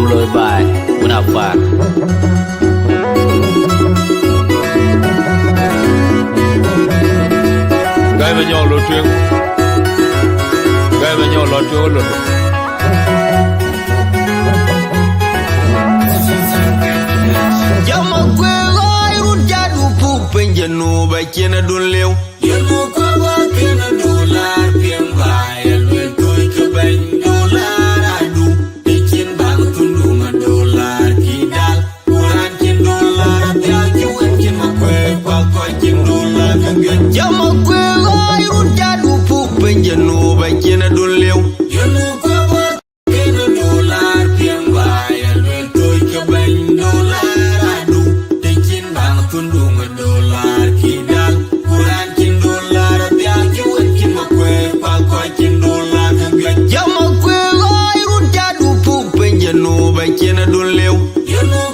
blow by when I fuck. Guy when you're looking, guy when you're looking. No, by Kena don't live. You know, Kena dollar, Piamba, and we'll go to bang dollar. I do. Teaching back to do a dollar, Kidal, Kurankin dollar, you and Kimakwe, Pakokin dollar. Yamakwe, I would jadu poop and you know, by Kena don't live. You know, Kena dollar, Piamba, and we'll go to bang dollar. I do. Teaching back to do a dollar. No, by Kena don't live. You know,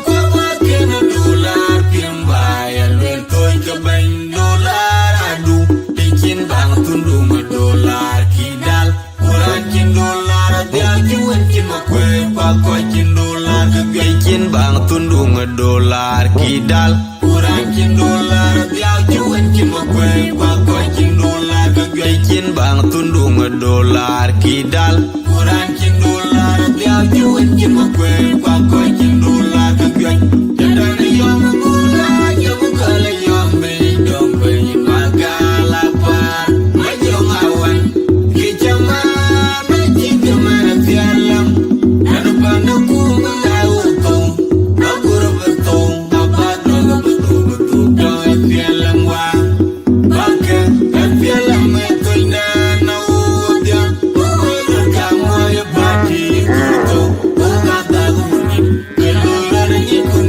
Kena dollar, Piamba, and we'll go to bang dollar. I do. Teaching back to do a dollar, Kidal, Kurankin dollar, you and Kimakwe, Pakokin dollar, teaching back to do a dollar, Kidal, Kurankin dollar, you and Kimakwe, Pakokin dollar, teaching back to do a dollar, Kidal, Kurankin dollar, you and Kimakwe, Pakokin dollar, the young Mula, Yamukala, young man, don't pay Magala, my young Awan, Kitchama, making the man of the alarm, and upon the cool, I will go, no good of a tone, no bad dog of a two, don't feel and one, Baka, and feel a man to know, dear, who will come on your body, who got that woman, the Lord and you could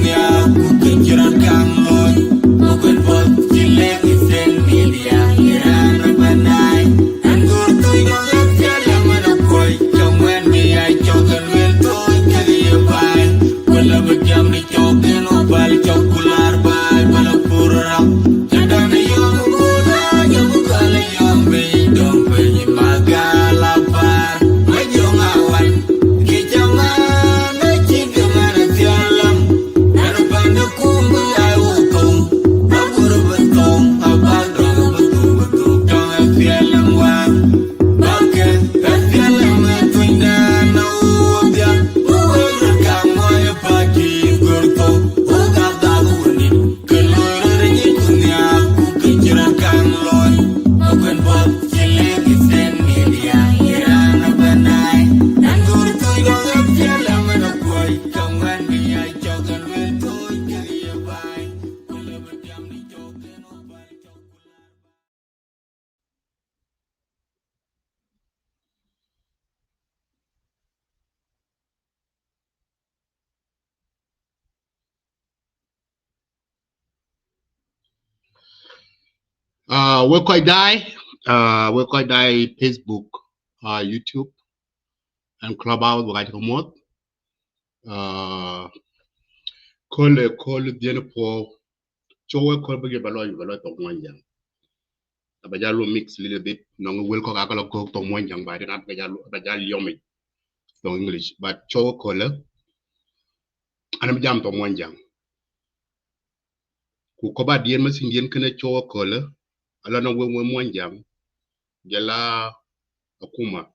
think you're a come on, who could put the leg within media, and a banai, and go to your left, tell man a boy, come when me, I choke and will do you buy, will have a jammy choke and opal chocolate by Malapura, and then a young Buddha, you call a young maid, don't pay Magala bar, my young Awan, Kitchama, making the man of the alarm, and upon the cool, I will go, no good of a tone, a bad dog of a two, don't feel and one, Baka, and feel a man to know, dear, who will come on your party, Gurto, who got that woman, good Lord, and you could get a come on, open both, the leg is in media, and a banai, and Gurto, you don't feel a man of boy, come when me, I choke and will do you buy, will have a jammy choke and opal chocolate. We're quite die Facebook, YouTube, and Clubhouse, we're going to come out. Call the for show call big balloy to one young. Abajalo mix a little bit, no will call a go to one young by the Bajal Yomi, no English, but show color, and I'm jam to one young. Who cover the Indian can show color, I don't know when one young, Jala Akuma,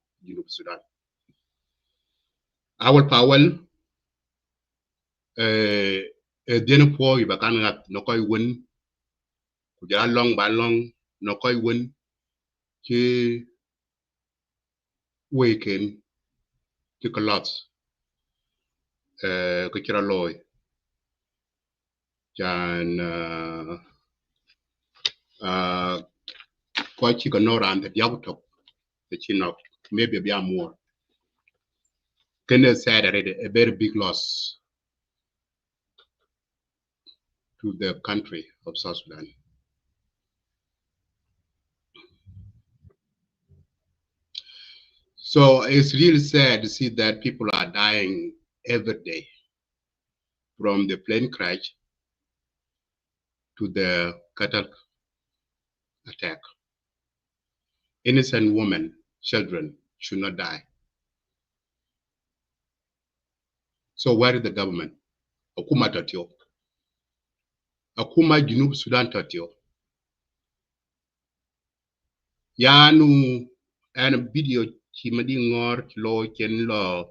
Sudan. Our Powell, dinner for you, but can't no koi win. Kujala long by long, no koi win. Ki weekend, ki lots, Kachira loy, Jan, quite chicken no around the Yautop, the chin up, maybe be more. Kenya said a very big loss to the country of South Sudan. So it's really sad to see that people are dying every day from the plane crash to the cattle attack. Innocent women, children should not die. So where is the government? Akuma tatio. Akuma Junub Sudan tatio. Yanu and video chimadi ngor lo chen lo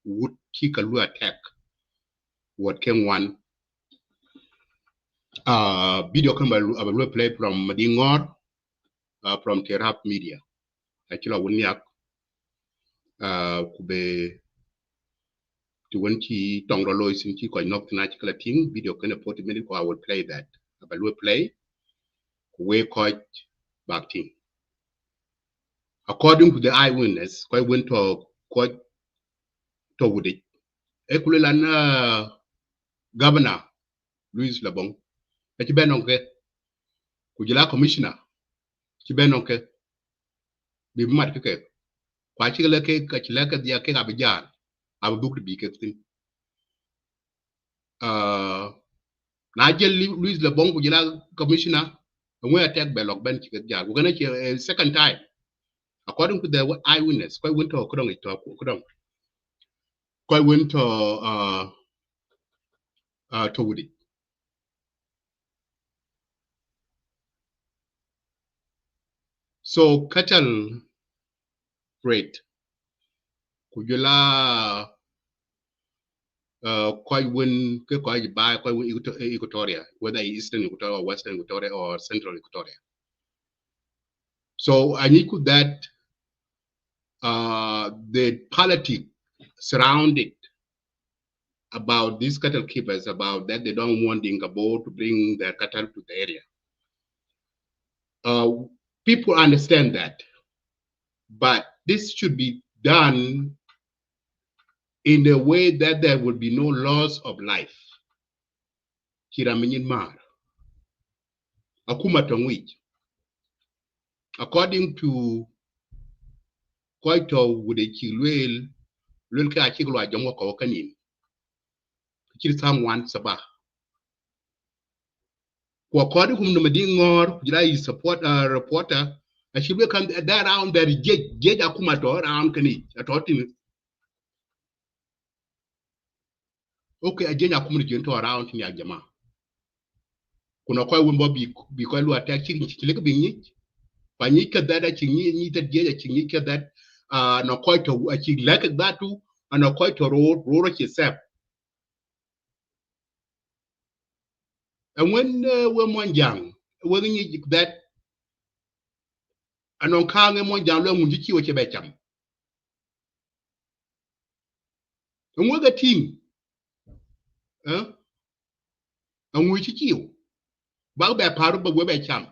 would kick a lu attack. What came one video can be play from Madingor from Terap Media. Actually, when kube to when she tongue lois in Chico knocked an article thing, video can 40 minutes, I will play that. I will play, we coach back team. According to the eyewitness, quite went to court to wood it. Ekulana Governor Louis Labong, a Chibenonke, Kujala Commissioner, Chibenonke, be Matke, Quachilake, Kachilaka, the Ake Abijan, I will book the big thing. Nigel Louis Labong, Kujala Commissioner, and we attack by Lock Bench. We're going to a second time. According to the eyewitness, quite went to a Kudong, quite went to Woody. So cattle rate, Kujula quite win, quite buy, quite win Equatoria, whether Eastern Equatoria or Western Equatoria or Central Equatoria. So I need that the politics surrounded about these cattle keepers, about that they don't want Dinka Bor to bring their cattle to the area. People understand that, but this should be done in a way that there will be no loss of life. Kiraminyin Mar. Akuma Tongwich. According to Koito with a Chilwell, Lulka Chigwa Jomo Kawakanin. Someone Sabah. According to Madingor, Jai support a reporter, and she will come there around there, Jed Akumato around Kani, I taught him. Okay, a Jena community around in Yajama. Kuna kwa wimbo because you attack chicken being it. Panika that a chingy needed get a chinika that no quite a chick like that too, and no quite a road yourself. And when we're one young, when you that and on Kang and one young long you what you bet them. And what the team? And which you? Bag by part of the web cham.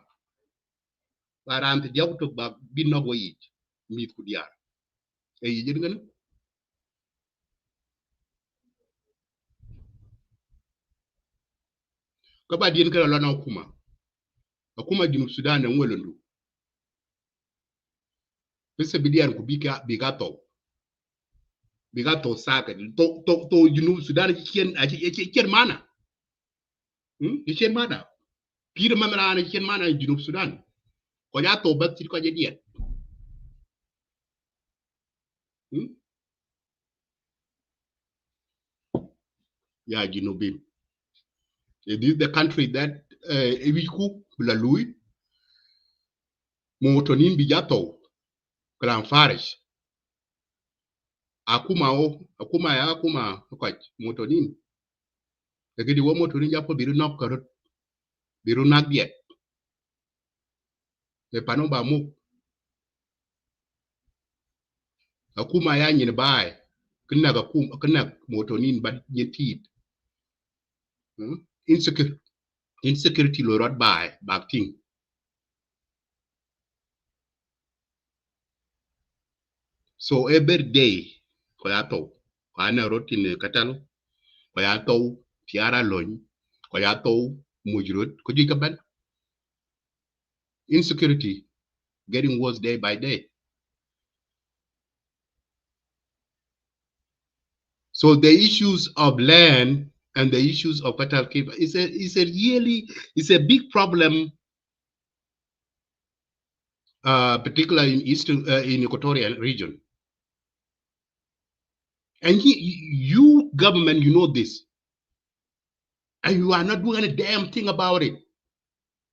But I'm the job to be no way meet with yard. A you Kaba didn't get a lot of Kuma. Akuma Junub Sudan and Wellandu. This a bidian could be bigato. Bigato sacket. To Junub Sudan, you can mana. You can mana. Peter Mamma, you can mana in Junub Sudan. Koyato, but you can yet. Yeah, Junubin. It is the country that Eviku, Lalui, Motonin Bijato, Grand Farish. Akuma, quite Motonin. The Gidi Motonin Japo Birunok, Birunak yet. The Panoba Mook. Akuma Yan in a buy. Kanak Motonin, but yet teeth. Insecurity lorot by back thing. So every day, Koyato, Kwana wrote in the catalog, Koyato, Tiara Loin, Koyato, Mujrut, Kujikaban. Insecurity getting worse day by day. So the issues of land and the issues of cattle keep is a big problem, particularly in Eastern in Equatorial region. And you government, you know this. And you are not doing any damn thing about it.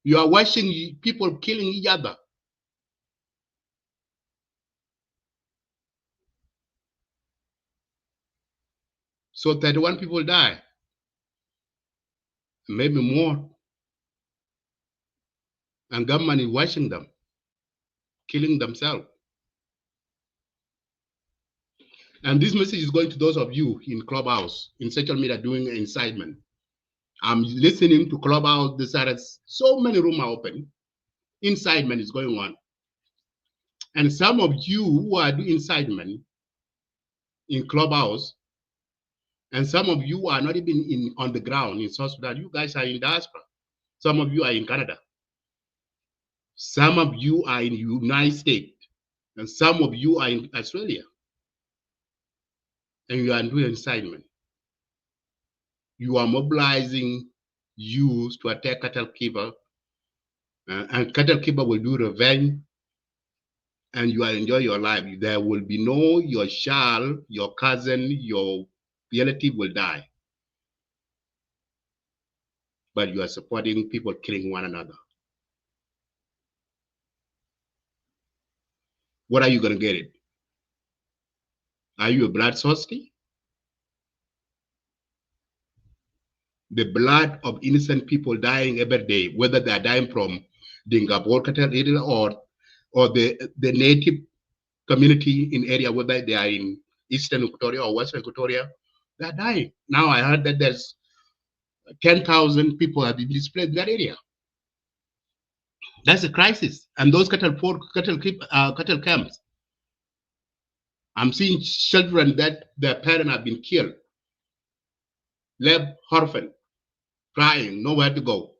You are watching people killing each other. So 31 people die. Maybe more. And government is watching them, killing themselves. And this message is going to those of you in Clubhouse, in social media doing incitement. I'm listening to Clubhouse. There's so many rooms are open. Incitement is going on. And some of you who are doing incitement in Clubhouse, and some of you are not even on the ground in South Sudan. You guys are in diaspora. Some of you are in Canada. Some of you are in the United States. And some of you are in Australia. And you are doing incitement. You are mobilizing youth to attack cattle keeper. And cattle keeper will do revenge. And you are enjoy your life. There will be no your child, your cousin, your relative will die. But you are supporting people killing one another. What are you going to get it? Are you a bloodthirsty? The blood of innocent people dying every day, whether they are dying from Dinka Bor cattle or the native community in area, whether they are in Eastern Equatoria or Western Equatoria, they are dying. Now I heard that there's 10,000 people have been displaced in that area. That's a crisis. And those cattle camps, I'm seeing children that their parents have been killed, left orphan, crying, nowhere to go.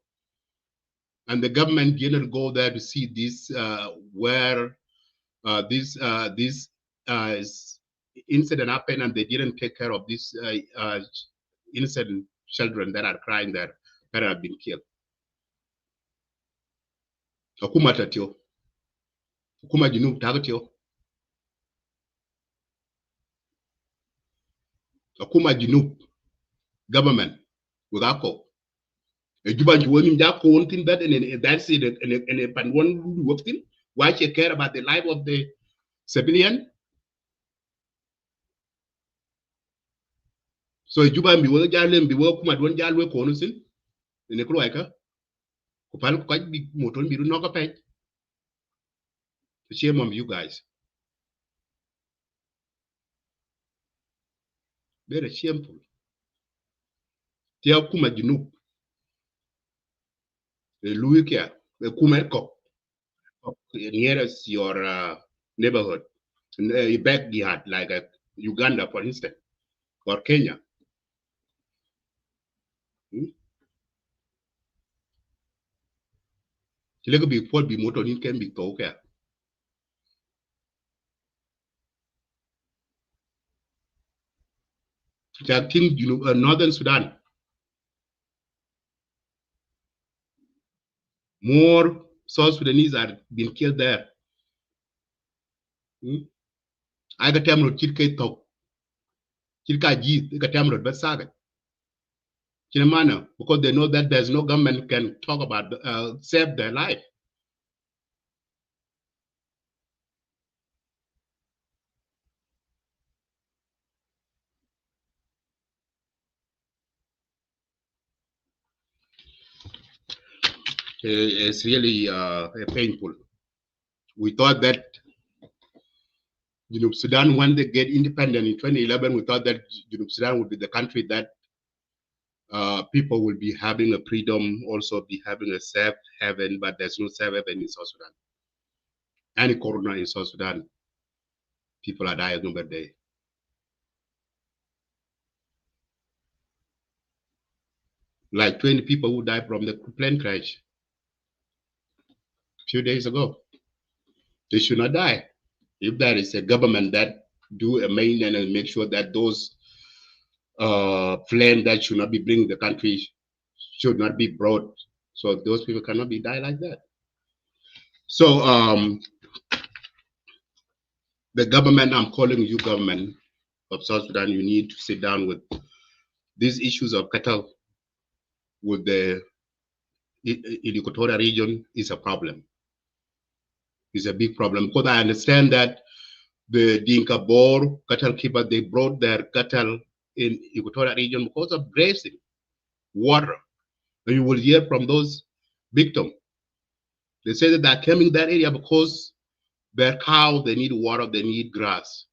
And the government didn't go there to see this, where this incident happened, and they didn't take care of these innocent children that are crying, their parents have been killed. Akuma tatio, akuma jinub tagatio, akuma jinub government witako. Juban juwani mjako one thing that and that's it and pan one work thing. Why you care about the life of the civilian? So Juban be work jalem be work kuma don jalwe kono sin. Ne kro aika. Ko pal ko bi moton bi no ka pay. Shame on you guys. Very shameful. Tia kuma jinub. Louis Kia, Kumerko, nearest your neighborhood, backyard, like Uganda, for instance, or Kenya. Chileko be Paul be motor in can be toka. I think Northern Sudan. More South Sudanese are being killed there. I got them Chilke talk. Chilka G, they got them but saga. Chinamana, because they know that there's no government can talk about save their life. It's really painful. We thought that Sudan, when they get independent in 2011, we thought that Sudan would be the country that people will be having a freedom, also be having a safe haven, but there's no safe haven in South Sudan. Any corner in South Sudan, people are dying every day. Like 20 people who died from the plane crash a few days ago. They should not die. If there is a government that do a maintenance and make sure that those planes that should not be bringing the country should not be brought, so those people cannot be die like that. So the government, I'm calling you government of South Sudan, you need to sit down with these issues of cattle with the in Equatorial region is a problem. It's a big problem because I understand that the Dinka Bor cattle keeper, they brought their cattle in Equatorial region because of grazing, water. And you will hear from those victims. They say that they're coming that area because their cow, they need water, they need grass.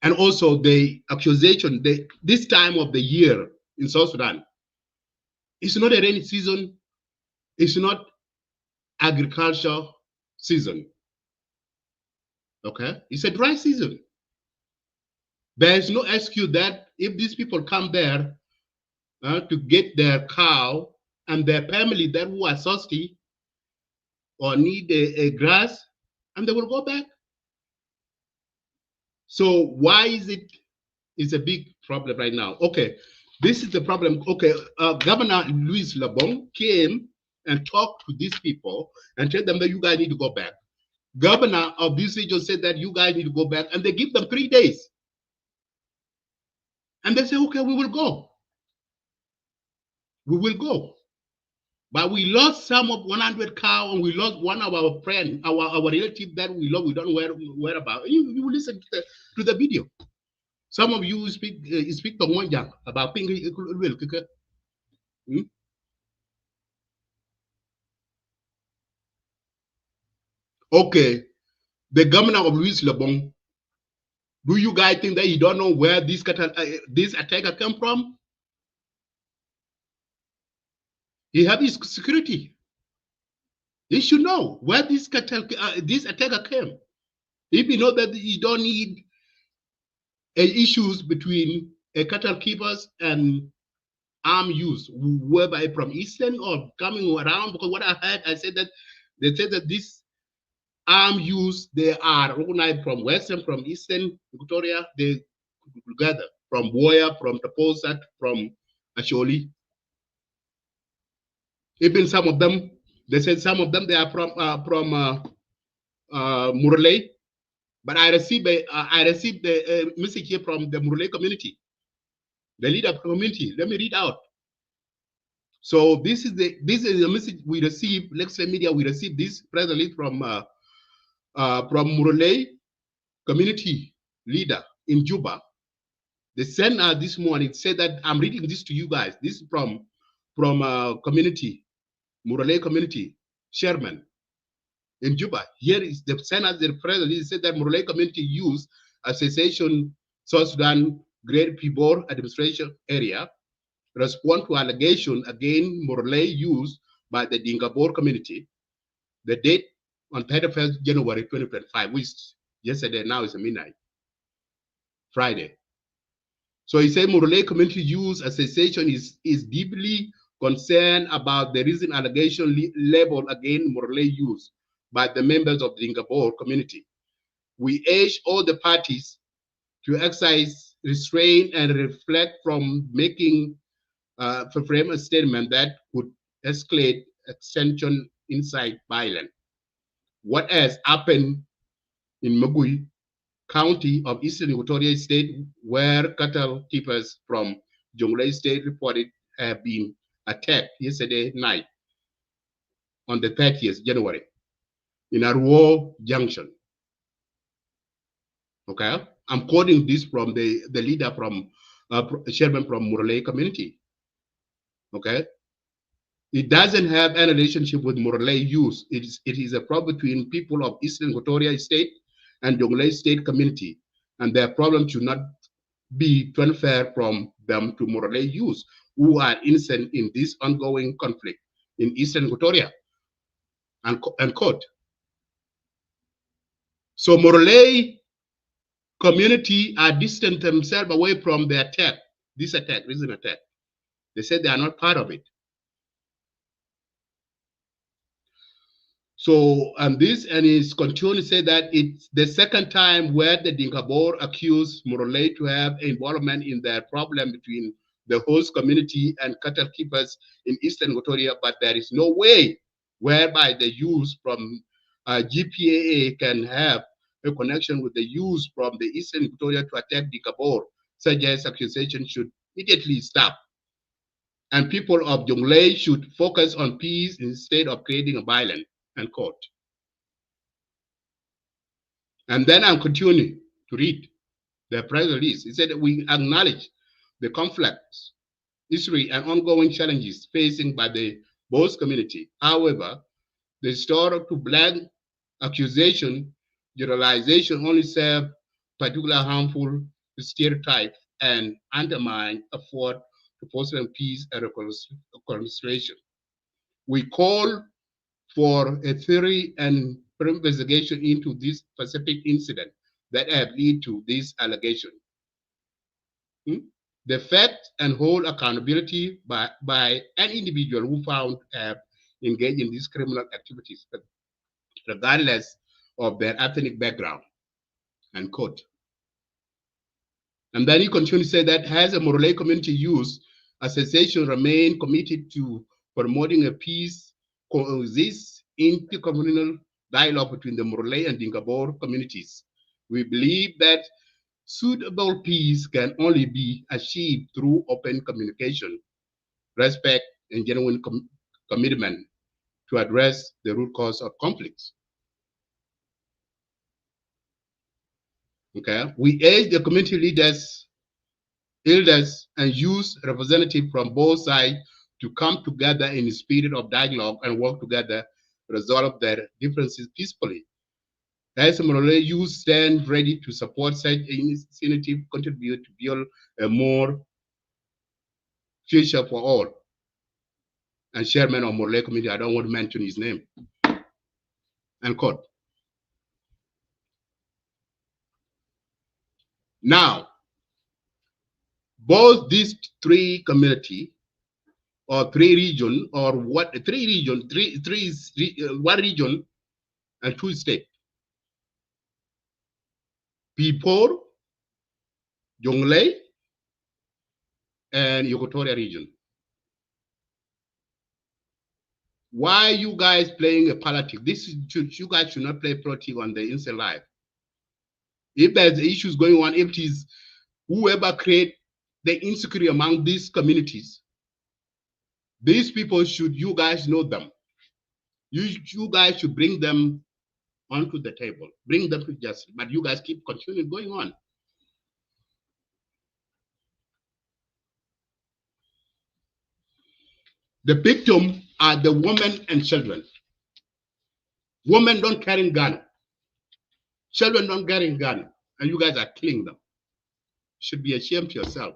And also the accusation, this time of the year in South Sudan, it's not a rainy season, it's not agriculture season. Okay, it's a dry season. There is no excuse that if these people come there to get their cow and their family that who are thirsty or need a grass, and they will go back. So why is it? It's a big problem right now. Okay, this is the problem. Okay, Governor Louis Labong came and talked to these people and told them that you guys need to go back. Governor of this region said that you guys need to go back, and they give them 3 days. And they say, okay, we will go. We will go. But we lost some of 100 cow, and we lost one of our friends, our relative that we lost. We don't know where about. You listen to the video. Some of you speak to Monjang about things. Okay, the governor of Louis Labong, do you guys think that you don't know where this attacker came from? He have his security. He should know where this attacker came. If you know that you don't need issues between cattle keepers and armed use, whereby from Eastern or coming around, because what I heard, I said that they said that this armed use, they are organized from Western, from Eastern Equatoria, they together, from Boya, from Taposat, from Asholi. Even some of them, they said some of them they are from Murle, but I received the message here from the Murle community, the leader of the community. Let me read out. So this is the message we received. Let's say media, we received this presently from Murle community leader in Juba. They sent us this morning. Said that I'm reading this to you guys. This is from community. Murale community chairman in Juba. Here is the Senate, the president said that Murale community use Association South Sudan Great Pibor administration area respond to allegation against Murale use by the Dinka Bor community. The date on 31st January 2025, which yesterday now is a midnight, Friday. So he said Murale community use association is deeply concerned about the recent allegation leveled against Murale use by the members of the Dinka Bor community. We urge all the parties to exercise restraint and reflect from making frame a statement that could escalate extension inside violence. What has happened in Magwi County of Eastern Equatoria State, where cattle keepers from Jonglei State reported have been attacked yesterday night on the 30th January in Arwo Junction. Okay, I'm quoting this from the leader from chairman from Murale community. Okay, it doesn't have any relationship with Murale use. It is a problem between people of Eastern Equatoria State and Jonglei State community, and their problem should not be transferred from them to Murale use, who are innocent in this ongoing conflict in Eastern Equatoria, and quote. So Murale community are distant themselves away from the attack, this recent attack. They said they are not part of it. So, and it's continuing to say that it's the second time where the Dinka Bor accused Murale to have involvement in their problem between the host community and cattle keepers in Eastern Equatoria, but there is no way whereby the use from GPAA can have a connection with the youth from the Eastern Equatoria to attack Dinka Bor, such as accusations should immediately stop. And people of Jonglei should focus on peace instead of creating a violence, and quote. And then I'm continuing to read the press release. He said, we acknowledge the conflicts, history, and ongoing challenges facing by the both community. However, the historical blank accusation, generalization only serve particular harmful stereotype and undermine effort to foster peace and reconciliation. We call for a thorough and investigation into this specific incident that have led to this allegation. The fact and hold accountability by an individual who found to have engaged in these criminal activities, regardless of their ethnic background, and quote. And then he continued to say that as a Morley community youth association remain committed to promoting a peace, coexist, intercommunal dialogue between the Morley and Dinka Bor communities. We believe that suitable peace can only be achieved through open communication, respect, and genuine commitment to address the root cause of conflicts. Okay, we urge the community leaders, elders, and youth representatives from both sides to come together in the spirit of dialogue and work together to resolve their differences peacefully. As Morley youth stand ready to support such initiative, contribute to build a more future for all. And chairman of Morley community, I don't want to mention his name, and quote. Now, both these three community or three region or what one region and two states. Pipor, Jonglei, and Equatoria region. Why you guys playing a politics? You guys should not play politics on the inside life. If there's issues going on, if it is whoever create the insecurity among these communities, these people should, you guys know them. You guys should bring them onto the table, bring them to justice, but you guys keep continuing going on. The victim are the women and children. Women don't carry gun. Children don't carry gun, and you guys are killing them. You should be ashamed to yourself.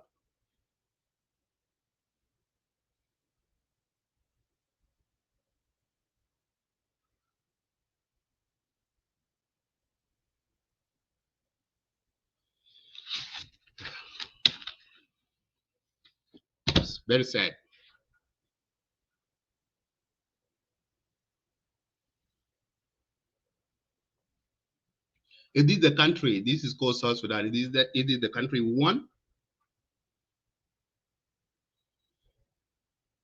It's very sad. Is this the country? This is called South Sudan. Is it the country we want?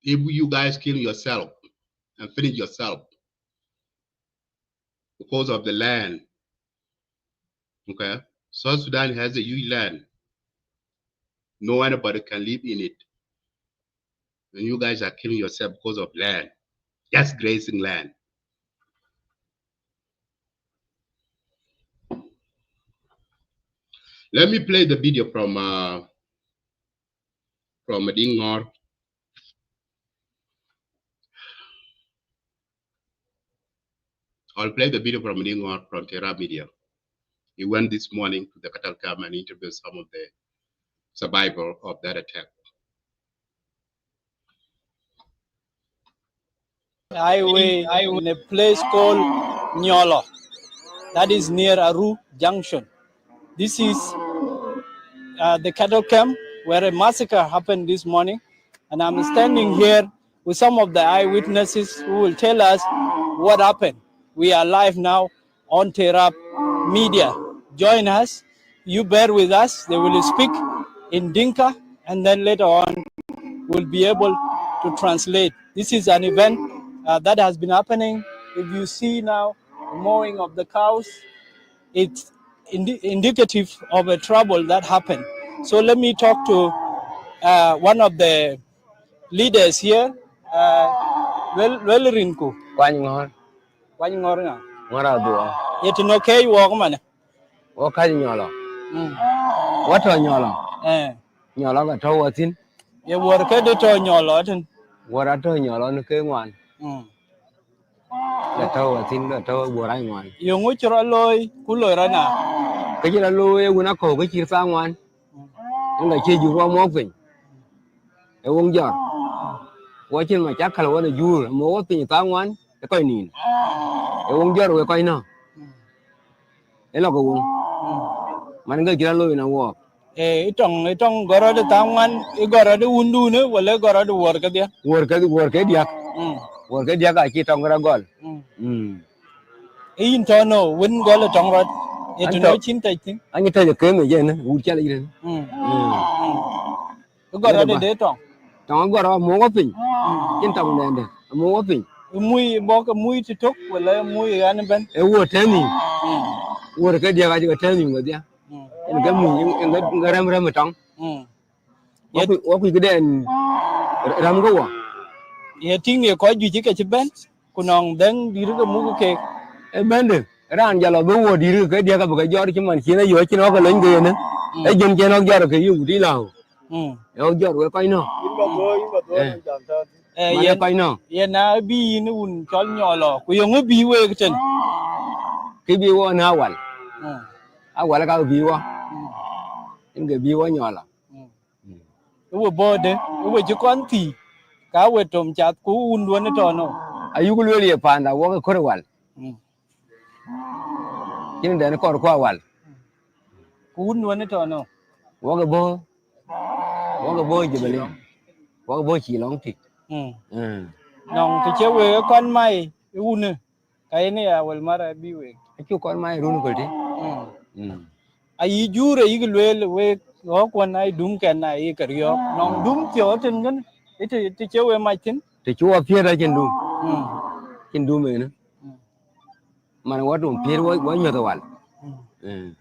If you guys kill yourself and finish yourself because of the land, okay? South Sudan has a huge land. No anybody can live in it. And you guys are killing yourself because of land, just grazing land. Let me play the video from Dinka. I'll play the video from Dinka from Terra Media. He went this morning to the cattle camp and interviewed some of the survivors of that attack. Highway in a place called Nyolo, that is near Aru Junction. This is the cattle camp where a massacre happened this morning, and I'm standing here with some of the eyewitnesses who will tell us what happened. We are live now on Terra Media. Join us. You bear with us. They will speak in Dinka, and then later on we'll be able to translate. This is an event that has been happening. If you see now the mowing of the cows, it's indicative of a trouble that happened. So let me talk to one of the leaders here. Well, Rinku. Quanh ngor Nga. ngora duo Yet no kay walk man. o ka nyolo wato nyolo nyolo ga to watin Ye work at the to Nyolo. wara to nyolo no ke ngwan ga to watin ga to bora ngwan Yung uchro loy kulo rana. ke jira lo e una ko ke chi sa ngwan nga che ju ro mo pin e wong jor wo chin ma cha kal wona ju mo wo pin sa ngwan e ko nin e wong jor we ko no e lo ko wong man ga jira lo na wo Itong goro de tangan, goro de undu ne, wala goro de work dia. wor ke dia ga chi tong ra gol In tono, win gol tong rod. It no chin tai thing. anh ta ke me je ne u cha li ne Goro de tong. tong gor mo ko pin chin tong ne de mo ko pin Mui boka mui to tok, wala mui an ben. e wo te ni wor ke dia ga ji te ni ngo dia en ga mu en ga ram tong wo ku ke den ram go wa Ye ting ye ko ju ke ben. Kunong deng di ru mu ke. e ben de ran ja lo bo wo di ru ke dia ga ba ga jor chi man chi na yo chi no ga len ge ne e jin che no jor ke yu di lao e o jor we ko no ye ko no Ye na bi ni un chol Nyolo. Ku yung bi we ke chen. ke bi wo na wal a wal ka bi wo en ge bi wo nyola Wo bode, wo ju kon ti. Ka we tom chat ku un luôn to no. ayu ko le pa na wo ko wal kin da ne ko wal Ku un luôn to no. wo ga bo ji bele wo ga bo chi long ti Nong ti che we con mai un. Cái này à wel mara bi we. chu kon mai run ko ti Ai jure i lwe we go kon ai dum ken ai ka ryo. Nong dum tyo tin gan. Ti che we mai tin. ti chu a phe ra chen du me ne man wo dum phe wo nyo to wal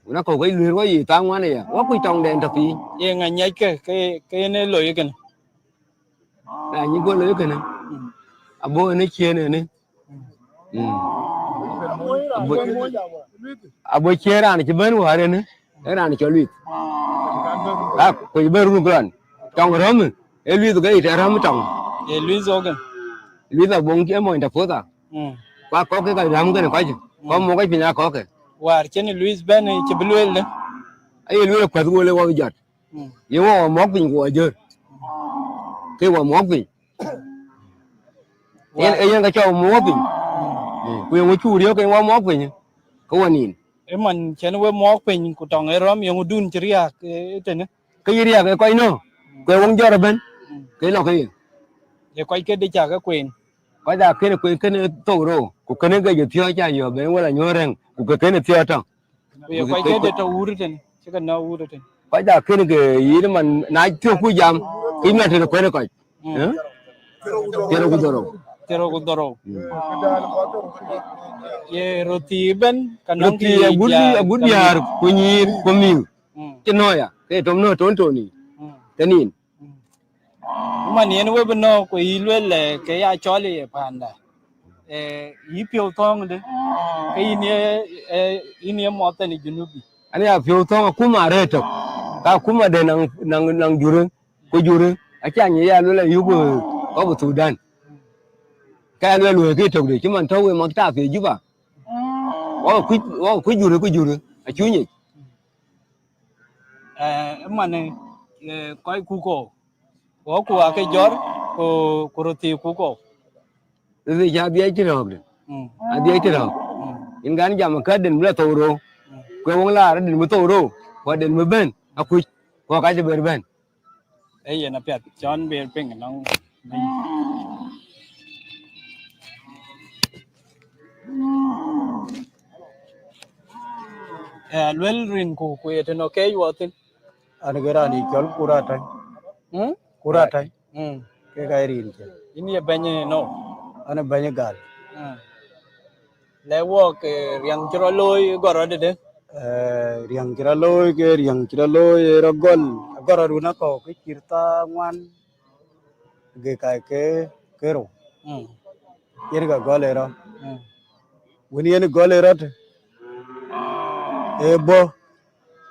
una ko ga lwe wo yi ta ngwan ya wo ku tong den ta pi Ye nga nyai ke ne lo ye gan. na ni go le ke ne abo ne che ne abo che ra ni ben wa re ne ra ni cho lwi a ko be ru gran tong ram e lwi to ga ita ram tong Ye lwi zo gan. lwi da bong ke mo nda po ta qua có cái ram cái này có chứ có một cái pina có cái War chen Luis ben che blwe le. ai lwi ko ko le wa jat yo wa mo pin ko je cái wa mo pin en cái cho mo pin ku yo chu dio cái wa mo pin ko wa nin E man chen we mo pin ku tong e rom yung dun chria ke ten. cái ria cái coi no cái wong jo ben cái lo cái Ye kwai ke de cha ka queen. có da cái này to ro ku cái này cái je thio cha yo ben wala nyo reng ku cái này thio tong Ye kwai ke de to ur ten. Che ka na ur ten. có da cái yi man na thio ku jam cái mà thì ko ne ko Tero ku doro. Ye roti ben kanong ki budi yar ko nyir ko mi ke no ya ke tom no ton toni tanin Man yen we beno ko ilwe le ke ya choli e panda. Yi pio tong de. Ke ini mo ta ni junubi. ani ya fio to ku ma re to ka ku ma de nang jure ko jure a cha ni ya lo la yu ko bu Sudan ka lo ke to de ki man to we ma ta fe ju ba ku jure a chu ni Man koi kuko. Ko ku a ke jor ko roti kuko. de ja bi ti ro de a bi ti ro in gan jam ka den la to ro ko wong la den mu to ro ko den mu ben a ku ko ka je ber ben Ye na pet John be ping nong. Well rin ku ye no ke yo tin. An gara ni kyol kuratai ke gairin ke Ini ye benye no. ana banya gal Le wo ke yang chro loy goro de. riang kira loy ke riang kira loy rogol agora runa ko ke kirta ngwan ge kai ke kero yer ga gol era woni yen gol era e bo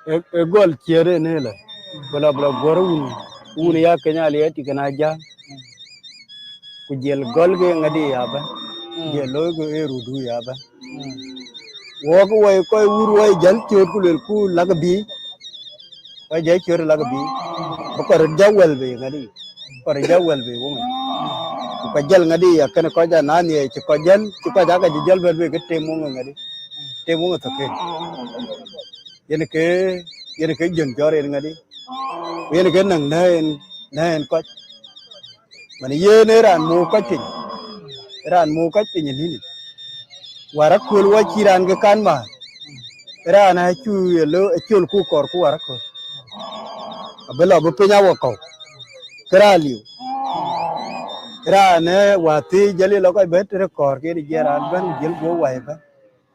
e gol chere ne la bla bla goro un ya kenya le ti kana ja ku jel gol ge ngadi ya ba jel loy go e rudu ya ba wo ko way koy wur way jal ciot ku lel ku laga bi way jay ciot laga bi ko re jawel be ngadi ko re jawel be wo ko jal ngadi ya kan ko ja nani ci ko ja ga jal be ke temo ngadi temo to ke yen ke jen jore ngadi yen ke nang naen ko man ye ne ran mo ko tin ni wara kul wa kiran ga kan ma rana chu lo chul ku kor ku wara ko abela bo penya wo ko kraliu rana wati jali lo ko bet rekor ke di jaran ban jil go wai ba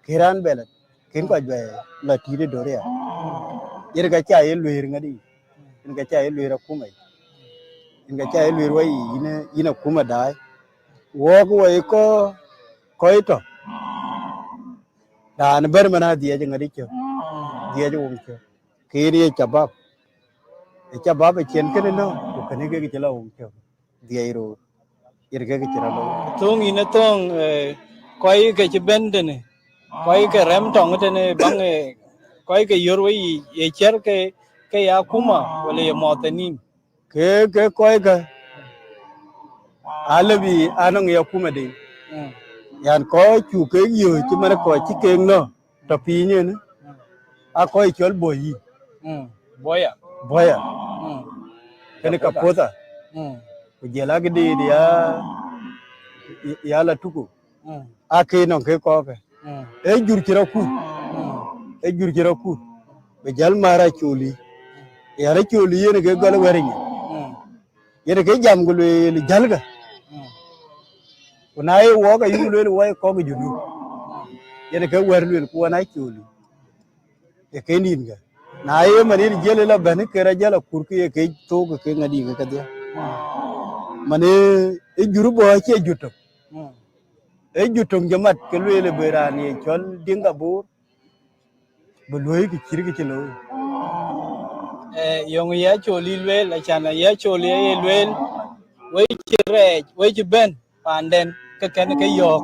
kiran bela kin ko be la ti de dore ya yer ga cha ye luir ngadi in ga cha ye luir ku mai in ga cha ye luir wai ina kuma dai wo ko wai ko ito dan ber mana dia je ngadi cho dia je wo cho kiri chabab chabab chen ke no ko kene ke chela wo cho dia iro irge ke chira lo tung ina tong koi ke chibende ne koi ke rem tong te ne bang koi ke yorwe ye cher ke ya kuma wala ye motanin ke koi ga alabi anong ya kuma de yan ko chu ke yo chi mana ko chi ke no to pi ni ne a ko chol boyi boya kene ka pota ku jela ga de ya la tuku a ke no ke ko ke e jur kira ku be jal mara chuli ya ra chuli yene ke gal warinya yene ke jam gulu li jalga kuna ye wo ga yulu le wo ko ga junu yene ke wer lu ku na chuli e ke nin ga na ye mani jele la ban ke ra jala kurku ye ke to ga ke ngadi ga dia mane e juru bo che juto e juto jamat ke lu le berani chol dinga bor bo loy ki kirgi ke lo yong ya choli lwel la chana ya choli ye lwel we chire we ben panden ke ken ke yok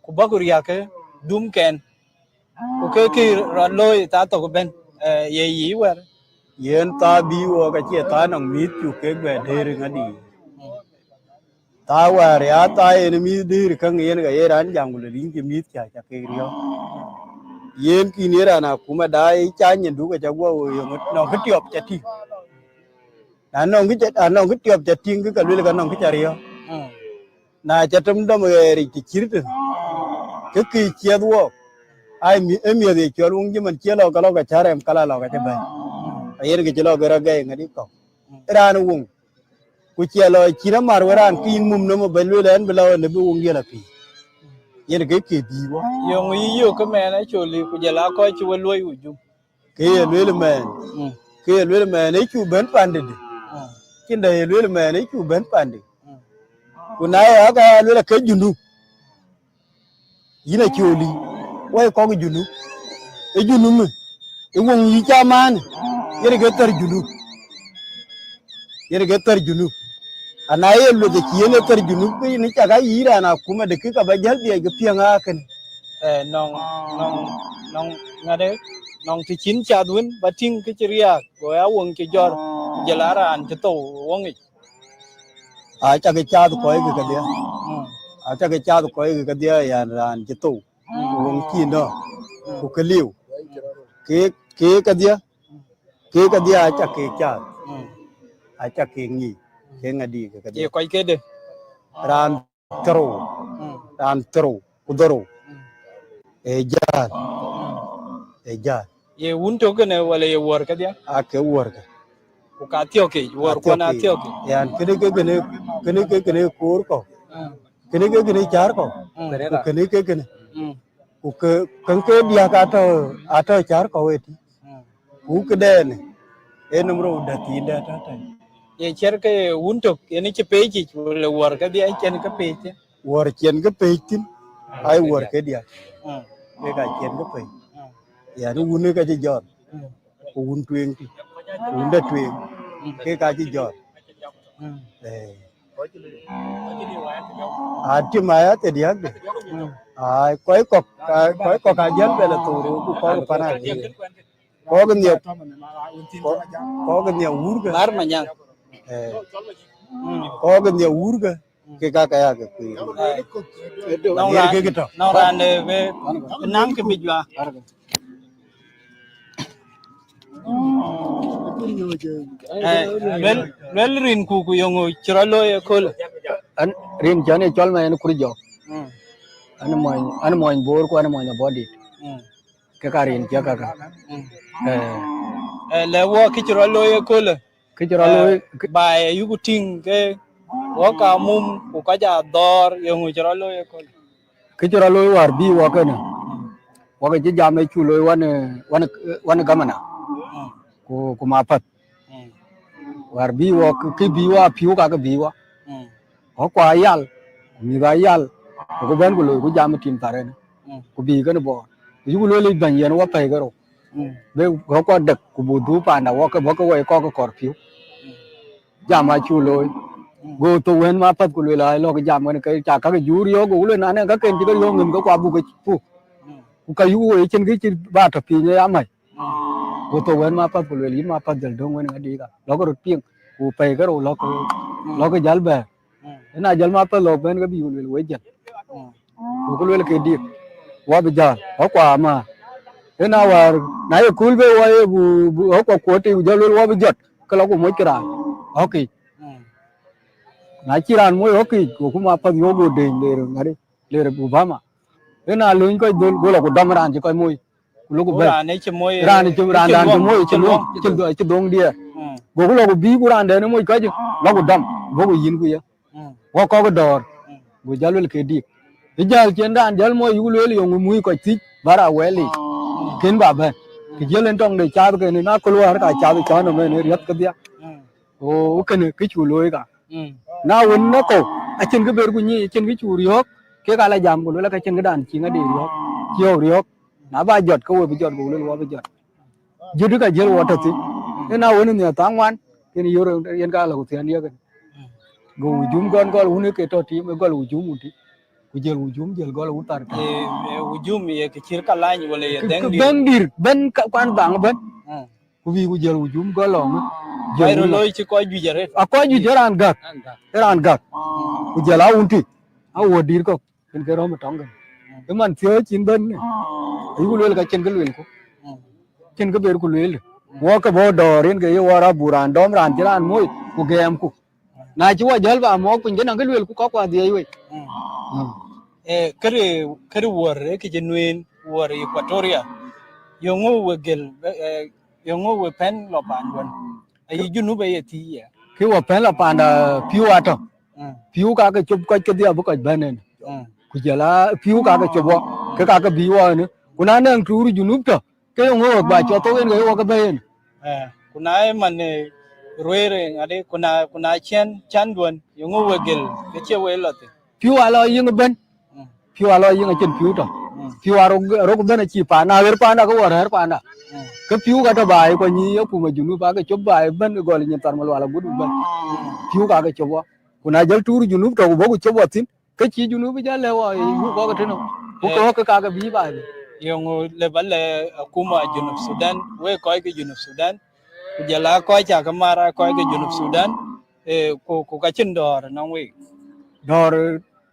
ku bagur ya ke dum ken ku ke ki loy ta to ben ye yi wer yen ta bi wo ga che ta nang mit chu ke be der ngadi ta war ya ta en mi dir kan yen ga yeran jangul rin ki mit cha cha ke rio yen ki ni rana kuma dai cha nyen du ga cha wo yo no ke tiop cha ti na no ke tiop cha ti ga lu ga no ke cha rio na cha tum dom ri ki kirte ke ki che wo ai mi de chol ung ji man che lo ga cha rem kala lo ga cha ba yen ke lo ga ra ga ngadi ko ran wung ku che lo chi na mar waran ki mum no mo belu len belo ne bu wung ye la pi yen ke bi wo yong yi yo ke me na choli ku jela ko chi we loy ujum ke ye le men e chu ben pande de kin da ye le men e chu ben pande ku na ya ga le ke junu yina choli wai ko ga junu e junu me e wung yi cha man yen ke tar junu ana ye lo de kiyene tar junu pe ni cha ga yira na kuma de ka ba jal biya ga pianga kan nong ngade nong ti chin cha dun bating ke chiria go ya wong ke jor jelara an to wongi a cha ga cha ko ga ka dia a cha ga cha ko ga dia ya ran ji to wong ki no ku ka liu ke ka dia a cha ke cha a cha ke ngi ke ngadi ga dia ko ke de ran tro udoro e ja ye un to gane wala ye wor ka dia a ke wor ka ku ka tio ke wor ko na tio ke yan kene kor ko kene char ko kene ku kan ke dia ka ato char ko weti ku ke den enum ro da ti da ta ta ye cher ke untok ye che peji le war ka dia chen ka peji war chen ke pe tin ai war ke dia ke ka chen ke pe ya ru ne ka ji jor ku un tuen ti un da tuen ke ka ji jor a ti ma ya te dia de ai koi kok ka jan be la tu ru ku ko pa na ko ga ne urga mar manyang ko ga ne urga ke ka ya ke ku nong ya ran ke to nong ran de ve nang ke bijwa wel rin ku yongo chiro lo ye kol an rin jane chol ma en kurjo an mo bor ko an mo body ke karin ja ka le wo ki chiro lo ye kol ke jora lo ba yugu ting ke wo ka mum ku ka ja dor yongo chiro lo ye kol ke jora lo war bi wo kana wo ke ji jame chu lo wan gamana ku ma pat war bi wo ke bi wa piu ka bi wa ko kwa yal mi ga yal ko ben ko lo ku jam tim tare ne ku bi ga bo yu lo le ban yen wa pe ga ro be ko de ku bu du pa na wo ko wo ko kor piu jama chu lo go to wen ma pat ku lo la lo ga jam ne ke cha ka ju ri yo go lo na ne ka ken ti ga yo ngin ko kwa bu ga pu ku ka yu wo chen gi chi ba ta pi ne ya mai go to wen ma pat ku lo li ma pat dal dong wen ga di ga lo ko ro ping ku pe ga ro lo ko jal ba na jal ma pat lo ben ga bi lo we jen ko lo ke di wa bi ja ko kwa ma ena war na ye kul be wa ye bu ko ko ti jo lo wa bi jot ka lo ko mo kira okay na chiran mo okay ko kuma pa yo go de le bu ba ma ena lo ko go lo ko dam ran ji ko mo lo ko be ran ne che moy ran mo che dong dia go lo ko bi ku ran de mo ko ji lo ko dam go ko yin ku ya wo ko ko dor go jalo ke di jal chen dan jal mo yu lo yo mu ko ti bara weli ken ba ben ke jelen tong de cha ke ni na ko war ka cha bi cha no me ne riat ka dia o ke ne ke chu lo ka na won na ko a chen ke ber ku ni chen ke chu riok ke ka la jam ko la ka chen ke dan chi nga de riok chiu riok na ba jot ko bi jot ko lo wa bi jot judu ka jel wa ta ti na won ni ta ngwan ke ni yo yen ka la ko tian ye ke go jum gon ko hu ne ke to ti me go jum ti ku jel ujum jel gol utar ka ujum ye ke chir ka lañ wala ye deng dir ben kwan bang ben ku bi ku jel ujum golong jero loy ci ko ju jere a ko ju jeran gak ku jela unti a wo dir ko ken ke rom tong e man thio chin ben ne ku lel ka chen ke lel ko chen ke ber ku lel wo ka bo dorin ke yo wara buran dom ran tiran moy ku gem ku na chi wa jel ba mo pin ke nang ke lel ku ko kwa die we kare war ke jenuen war Equatoria yongo wegel yongo we pen lo pan won ay junu be ti ya ki wa pen la pan da piu ato piu ka ke chup ko ke dia bu ko banen ku jala piu ka ke chup ke ka ke bi wa ne kuna nang turu junu to ke yongo ba cho to en ge wa ka ben kuna man roere ade kuna chan duan yongo wegel ke che we lote piu alo yin ben piu alo yin chen piu to piu aro ro ko ben chi pa na wer pa na ko war her pa na ke piu ka to bai ko ni yo ku ma junu ba ke chup bai ben go le nyen tar mal wala gudu ben piu ka ke chup kuna jal turu junu to bo ku chup tin ke chi junu bi jal le wa yu ko ke no ko ka bi ba yongo le balle kuma junub Sudan we ko ke junub Sudan ku jala ko cha kamara ko ke junub Sudan ko ka chin dor na we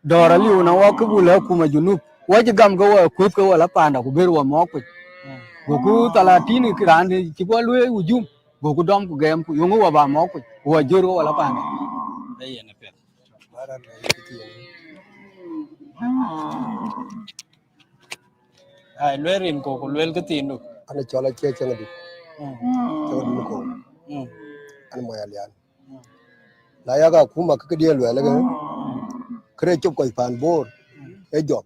dor ali una wa ku bu le ku ma junu wa ji gam go wa ku ko wala pa na ku ber wa mo ku ku talatini kirande ki ko lwe ujum ku dom ku gem ku yongo wa ba mo ku wa joro wala pa na ayena pe ay lwerin ko lwel ke tinu ana chola che chenga di to du ko an mo yalian la ya ga kuma ka die lwe la ga kre chop ko pan bor e job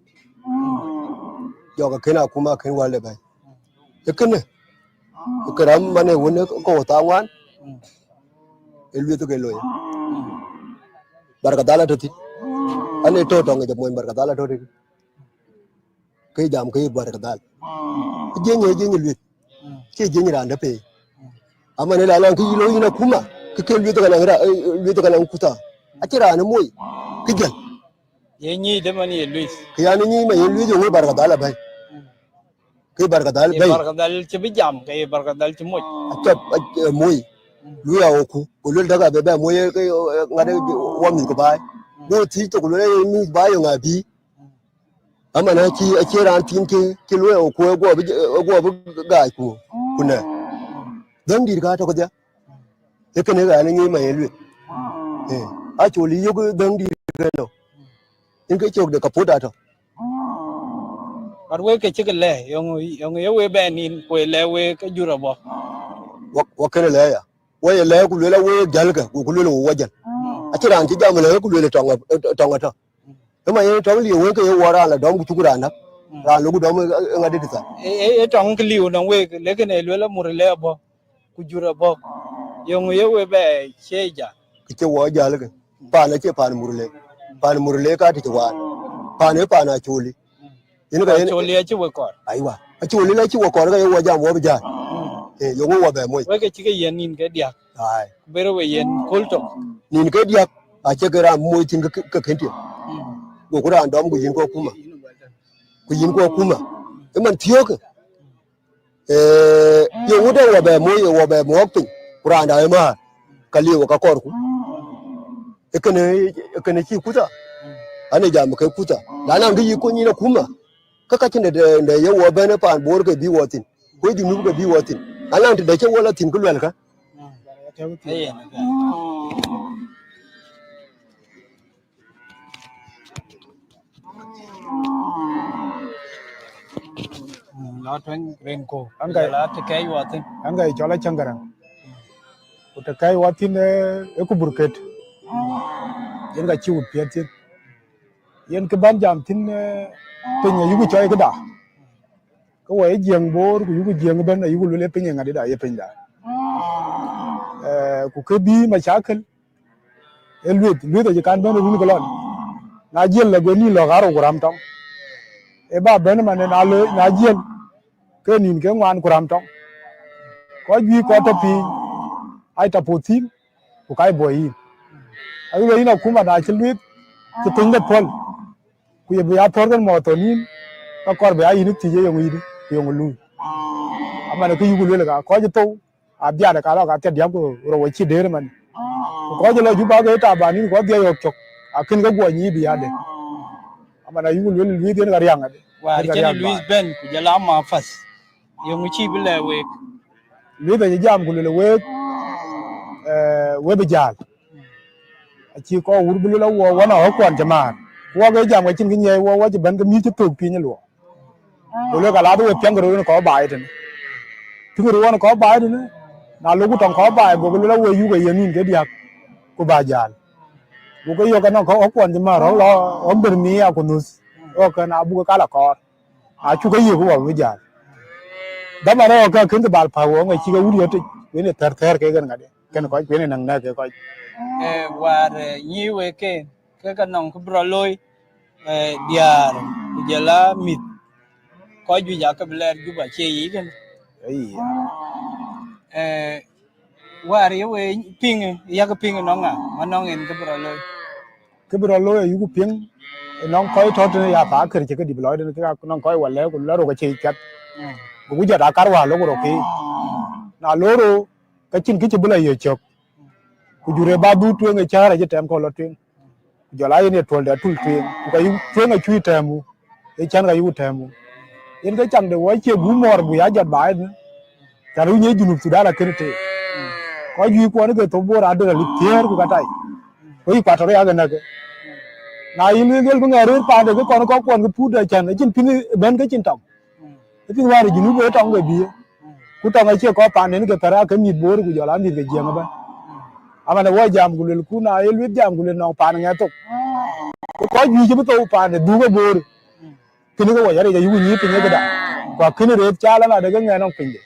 jo ka kena kuma ken wale bai ekene ekram mane wone ko tangwan elwi to ke loya barka dala toti ane to nge moy barka dala toti ke jam ke barka dal jenye lwi ke jenye randa pe amane la lan ki lo ina kuma ke lwi to kana lwi to kana kuta akira ne moy kijal yenyi de mani Luis ke yani ni ma lwi jo barka dala bai ke barka dal bai barka dal ci bi jam ke barka dal ci moy acap moy luya oku kulul daga bebe moy ke ngade wami ko bai do ti to kulul mi bai ngabi amana ci akira antin ke luya oku go ga ku kuna dan dir ga to ko dia e kene ga ni ma yelu a choli yogo dan dir ga no in ke chok de kapoda to par we ke ci le yong ye we be nin ko le we ke jura bo wa kene le ya wa le ku le we jalga ku le wajan akira anti jam le ku le tonga to ma ye tong li we ke wara la dom ku tukura na ra lu dom ngade dita e tong ke liu na we le ke ne le mur le bo ku jura bo yong ye we be cheja ke wo jalga pa na ke pan murle ka ti wa pa ne pa na choli ina ga choli ci we ko aiwa a choli la ci wo ko ga wo jam wo bija yo wo be moy we ke ci ke yen nin ke dia ai bero we yen kolto nin ke dia a ce ga moy tin ka kenti go ku ran dom gu yin ko kuma man tiyo ka yo wuda wo be mo pin kuran da ma kali wo ka kor ku ekene ci kuta ane jam kai kuta da nan gi ko ni na kuma kaka kin da ya wo bane pan bor ga bi wotin ko di nu ga bi wotin anan da ke wala tin kulwal ka la twen renko anga la te kai watin anga chola changarang uta kai watin e ku burket yen ga chiu piatin yen ke ban jam tin penya yugu choy ke da ko we jeng bor ku yugu jeng ban yugu le penya ngadi da ye penya ku ke bi ma chakal elwet de kan ban ru ko lon na jel la go ni lo garo gram tong e ba ben man na jel ke nin ke ngwan gram tong ko ji ko to pi ai ta potin ku kai boy ai we ina kuma na chilwit ke pinga pol ku ye ya torgan mo to nin ka kor be ai ni ti je yong lu amana ke yugu le ga ko je to a bia da ka lo ka te diam ko ro we chi de man ko je lo ju ba ge ta ba ni ko dia yo chok a kin ga go ni bi ya de amana yugu le wi de ga yang ade wa ken Luis Ben ku jala ma fas yong chi bi le we wi de jam ku le we be jal a chi ko wur bu le wo wa na ko an jama wo ge jam ga chin gi nye wo je ban ga mi chi to pi ni lo le ga la do pyang ro ko ba ai ten tu ro ko ba ai ne na lu ku tong ko ba go le we yu ga yen ni ge dia ku ba jal go ko yo ga no ko ko an jama ro lo on ber mi a ku nus o ka na bu ka la ko a chu ga yi ku wa we jal da ma ro ka kin ba pa wo ngai chi ga wuri yo te we ne ter ke ga ngade ken ko we ne nang na ke ko war nyi we ke ka nong ku bro loy diar ku jala mit ko ju ja ka bler ju ba che yi ken war ye we ping ya ka ping no nga manong en ka bro loy ke bro loy yu ku ping nong ko to te ya pa ker che ke di loy de ka nong ko wa le ku la ro ka che chat ku ja da kar wa lo ro ke na lo ro ka chin ki che bula ye chok ku jure ba du tu nge chara je tem ko lo tin jo la ye tol da tul tin ku ka yu tu nge chui temu e chan ga yu temu yen ga chang de wo che gu mor bu ya jot ba ne ta ru nye junub su da la ker te ko ju ko ne ke to bo ra de li tier ku ka tai ko yi pa to ya ga na ke na yin ngel bu ngare pa de ko ko ko pu de chan chin pin ben ga chin tong pin wa ri junub e tong ga bi ku tong a che ko pa ne ke tara ke mi bor ku jo la mi ke jeng ba amana wo jam gulel ku na elwit jam gulel no pa nga to ko ju ji to pa ne du ga bor kini ko wajari ja yugu ni pinye gada kwa kini re chala na daga ngana pinye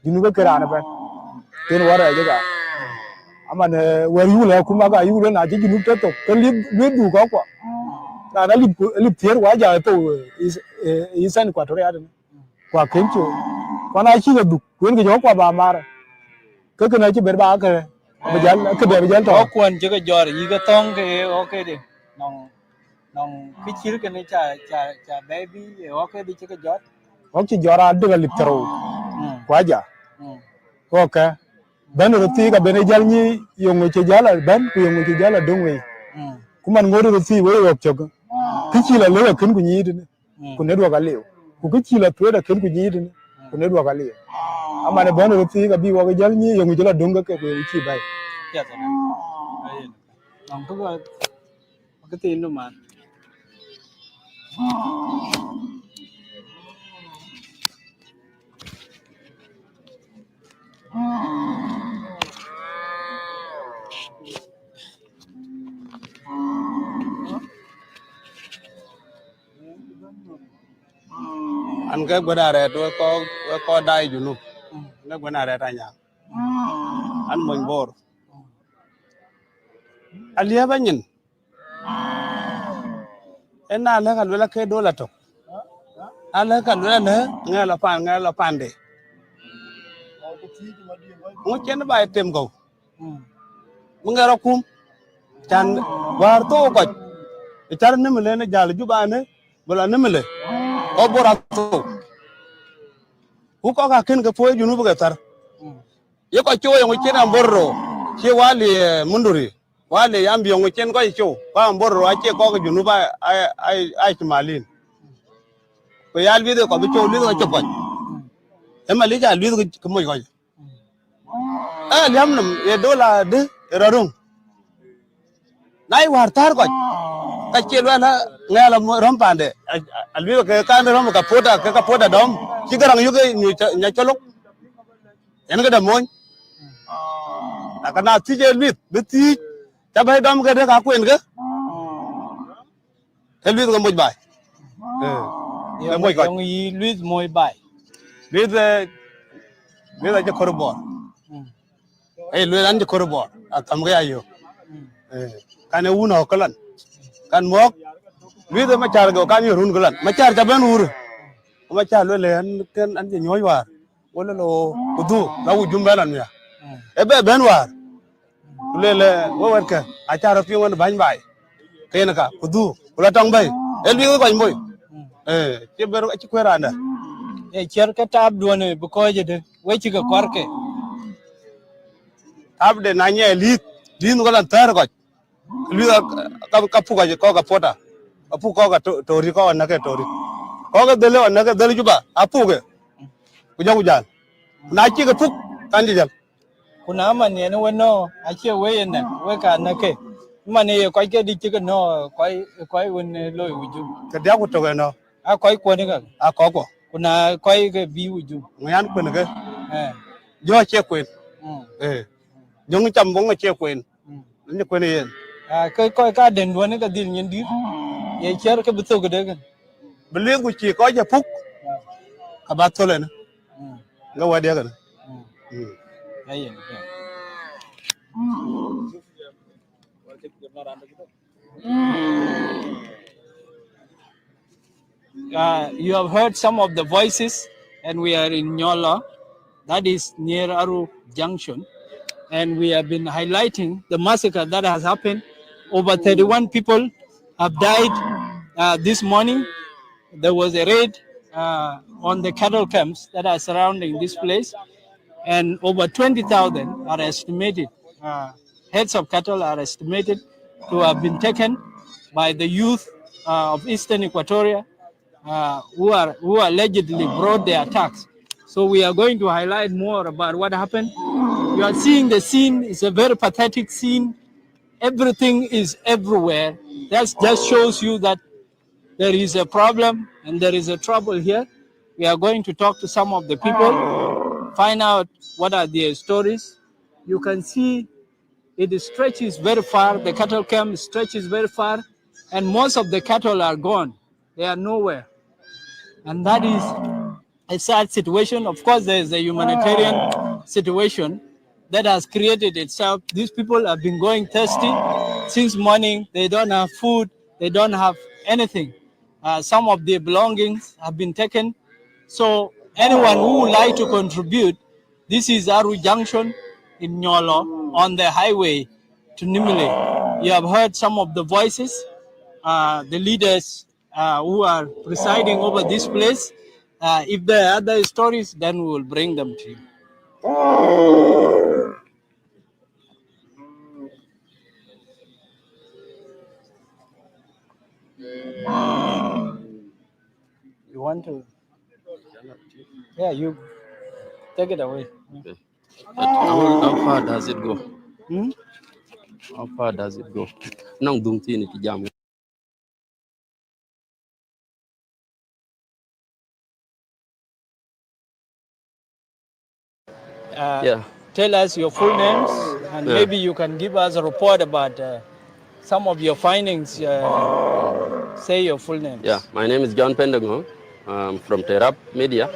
dinu ga kira na ba tin wara ja ga aman wer yule kuma ga yule na ji dinu to ko li du ko kwa na li tier wa ja to Eastern Equatoria kwa kencho kwa na chi ga du kun ga jo kwa ba mara ke kana chi ber ba ka bejal ke be bejal to có quan chứ cái giò gì cái tông cái ok đi nong cái chiếu cái này cha baby ok đi chứ cái giò ok chi jora de ga litero kwa ja ok ben ro ti ga ben jal ni yong chi jala ben ku yong chi jala dongwe kuma ngoro ro ti we yok chok ki chi la le kin ku ni de ku ne do ga le ku ki chi la to da kin ku ni de ku ne do ga le amane ben ro ti ga bi wo ga jal ni yong jala donga ke ku chi bai dạ thôi đấy nong cái tiền đâu mà an ga gwada re to ko dai junu na gwada re ta nya an mon bor aliya banyin ena la ka la ke do la to ala ka la na nga la pande mo chen ba tem go mo nga ra kum chan war to ko char ne mele ne jal ju ba ne bala ne mele o bora to ku ko ka ken ga po junu bu ga tar ye ko cho yo chen am borro che wali munduri wale yambi yo chen ko cho ko am borro ache ko ga junu ba ai malin ko yal bi de ko bi cho li ko cho ko e ma li ja li ko mo ko liam nam e dola de rarung nai war tar ko ka che la ngala rom pande albi ko ka rom ka poda dom ci garang yu ke nya cholok en ga da moñ ka na ti je lit bi ti ta bay dom ga de ka ku en ga el bi ko moj bay cái mồi coi yi luyện mồi bài luyện là cho korobor luyện ăn cho korobor tam cái ayo kan uno kalan kan mok luyện ma char go kan yurun kalan ma char ja ben ur ma char le an kan an je nyoy war wala lo kudu la wu jumbalan ya be ben war le wo war ka a char fi won ban bay kena ka kudu wala tong bay el bi ko moy ci beru ci kweranda cher cái tab đua này bữa coi gì đấy quay chỉ cái quạt cái tab de na nye lin ko lan tar ko li ka pu ko ka pota apu ko ka tori ko na ke tori ko ka dele na ke dele juba apu ke ku jagu jan na ci ka pu kan jal kuna mà nè nó quen nó ai chơi quay nè quay cả nè cái mà nè quay cái đi chứ cái nó quay quên lôi uju ke dia ku to ke no quay quên cái a ko kuna quay cái view uju ngan ku ne ke jo che kwen jong cham bong che kwen ni kwen yen cái coi cái đèn đuôi cái đi nhìn đi vậy cher cái bữa cái đấy cái beli ku ci ko ja puk ka ba to le na ga wa dia ga đấy you have heard some of the voices, and we are in Nyolo, that is near Aru Junction, and we have been highlighting the massacre that has happened. Over 31 people have died this morning. There was a raid on the cattle camps that are surrounding this place, and over 20,000 are estimated. Heads of cattle are estimated to have been taken by the youth of Eastern Equatoria, who allegedly brought the attacks. So we are going to highlight more about what happened. You are seeing the scene. It's a very pathetic scene. Everything is everywhere. That just shows you that there is a problem and there is a trouble here. We are going to talk to some of the people, find out what are their stories. You can see it stretches very far. The cattle camp stretches very far, and most of the cattle are gone. They are nowhere. And that is a sad situation. Of course, there is a humanitarian situation that has created itself. These people have been going thirsty since morning. They don't have food. They don't have anything. Some of their belongings have been taken. So anyone who would like to contribute, this is Aru Junction in Nyolo on the highway to Nimile. You have heard some of the voices, the leaders who are presiding over this place. If there are other stories, then we will bring them to you. You want to? Yeah, you take it away. Okay. How far does it go? Hmm? How far does it go? Nang dung ti ni jam. Yeah. Tell us your full names, and maybe you can give us a report about some of your findings. Say your full name. Yeah, my name is John Pendago. From Terap Media.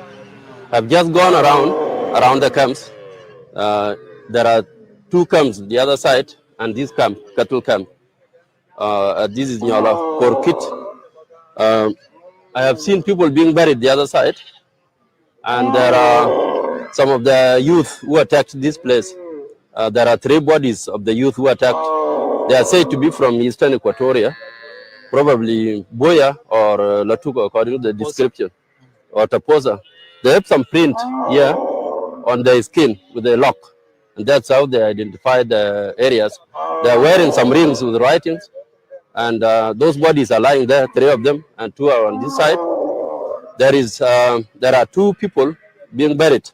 I've just gone around the camps. There are 2 camps, the other side, and this camp, cattle camp. This is Nyolo Bor. I have seen people being buried the other side, and there are some of the youth who attacked this place. There are 3 bodies of the youth who attacked. They are said to be from Eastern Equatoria, probably Boya or Latuko, according to the description, or Taposa. They have some print here on their skin with a lock, and that's how they identify the areas. They are wearing some rings with writings, and those bodies are lying there, 3 of them, and 2 are on this side. There are 2 people being buried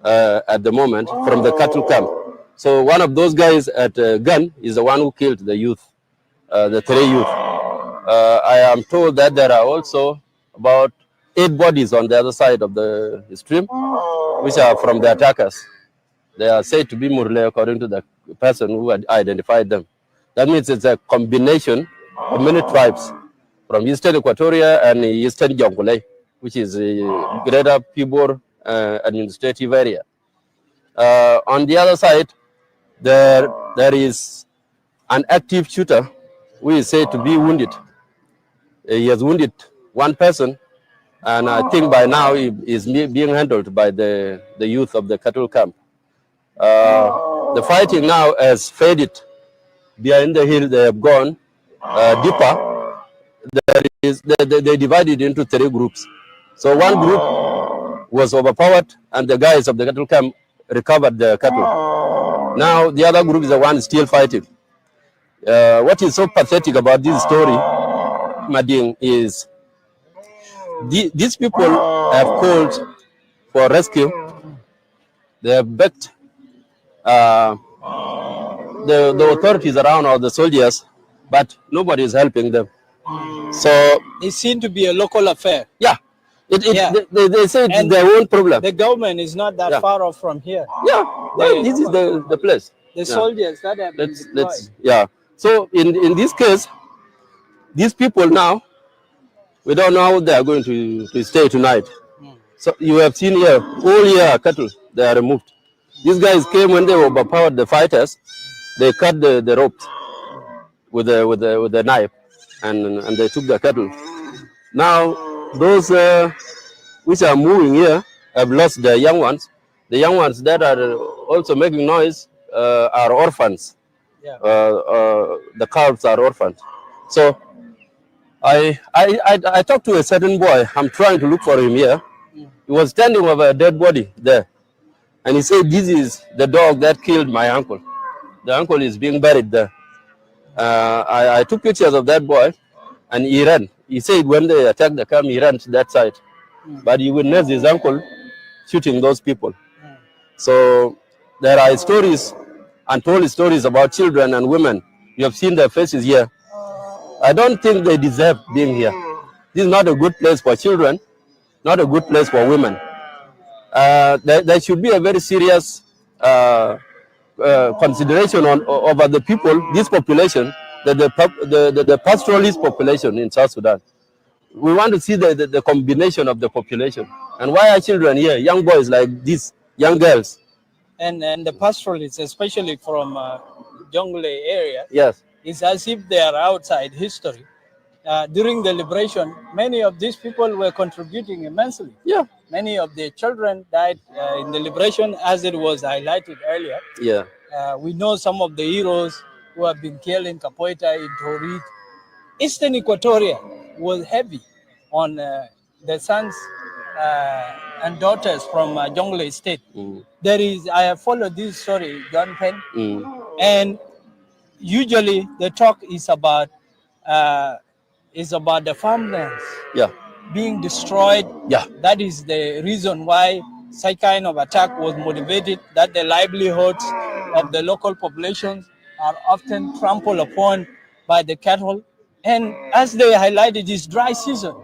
at the moment from the cattle camp. So one of those guys at a gun is the one who killed the youth, the 3 youth. I am told that there are also about 8 bodies on the other side of the stream, which are from the attackers. They are said to be Murle, according to the person who had identified them. That means it's a combination of many tribes from Eastern Equatoria and Eastern Jongole, which is a greater Pibor administrative area. On the other side, there is an active shooter who is said to be wounded. He has wounded 1 person, and I think by now he is being handled by the youth of the cattle camp. The fighting now has faded. Behind the hill, they have gone deeper. They divided into 3 groups. So one group was overpowered, and the guys of the cattle camp recovered the cattle. Now the other group is the one still fighting. What is so pathetic about this story, Mading, is these people have called for rescue. They have begged the authorities around, or the soldiers, but nobody is helping them. So it seems to be a local affair. Yeah. They say it's their own problem. The government is not that far off from here. Yeah, well, this is the place. The soldiers that have been deployed. So in this case, these people now, we don't know how they are going to stay tonight. So you have seen here, all here cattle, they are removed. These guys came when they overpowered the fighters. They cut the ropes with a knife, and they took the cattle. Now those which are moving here have lost their young ones. The young ones that are also making noise are orphans. The calves are orphans. So I talked to a certain boy. I'm trying to look for him here. He was standing over a dead body there, and he said, "This is the dog that killed my uncle. The uncle is being buried there." I took pictures of that boy, and he ran. He said when they attacked the camp, he ran to that side, but he witnessed his uncle shooting those people. So there are stories, untold stories about children and women. You have seen their faces here. I don't think they deserve being here. This is not a good place for children, not a good place for women. There should be a very serious consideration over the people, this population, the pastoralist population in South Sudan. we want to see the combination of the population. And why are children here, young boys like these, young girls? And the pastoralists, especially from Jonglei area, Yes. it's as if they are outside history. During the liberation, many of these people were contributing immensely. Yeah. Many of their children died in the liberation, as it was highlighted earlier. Yeah. We know some of the heroes who have been killed in Capoeira, in Torit. Eastern Equatoria was heavy on the sons and daughters from Jonglei State. I have followed this story, John Penn, and usually the talk is about the farmlands being destroyed. Yeah. That is the reason why such kind of attack was motivated, that the livelihoods of the local populations are often trampled upon by the cattle. And as they highlighted, it's dry season.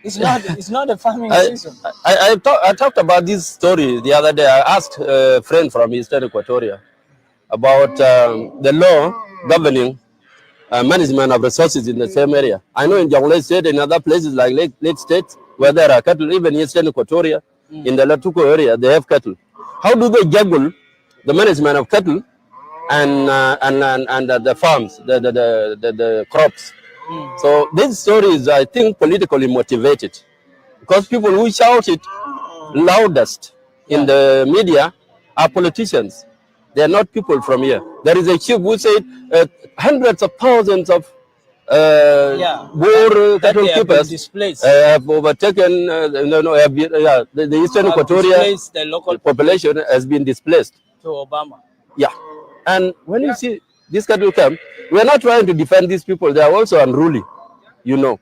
It's not a farming season. I talked about this story the other day. I asked a friend from Eastern Equatoria about the law governing management of resources in the same area. I know in Jonglei State and other places like Lake State, where there are cattle, even Eastern Equatoria, in the Latuko area, they have cattle. How do they juggle the management of cattle and the farms, the crops? So this story is, I think, politically motivated, because people who shout it loudest in the media are politicians. They are not people from here. There is a chief who said hundreds of thousands of Bor cattle keepers have overtaken. The Eastern Equatoria the local population has been displaced to Obama. Yeah, and when you see this cattle camp, we are not trying to defend these people. They are also unruly, you know.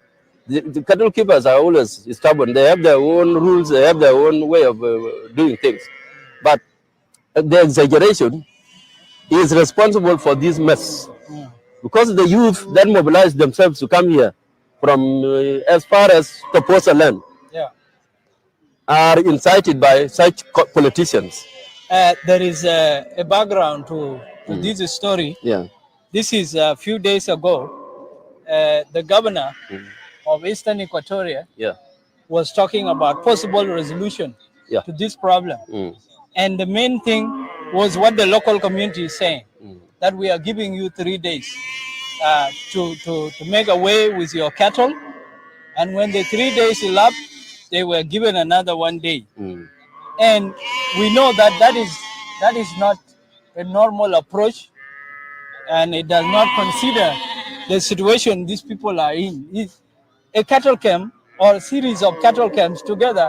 The cattle keepers are always stubborn. They have their own rules. They have their own way of doing things. But the exaggeration is responsible for this mess, because the youth then mobilize themselves to come here from as far as Toposa land are incited by such politicians. There is a background to this story. Yeah. This is a few days ago. The governor of Eastern Equatoria was talking about possible resolution to this problem. And the main thing was what the local community is saying, that we are giving you 3 days to make away with your cattle. And when the 3 days elapsed, they were given another 1 day. And we know that that is not a normal approach, and it does not consider the situation these people are in. A cattle camp or a series of cattle camps together,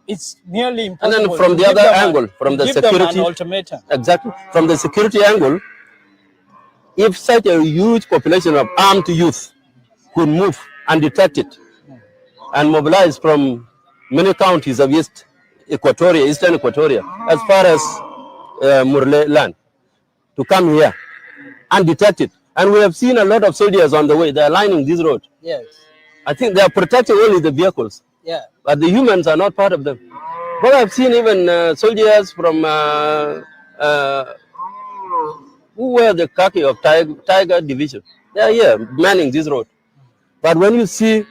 it's nearly impossible. And then from the other angle, from the security, ultimatum. Exactly, from the security angle, if such a huge population of armed youth could move undetected and mobilize from many counties of Eastern Equatoria, as far as Murle land, to come here undetected. And we have seen a lot of soldiers on the way. They are lining this road. Yes. I think they are protecting only the vehicles. Yeah. But the humans are not part of them. But I've seen even soldiers from who wear the khaki of Tiger Division. They are here manning this road. But when you see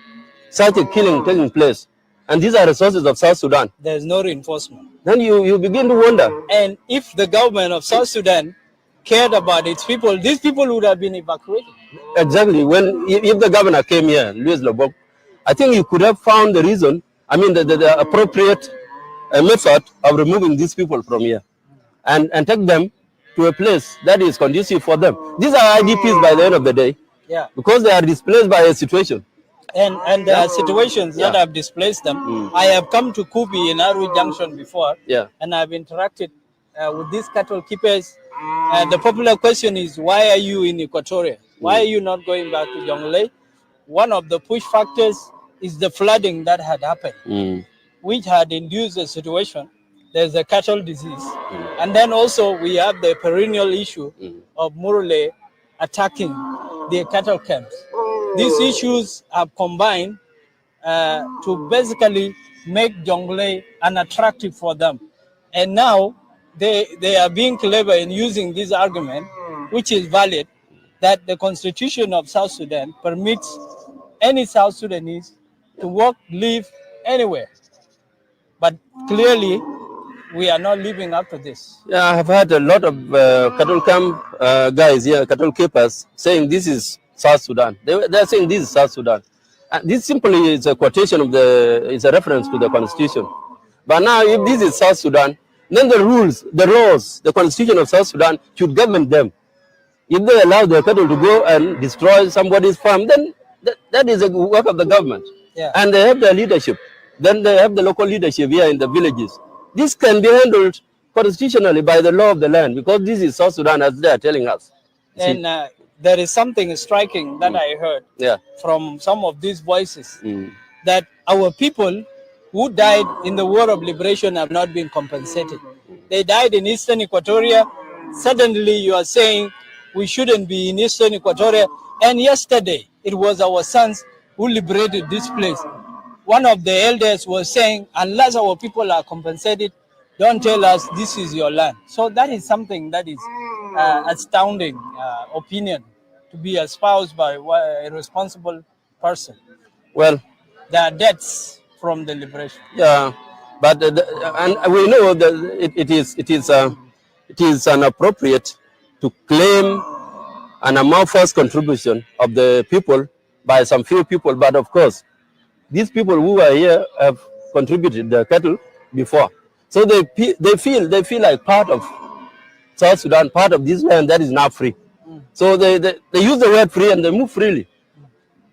such a killing taking place, and these are resources of South Sudan, there's no reinforcement. Then you begin to wonder. And if the government of South Sudan cared about its people, these people would have been evacuated. Exactly. If the governor came here, Louis Lobok, I think you could have found the reason, the appropriate method of removing these people from here and take them to a place that is conducive for them. These are IDPs by the end of the day, because they are displaced by a situation. And there are situations that have displaced them. I have come to Kubi in Aru Junction before, and I've interacted with these cattle keepers. The popular question is, why are you in Equatoria? Why are you not going back to Jonglei? One of the push factors is the flooding that had happened, which had induced a situation. There's a cattle disease. And then also we have the perennial issue of Murle attacking the cattle camps. These issues have combined to basically make Jonglei unattractive for them. And now they are being clever in using this argument, which is valid, that the Constitution of South Sudan permits any South Sudanese to work, live anywhere. But clearly, we are not living up to this. Yeah, I have heard a lot of cattle camp guys here, cattle keepers, saying this is South Sudan. They're saying this is South Sudan. And this simply is a quotation of it's a reference to the constitution. But now, if this is South Sudan, then the rules, the laws, the constitution of South Sudan should govern them. If they allow their cattle to go and destroy somebody's farm, then that is a work of the government. Yeah. And they have their leadership. Then they have the local leadership here in the villages. This can be handled constitutionally by the law of the land, because this is South Sudan, as they are telling us. And there is something striking that I heard from some of these voices, that our people who died in the War of Liberation have not been compensated. They died in Eastern Equatoria. Suddenly you are saying we shouldn't be in Eastern Equatoria. And yesterday, it was our sons who liberated this place. One of the elders was saying, unless our people are compensated, don't tell us this is your land. So that is something that is astounding opinion to be espoused by a responsible person. Well, there are deaths from the liberation. Yeah, but and we know that it is inappropriate to claim an amorphous contribution of the people by some few people. But of course, these people who are here have contributed the cattle before, so they feel like part of South Sudan, part of this land that is now free. So they use the word free and they move freely.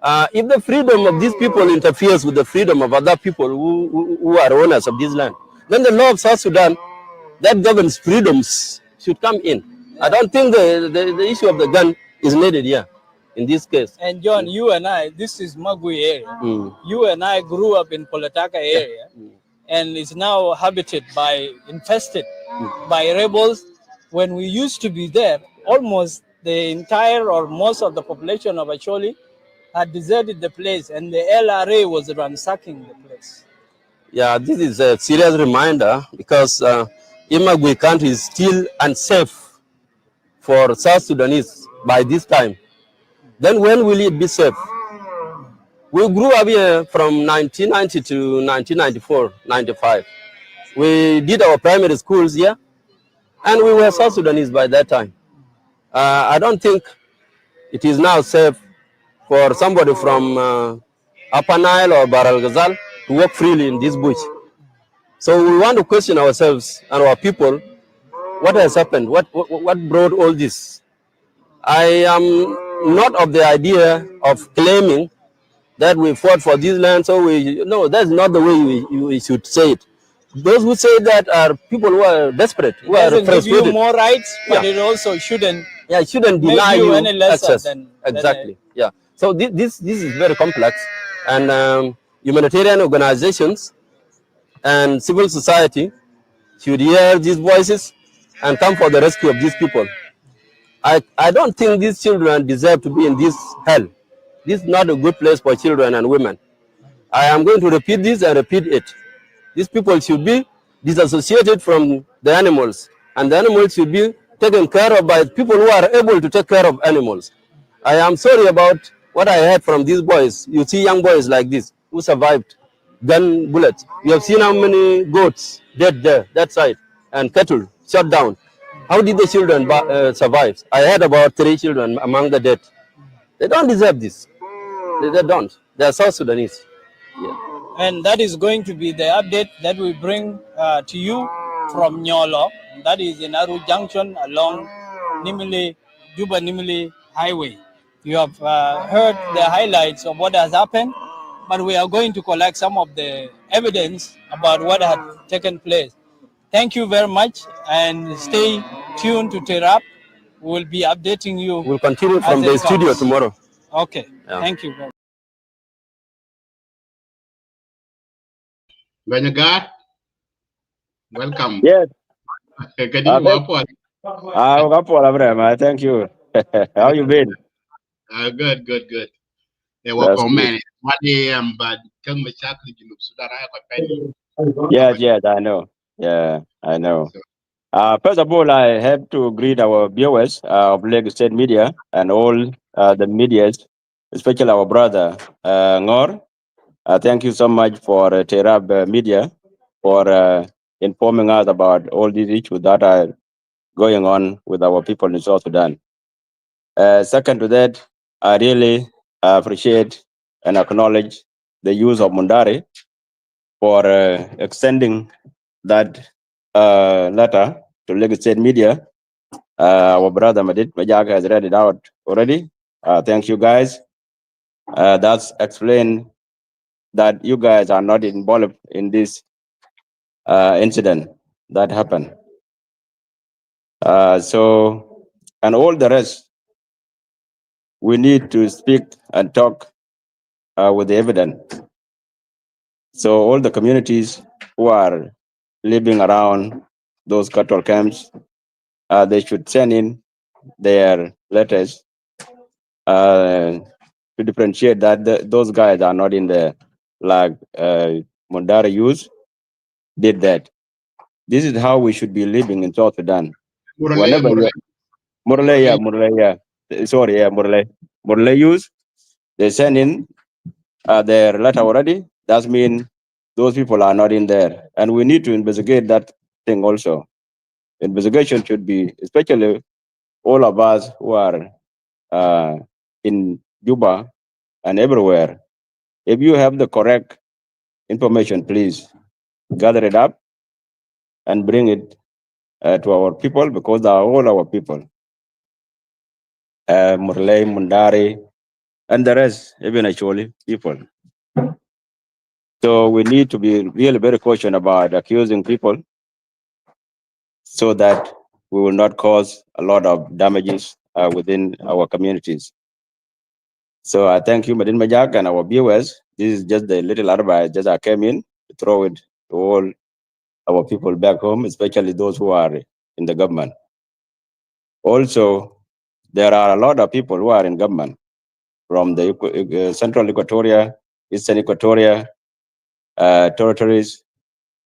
If the freedom of these people interferes with the freedom of other people who are owners of this land, then the law of South Sudan that governs freedoms should come in. I don't think the issue of the gun is needed here in this case. And John, you and I, this is Magwi area. You and I grew up in Polataka area, and is now infested by rebels. When we used to be there, almost the entire or most of the population of Acholi had deserted the place, and the LRA was ransacking the place. Yeah, this is a serious reminder, because Magwi County is still unsafe for South Sudanese by this time. Then when will it be safe? We grew up here from 1990 to 1994, 95. We did our primary schools here, and we were South Sudanese by that time. I don't think it is now safe for somebody from Upper Nile or Bahr el Ghazal to walk freely in this bush. So we want to question ourselves and our people, what has happened? What brought all this? I am not of the idea of claiming that we fought for this land, so no, that's not the way we should say it. Those who say that are people who are desperate, who are frustrated. Give you more rights, but it also shouldn't. Yeah, it shouldn't deny you any lesser access. Exactly. Yeah. So this is very complex, and humanitarian organizations and civil society should hear these voices and come for the rescue of these people. I don't think these children deserve to be in this hell. This is not a good place for children and women. I am going to repeat this and repeat it. These people should be disassociated from the animals, and the animals should be taken care of by people who are able to take care of animals. I am sorry about what I heard from these boys. You see young boys like this who survived gun bullets. You have seen how many goats dead there, that side, and cattle shot down. How did the children survive? I heard about 3 children among the dead. They don't deserve this. They don't. They are South Sudanese. Yeah. And that is going to be the update that we bring to you from Nyolo. That is in Aru Junction along Juba-Nimili Highway. You have heard the highlights of what has happened, but we are going to collect some of the evidence about what had taken place. Thank you very much, and stay tuned to Terap. We'll be updating you. We'll continue from the studio tomorrow. Okay. Yeah. Thank you very much. Banyagat, welcome. Yes. Thank you. How you been? Good. They were commenting 1 a.m. but Yes, I know. Yeah, I know. First of all, I have to greet our viewers of Lagos State Media and all the medias, especially our brother Ngor Thank you so much for Terab Media for informing us about all these issues that are going on with our people in South Sudan. Second to that, I really appreciate and acknowledge the use of Mundari for extending that letter to Lagos State Media. Our brother Madid Majak has read it out already. Thank you guys. That's explained that you guys are not involved in this incident that happened. So, and all the rest, we need to speak and talk with the evidence. So all the communities who are living around those cattle camps, they should send in their letters to differentiate that those guys are not in there, like Mondara Youth did that. This is how we should be living in South Sudan. Whenever Murle Youth, they send in their letter already. That means those people are not in there, and we need to investigate that thing also. Investigation should be, especially all of us who are in Juba and everywhere. If you have the correct information, please gather it up and bring it to our people, because they are all our people. Murle, Mundari, and the rest, even actually people. So we need to be really very cautious about accusing people so that we will not cause a lot of damages within our communities. So I thank you, Madin Majak, and our viewers. This is just the little advice just I came in to throw it to all our people back home, especially those who are in the government. Also, there are a lot of people who are in government from the Central Equatoria, Eastern Equatoria territories,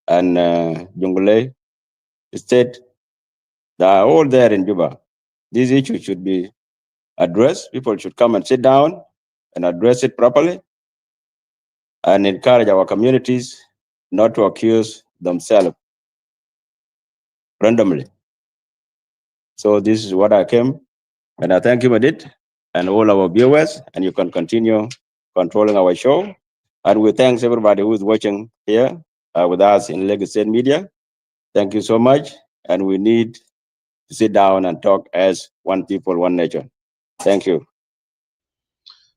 and Jonglei State. They are all there in Juba. These issues should be addressed. People should come and sit down and address it properly and encourage our communities not to accuse themselves randomly. So this is what I came, and I thank you, Madit, and all our viewers, and you can continue controlling our show. And we thank everybody who is watching here with us in Lagos State Media. Thank you so much, and we need to sit down and talk as one people, one nation. Thank you.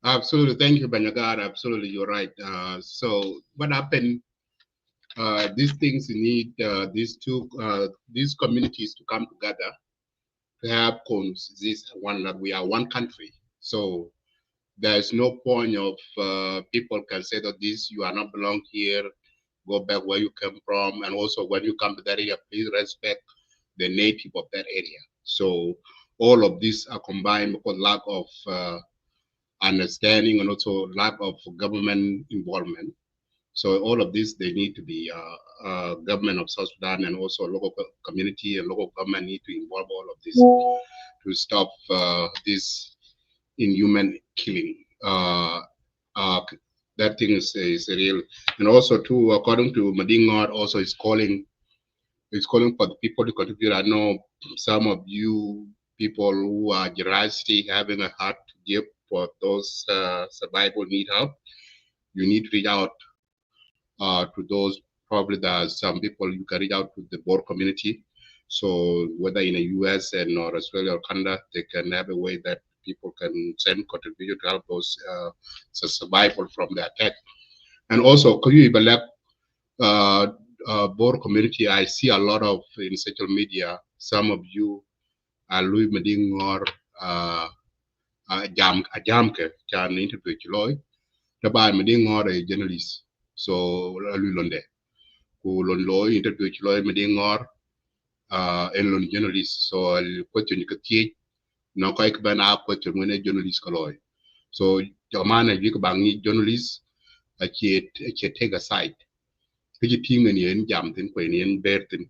Absolutely. Thank you, Banyagar. Absolutely, you're right. So what happened, these things need these communities to come together to have this one that we are one country. So there's no point of people can say that this you are not belong here, go back where you came from, and also when you come to that area, please respect the native of that area. So all of these are combined because lack of understanding and also lack of government involvement. So all of this, they need to be government of South Sudan and also local community and local government need to involve all of this to stop this inhuman killing. That thing is real. And also too, according to Madingor, also is calling for the people to contribute. I know some of you people who are generosity having a heart to give for those survival need help. You need to reach out to those. Probably there are some people you can reach out to the Bor community. So whether in the US and or Australia or Canada, they can have a way that people can send contribution to help those survival from the attack. And also, could you elect Bor community? I see a lot of in social media. Some of you are Louis Meding or Jamke can interview Chiloy. The by Meding or a journalist. So Louis Londe, who Lonloy interview Chiloy Meding or a journalist. So I'll question you could teach. No kai ka bana question when a journalist kaloy. So jamana you bangi journalist a take a side. Kiji ting and yen jam tin kwen yen bertin.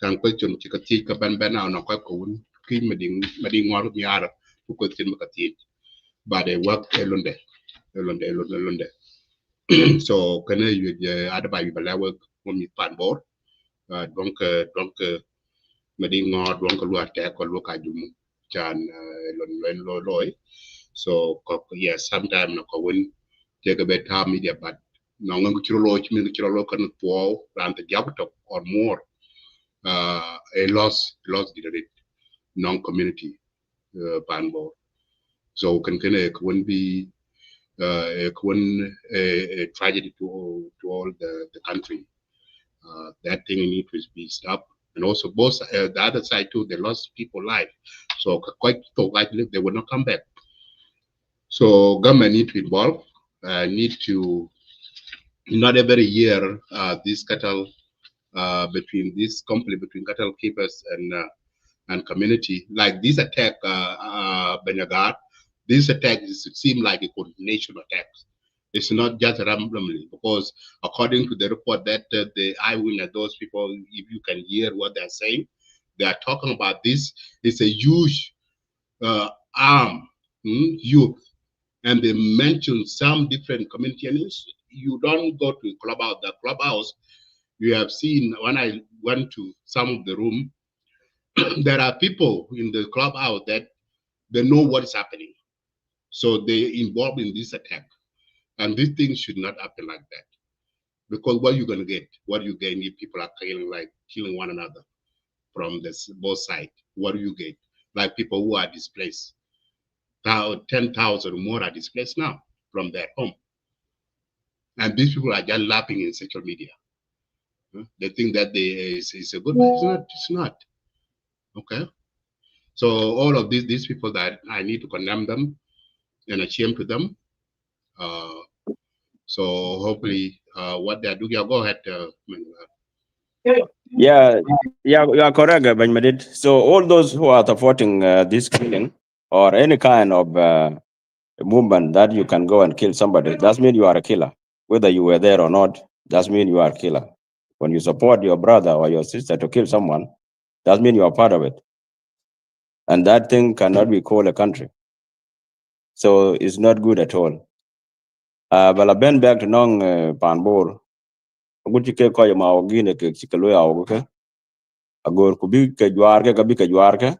Kan question chika teach ka ban bana no kai kun ki mading war miara to question ka teach. But they work elonde. So can you advise you level when you pan board donc madi ngor donc lu attack ko lu ka jumu chan loy so yes sometimes no ko win take a better media but no ngan ko chiro lo kan po ran the jabto or more a loss did it non community pan board so can it be a tragedy to all the country. That thing need to be stopped. And also both the other side too, they lost people life. So quite likely they will not come back. So government need to involve, need to not every year this cattle between this conflict between cattle keepers and community like this attack Banyagar, this attack seem like a coordination attack. It's not just randomly because according to the report that the Eyewitness, those people, if you can hear what they're saying, they are talking about this. It's a huge arm youth, and they mention some different community. And you don't go to clubhouse. The clubhouse, you have seen when I went to some of the room, there are people in the clubhouse that they know what is happening, so they involved in this attack. And these things should not happen like that. Because what you're going to get, what you gain if people are killing one another from both sides, what do you get? Like people who are displaced. 10,000 or more are displaced now from their home. And these people are just laughing in social media. They think that it's a good, but it's not. Okay? So all of these people that I need to condemn them and shame to them. So hopefully, what they're doing, go ahead. Yeah, you are correct, Benjamin. So all those who are supporting this killing or any kind of movement that you can go and kill somebody, that means you are a killer. Whether you were there or not, that means you are a killer. When you support your brother or your sister to kill someone, that means you are part of it. And that thing cannot be called a country. So it's not good at all. But I been back to Nong Panbor. Good to keep quiet, my organic Chikaloya. Agor kubi ke juarke kabi ke juarke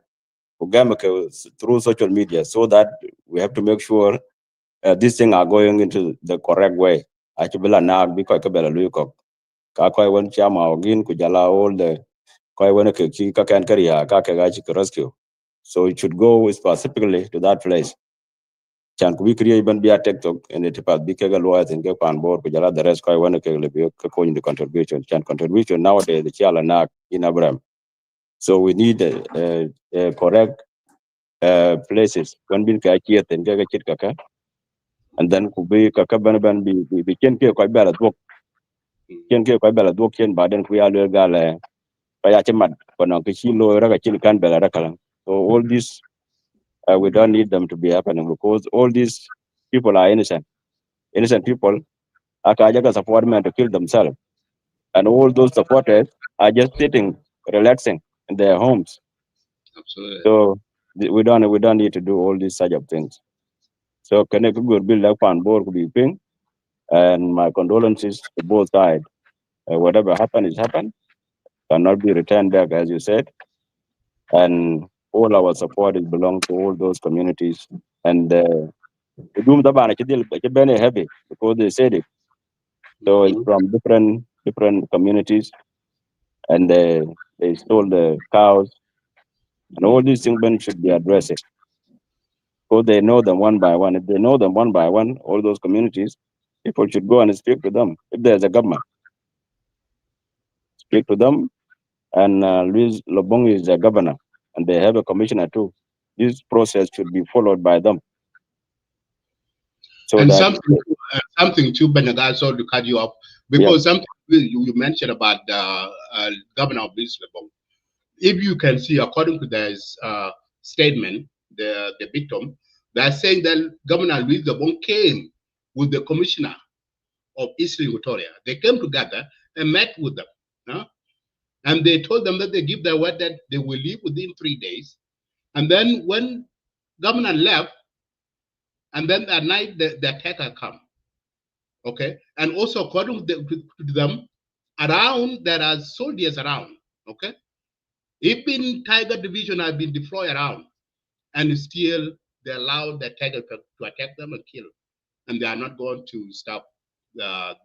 ugame ke through social media so that we have to make sure these things are going into the correct way. Achibela na bi ko ke bela lui ko ka ko won chama ogin kujala all the ko won ke ki ka kan kariya ka ke ga chi rescue. So it should go specifically to that place. Chan kubi kriye ban biya TikTok and it pat bi ke ga lawyers and ke pan board kujala the rest ko won ke le bi ke ko in the contribution. Chan contribution nowadays the chala na in Abraham. So we need correct places. When bin ka kiet and ga chit kaka, and then could be kaka ban be ken ke ko bela dwok ken ke ko bela dwok ken baden ku ya le gale pa ya chemat kono ke chilo ra ka chil kan bela ra kala. So all this we don't need them to be happening because all these people are innocent. Innocent people are kajaga support men to kill themselves, and all those supporters are just sitting relaxing in their homes. Absolutely. So we don't need to do all these such of things. So can I go build like on board could be ping, and my condolences to both sides. Whatever happened is happened, cannot be returned back as you said, and all our support is belong to all those communities. And the doom the ban it's been heavy because they said it. So it's from different communities, and they stole the cows, and all these things should be addressed. So they know them one by one. If they know them one by one, all those communities, people should go and speak to them. If there's a government, speak to them. And Luis Lobong is the governor, and they have a commissioner too. This process should be followed by them. So And that something too, Benaga, sorry to cut you off, because something you mentioned about the governor of Luis Lobong. If you can see, according to their statement, the victim, they are saying that Governor Luis Lobong came with the commissioner of Eastern Equatoria. They came together and met with them. And they told them that they give their word that they will leave within 3 days. And then when governor left, and then at night the attacker come. Okay, and also according to them, around there are soldiers around. Okay, even Tiger Division have been deployed around, and still they allow the Tiger to attack them and kill, and they are not going to stop the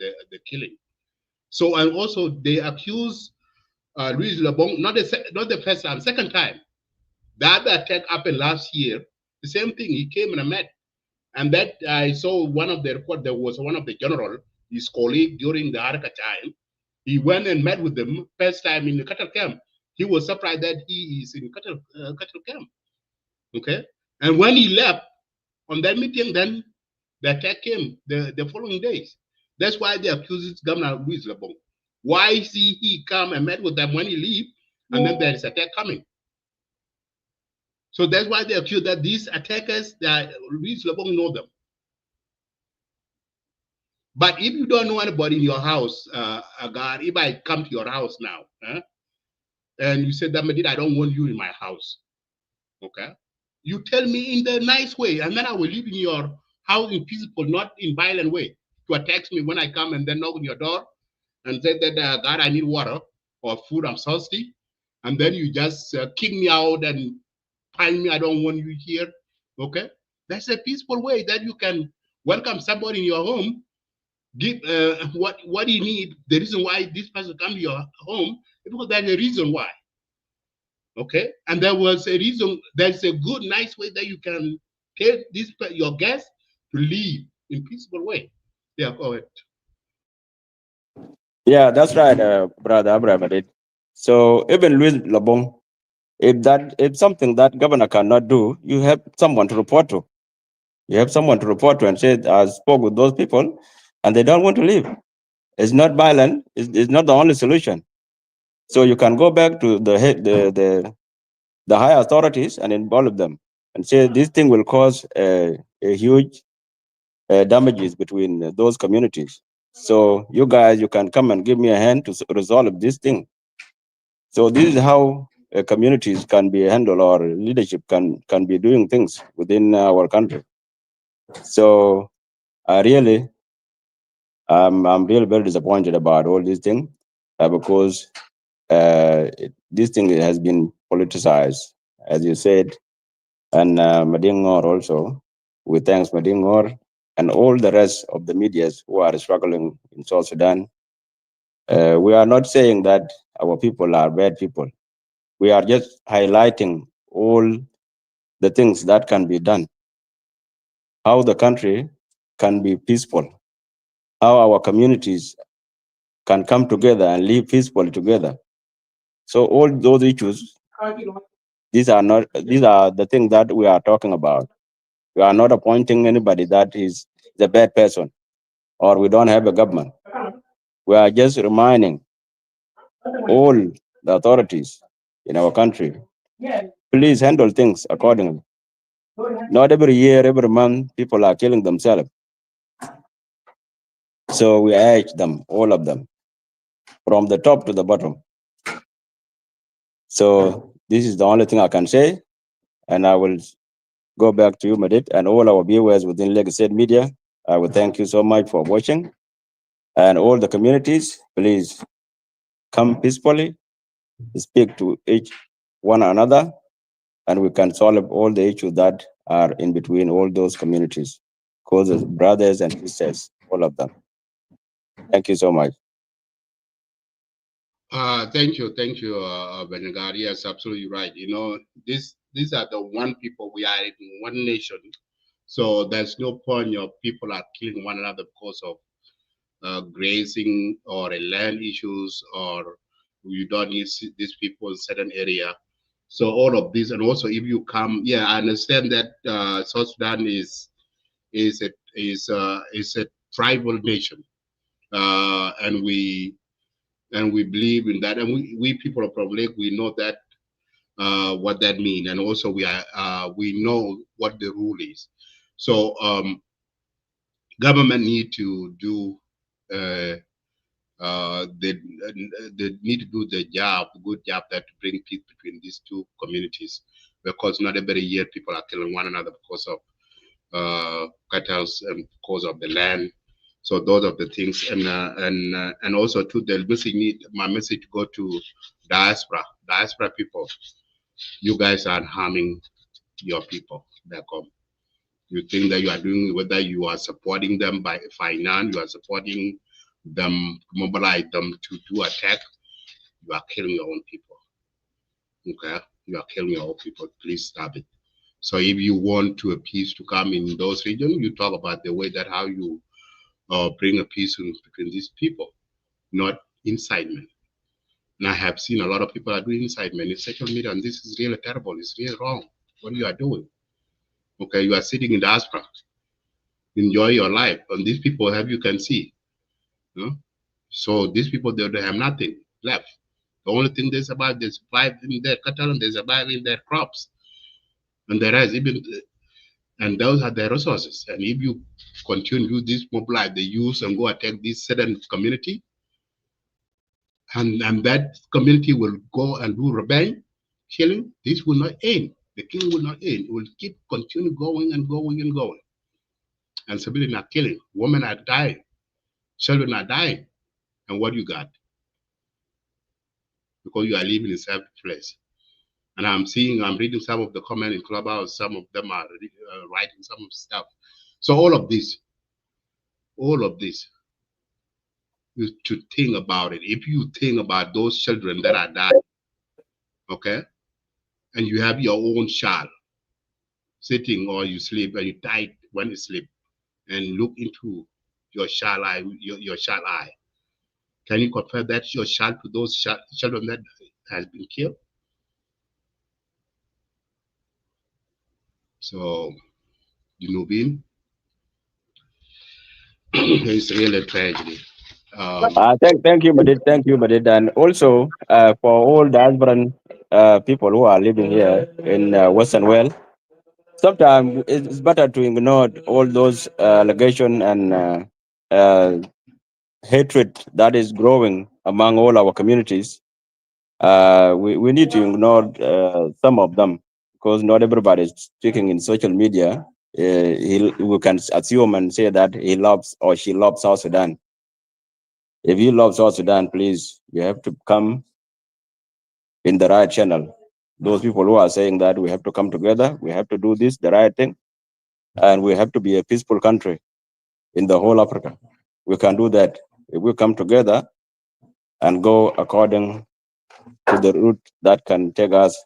killing. So, and also they accuse Luis Lebon, not the first time, second time. The other attack happened last year. The same thing. He came and met, and that I saw one of the report. There was one of the general, his colleague during the Haraka time. He went and met with them first time in the cattle camp. He was surprised that he is in cattle camp. Okay, and when he left on that meeting, then the attack came the following days. That's why they accused Governor Luis Lebon. Why see he come and met with them when he leave, and then there is attack coming? So that's why they accuse that these attackers, that Luis Lebon know them. But if you don't know anybody in your house, Agar, if I come to your house now, and you say, I don't want you in my house, okay? You tell me in the nice way, and then I will live in your house in peaceful, not in violent way, to attack me when I come and then knock on your door and say that, God, I need water or food, I'm thirsty. And then you just kick me out and find me, I don't want you here, okay? That's a peaceful way that you can welcome somebody in your home, give what you need, the reason why this person come to your home, because there's a reason why. Okay, and there was a reason. There's a good, nice way that you can tell this your guest to live in peaceful way. Yeah, go ahead. Yeah, that's right, Brother Abraham. So even Luis Labong, if something that governor cannot do, you have someone to report to. You have someone to report to and say, I spoke with those people and they don't want to leave. It's not violent, it's not the only solution. So you can go back to the higher authorities and involve them and say this thing will cause a huge damages between those communities. So you guys, you can come and give me a hand to resolve this thing. So this is how communities can be handled, or leadership can be doing things within our country. So I really, I'm really very disappointed about all these things because this thing has been politicized, as you said, and Madingor also. We thanks Madingor and all the rest of the medias who are struggling in South Sudan. We are not saying that our people are bad people. We are just highlighting all the things that can be done, how the country can be peaceful, how our communities can come together and live peacefully together. So all those issues, these are the things that we are talking about. We are not appointing anybody that is the bad person, or we don't have a government. We are just reminding all the authorities in our country, please handle things accordingly. Not every year, every month, people are killing themselves. So we urge them, all of them, from the top to the bottom. So this is the only thing I can say, and I will go back to you, Madit, and all our viewers within Lagos State Media. I will thank you so much for watching. And all the communities, please come peacefully, speak to each one another, and we can solve all the issues that are in between all those communities, causes, brothers and sisters, all of them. Thank you so much. Thank you, Benegar. Yes, absolutely right. You know, these are the one people. We are in one nation, so there's no point of people are killing one another because of grazing or land issues, or you don't need these people in certain area. So all of this, and also if you come, yeah, I understand that South Sudan is a tribal nation, and we believe in that, and we people of Lake, we know that what that means, and also we know what the rule is. So government need to do they need to do the good job that to bring peace between these two communities, because not every year people are killing one another because of cattle and because of the land. So those are the things, and also to the message my message go to diaspora people. You guys are harming your people back home. You think that you are doing, whether you are supporting them by finance, you are supporting them, mobilize them to do attack, you are killing your own people. Okay, you are killing your own people. Please stop it. So if you want to a peace to come in those regions, you talk about the way that how you bring a peace between these people, not incitement. And I have seen a lot of people are doing incitement in social media, and this is really terrible. It's really wrong what you are doing. Okay, you are sitting in diaspora, enjoy your life, and these people have you can see. You know? So these people they have nothing left. The only thing they survive in their cattle and they survive in their crops, and the rest even. And those are their resources. And if you continue this mobilize the youth and go attack this certain community, and that community will go and do revenge killing, this will not end. The killing will not end. It will keep continue going and going and going. And civilians are killing, women are dying, children are dying. And what you got? Because you are living in a safe place. And I'm reading some of the comments in Clubhouse, some of them are writing some of stuff. So all of this, you to think about it. If you think about those children that are dying, okay, and you have your own child sitting or you sleep and you die when you sleep, and look into your child eye, your child eye. Can you compare that your child to those children that has been killed? So, you know, it's really a tragedy. Thank you, Badit. And also for all diasporan people who are living here in Western World, sometimes it's better to ignore all those allegations and hatred that is growing among all our communities. We need to ignore some of them because not everybody is speaking in social media. We can assume and say that he loves or she loves South Sudan. If you love South Sudan, please, you have to come in the right channel. Those people who are saying that we have to come together, we have to do this, the right thing, and we have to be a peaceful country in the whole Africa. We can do that if we come together and go according to the route that can take us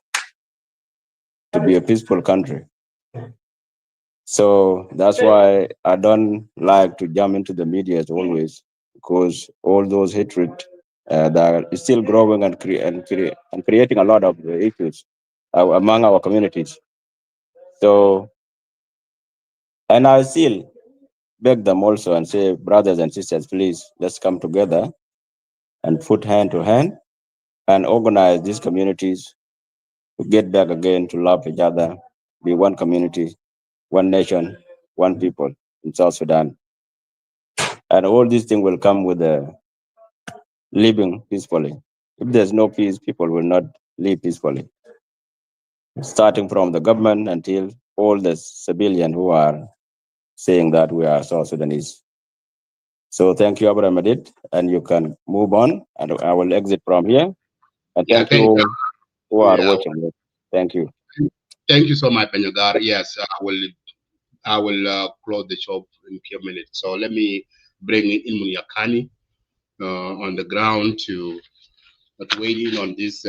to be a peaceful country. So that's why I don't like to jump into the media as always, because all those hatred that is still growing and creating a lot of issues among our communities. So, and I still beg them also and say, brothers and sisters, please, let's come together and put hand to hand and organize these communities to get back again to love each other, be one community, one nation, one people in South Sudan. And all these things will come with living peacefully. If there's no peace, people will not live peacefully. Starting from the government until all the civilians who are saying that we are South Sudanese. So thank you, Abraham Adit, and you can move on, and I will exit from here. And thank you all who are watching. Thank you. Thank you so much, Penyagar. Yes, I will close the show in a few minutes. So let me bring in Munyakani on the ground to weigh in on this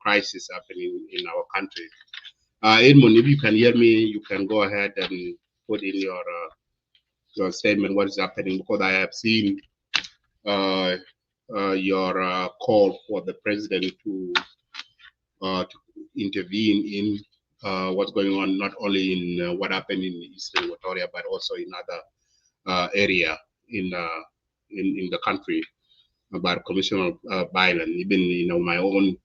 crisis happening in our country. Edmund, if you can hear me, you can go ahead and put in your statement what is happening, because I have seen your call for the president to intervene in what's going on, not only in what happened in Eastern Equatoria, but also in other area in the country about Commissioner Biden. Even my own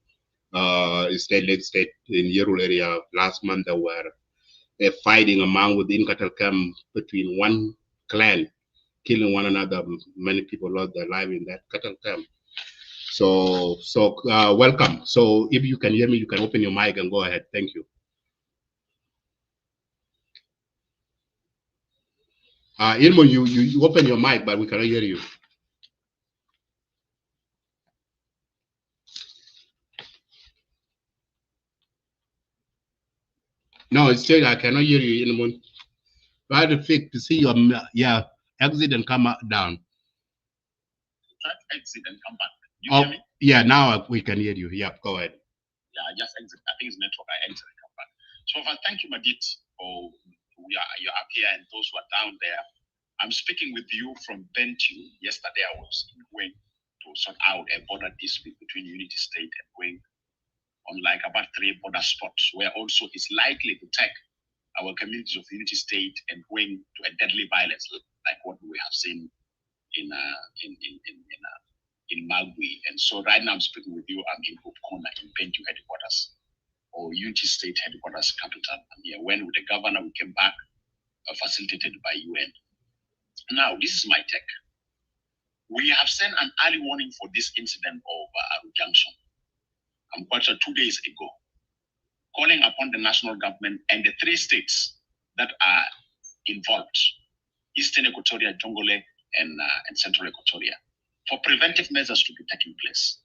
state in Yerul area last month, there were fighting among within cattle camp between one clan, killing one another. Many people lost their life in that cattle camp. So welcome. So if you can hear me, you can open your mic and go ahead. Thank you. Irmo, you open your mic, but we cannot hear you. No, it's saying I cannot hear you anymore. Try to fix to see your exit and come down. Try to exit and come back. You Oh, hear me? yeah, now we can hear you. Yeah, go ahead. Yeah, I just exit. I think it's network. I exit and come back. So if I thank you, Madit, for you're up here and those who are down there. I'm speaking with you from Bentiu. Yesterday I was in Wing to sort out a border dispute between Unity State and Wing on like about 3 border spots where also it's likely to take our communities of Unity State and Wing to a deadly violence like what we have seen in Magwi. And so right now I'm speaking with you. I'm in Hope Corner in Bentiu headquarters or Unity State headquarters capital. I'm here. When with the governor we came back, facilitated by UN. Now, this is my take. We have sent an early warning for this incident of Aru Junction. I'm quite sure 2 days ago, calling upon the national government and the 3 states that are involved, Eastern Equatoria, Jongole, and Central Equatoria, for preventive measures to be taking place.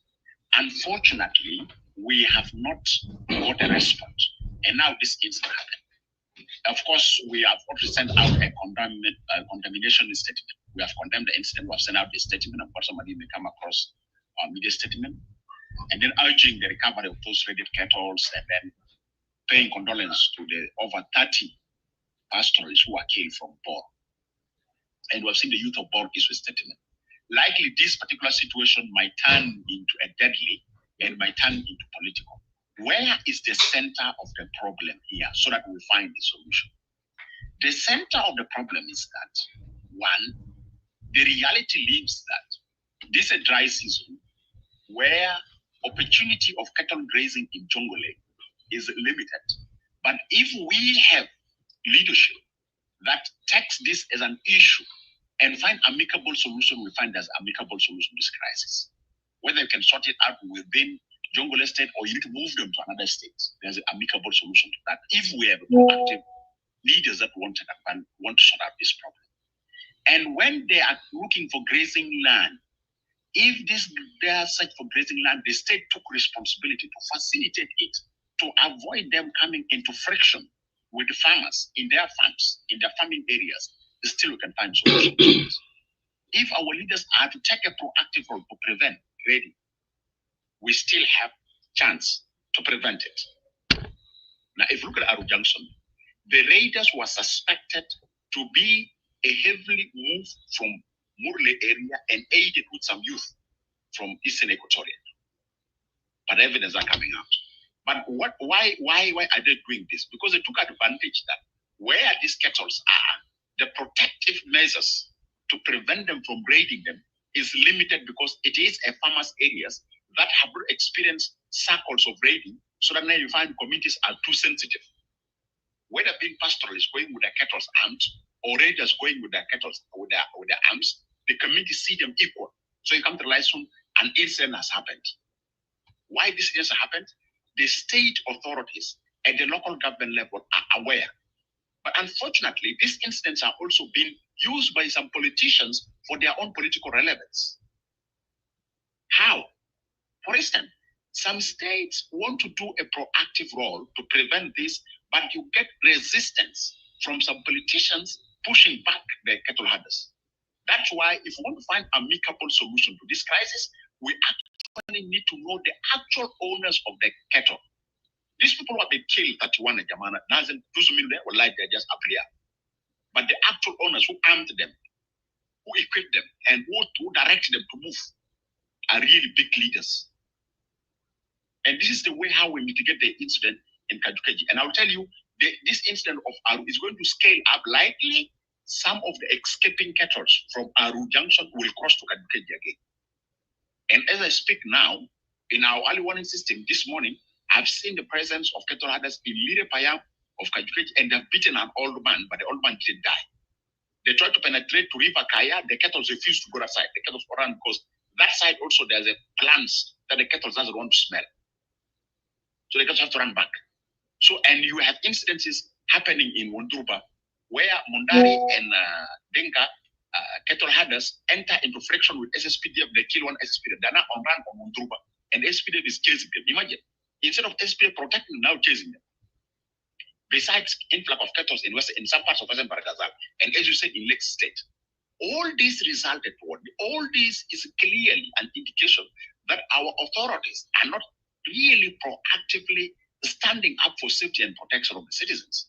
Unfortunately, we have not got a response, and now this incident happened. Of course, we have also sent out a condemnation statement. We have condemned the incident. We have sent out the statement. Of course, somebody may come across our media statement, and then urging the recovery of those raided cattle, and then paying condolence to the over 30 pastoralists who were killed from Bor. And we have seen the youth of Bor issue a statement. Likely, this particular situation might turn into a deadly and might turn into political. Where is the center of the problem here so that we find the solution? The center of the problem is that, one, the reality lives that this is a dry season where opportunity of cattle grazing in Jongole is limited. But if we have leadership that takes this as an issue and find amicable solution, we find there's amicable solution to this crisis. Whether you can sort it out within Jongole State or you need to move them to another state, there's an amicable solution to that. If we have proactive leaders that want to sort out this problem. And when they are looking for grazing land, if they are search for grazing land, the state took responsibility to facilitate it, to avoid them coming into friction with the farmers in their farms, in their farming areas, still we can find solutions. If our leaders are to take a proactive role to prevent grading, we still have chance to prevent it. Now, if you look at Aru Junction, the raiders were suspected to be a heavily moved from Murle area and aided with some youth from Eastern Equatoria. But evidence are coming out. But why are they doing this? Because they took advantage that where these cattle are, the protective measures to prevent them from raiding them is limited because it is a farmers' areas that have experienced cycles of raiding, so that now you find communities are too sensitive. Whether being pastoralists going with their cattle armed or raiders going with their cattle with their arms, the community see them equal. So you come to realize soon an incident has happened. Why this incident happened? The state authorities at the local government level are aware. But unfortunately, these incidents are also being used by some politicians for their own political relevance. How? For instance, some states want to do a proactive role to prevent this, but you get resistance from some politicians pushing back the cattle herders. That's why if we want to find an amicable solution to this crisis, we actually need to know the actual owners of the cattle. These people who have been killed, 31 Jamana, doesn't mean they were like they just appear. But the actual owners who armed them, who equipped them, and who directed them to move are really big leaders. And this is the way how we mitigate the incident in Kajukeji. And I'll tell you, this incident of Aru is going to scale up. Likely, some of the escaping cattle from Aru Junction will cross to Kajukeji again. And as I speak now, in our early warning system this morning, I've seen the presence of cattle herders in Lirepaya of Kajukeji, and they've beaten an old man, but the old man didn't die. They tried to penetrate to River Kaya. The cattle refused to go that side. The cattle ran because that side also there's a plants that the cattle doesn't want to smell. So they just have to run back. So, and you have incidences happening in Wondruba where Mundari and Dinka cattle herders enter into friction with SSPDF. They kill one SSPDF. They're now on run from Mundruba, and SSPDF is chasing them. Imagine, instead of SSPDF protecting, now chasing them. Besides influx of cattle in some parts of Western Baragazal, and as you said, in Lake State, all this resulted toward. All this is clearly an indication that our authorities are not really proactively standing up for safety and protection of the citizens.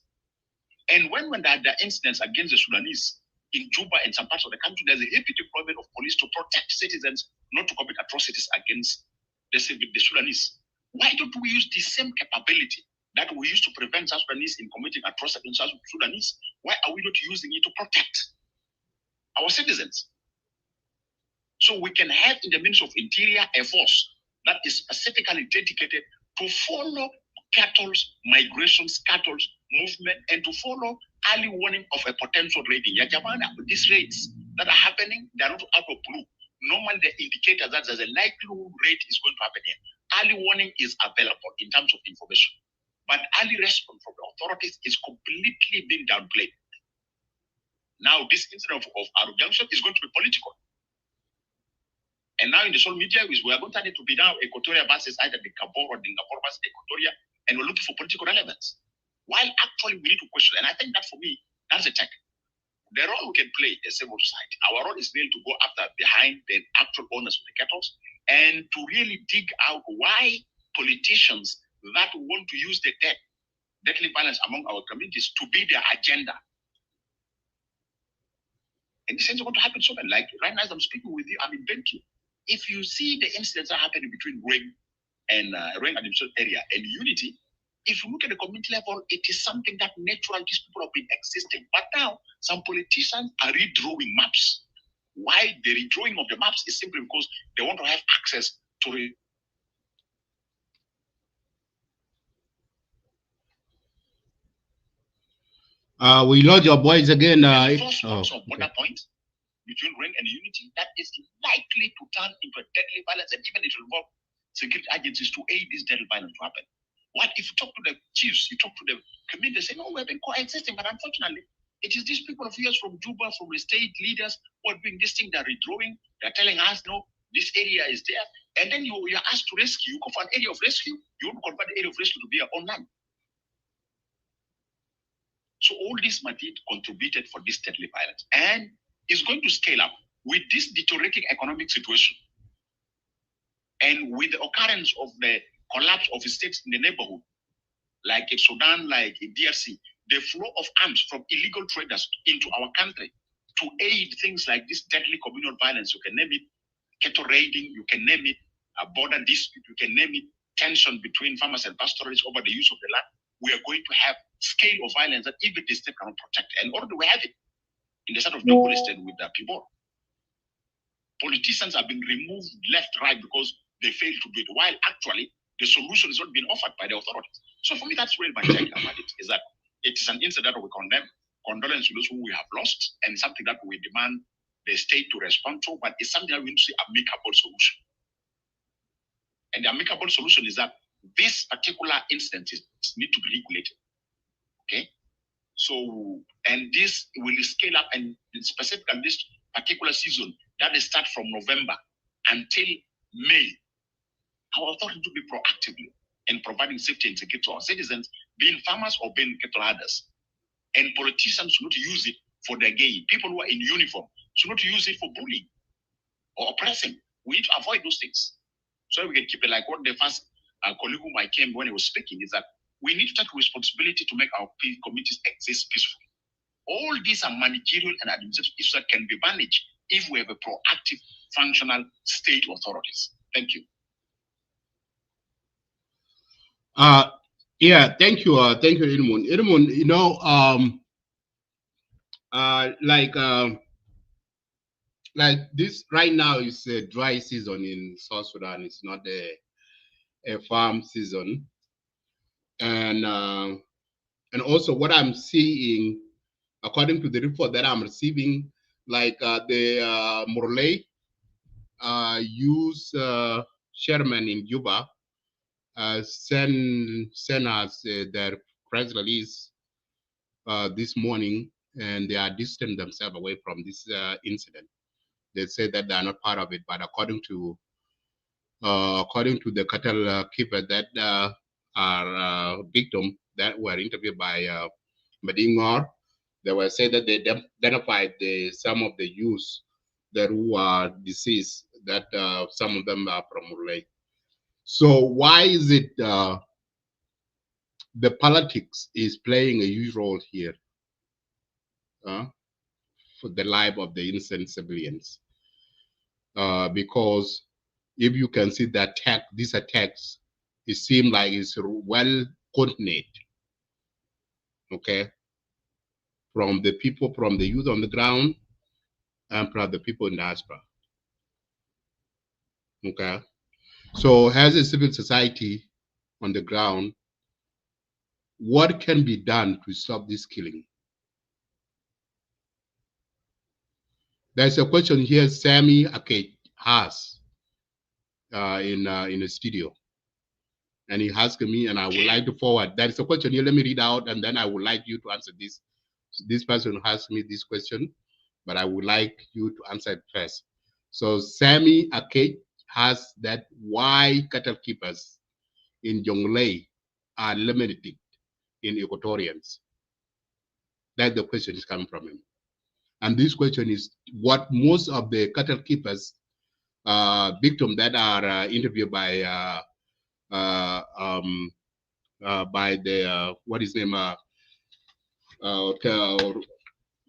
And when there are incidents against the Sudanese in Juba and some parts of the country, there's a heavy deployment of police to protect citizens, not to commit atrocities against the Sudanese. Why don't we use the same capability that we used to prevent South Sudanese in committing atrocities against South Sudanese? Why are we not using it to protect our citizens? So we can have in the Ministry of Interior a force that is specifically dedicated to follow cattle's migrations, cattle's movement, and to follow early warning of a potential raiding. These raids that are happening, they are not out of blue. Normally, the indicator that there's a likelihood raid is going to happen here. Early warning is available in terms of information, but early response from the authorities is completely being downplayed. Now, this incident of Aru Junction is going to be political. And now in the social media, we are going to turn it to be now Equatoria versus either Dinka Bor or Dinka Bor versus Equatoria, and we're looking for political relevance. While actually we need to question, and I think that for me, that's a tech. The role we can play as civil society, our role is really to go after behind the actual owners of the cattle and to really dig out why politicians that want to use the deadly violence among our communities to be their agenda. And this is going to happen so bad. Like right now, as I'm speaking with you, I'm in Benki. If you see the incidents that are happening between Ring and Ring administration area and Unity, if you look at the community level, it is something that naturally these people have been existing. But now some politicians are redrawing maps. Why the redrawing of the maps is simply because they want to have access to we lost your voice again. Border point between Ring and Unity that is likely to turn into a deadly violence, and even it will involve security agencies to aid this deadly violence to happen. What if you talk to the chiefs, you talk to the community, they say, no, we've been coexisting, but unfortunately, it is these people of yours from Juba, from the state leaders who are doing this thing, they're redrawing, they're telling us, no, this area is there, and then you're asked to rescue, you go for an area of rescue, you want to convert the area of rescue to be your own land. So all this material contributed for this deadly violence, and is going to scale up with this deteriorating economic situation and with the occurrence of the collapse of states in the neighborhood, like in Sudan, like in DRC, the flow of arms from illegal traders into our country to aid things like this deadly communal violence. You can name it cattle raiding, you can name it a border dispute, you can name it tension between farmers and pastoralists over the use of the land. We are going to have scale of violence that even the state cannot protect. And already we have it in the state of Nyolo State with the people. Politicians have been removed left, right, because they failed to do it, while actually the solution is not being offered by the authorities. So for me, that's really my take about it, is that it is an incident that we condemn, condolence to those who we have lost, and something that we demand the state to respond to, but it's something that we need to see amicable solution. And the amicable solution is that this particular incident need to be regulated. Okay? So, and this will scale up, and specifically this particular season, that will start from November until May. Our authority to be proactively in providing safety and security to our citizens, being farmers or being cattle herders. And politicians should not use it for their gain. People who are in uniform should not use it for bullying or oppressing. We need to avoid those things. So we can keep it like what the first colleague whom I came when he was speaking is that we need to take responsibility to make our communities exist peacefully. All these are managerial and administrative issues that can be managed if we have a proactive, functional state authorities. Thank you. Yeah, thank you, Edmund. Edmund, you know, like this right now is a dry season in South Sudan. It's not a farm season, and also what I'm seeing, according to the report that I'm receiving, like the Morley use chairman in Juba send us their press release this morning and they are distant themselves away from this incident. They say that they are not part of it, but according to the cattle keeper that are victims that were interviewed by Madingor, they were saying that they identified some of the youths that who are deceased, that some of them are from Murley. So why is it the politics is playing a huge role here for the life of the innocent civilians? Because if you can see that these attacks, it seems like it's well coordinated, okay, from the people, from the youth on the ground, and from the people in diaspora, okay. So as a civil society on the ground, what can be done to stop this killing? There's a question here Sammy Akate has in the studio, and he asked me, and I would like to forward. There is a question here. Let me read out, and then I would like you to answer this. This person asked me this question, but I would like you to answer it first. So Sammy Akate has that why cattle keepers in Jonglei are limited in Equatorians. That's the question is coming from him. And this question is what most of the cattle keepers victims that are interviewed by the what is name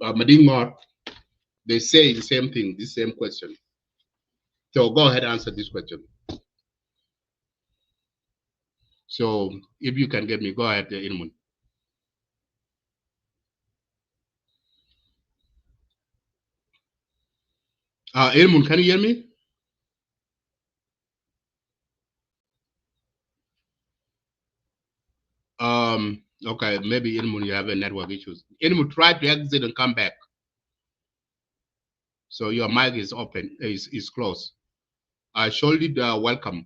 Madingor, they say the same thing, the same question. So go ahead and answer this question. So if you can get me, go ahead, Ilmun. Ilmun, can you hear me? Okay, maybe Ilmun, you have a network issues. Ilmun, try to exit and come back. So your mic is open, is closed. Surely welcome.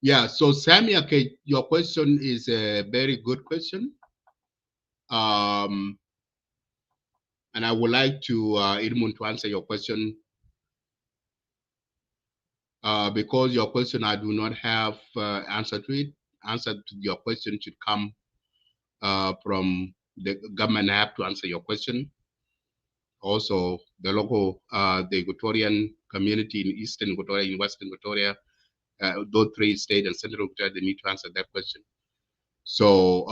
Yeah, so Sammy, okay, your question is a very good question. And I would like to Ilmun to answer your question because your question I do not have answer to it. Answer to your question should come from the government. I have to answer your question. Also, the local, the Equatorian community in Eastern Equatoria, in Western Equatoria, those three states and Central Equatoria, they need to answer that question. So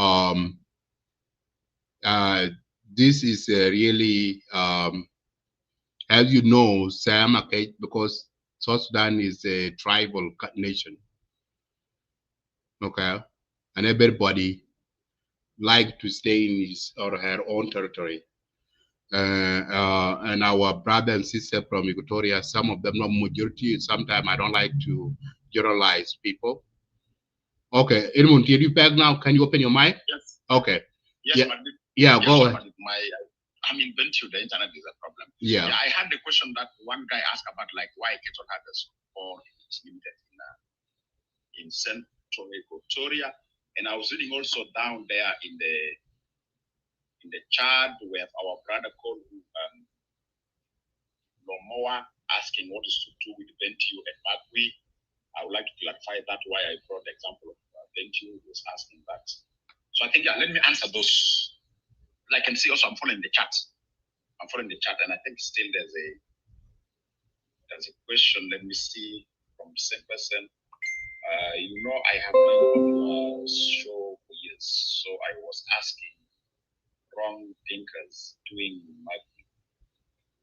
this is really, as you know, Sam, okay, because South Sudan is a tribal nation, okay, and everybody like to stay in his or her own territory. And our brother and sister from Equatoria, some of them, not majority, sometimes I don't like to generalize people. Okay, Edmund, did you back now? Can you open your mic? Yes. Okay. Yes, yeah, but yeah, go ahead. I mean, the internet is a problem. Yeah. I had the question that one guy asked about, like, why cattle herders or is limited in Central Equatoria, and I was reading also down there in the chat with our brother called Lomoa asking what is to do with Bentiu and Magwi. I would like to clarify that why I brought the example of Bentiu was asking that. So I think, yeah, let me answer those. Like I can see also I'm following the chat. And I think still there's a question. Let me see from the same person. I have been on the show for years, so I was asking wrong thinkers doing Magwi.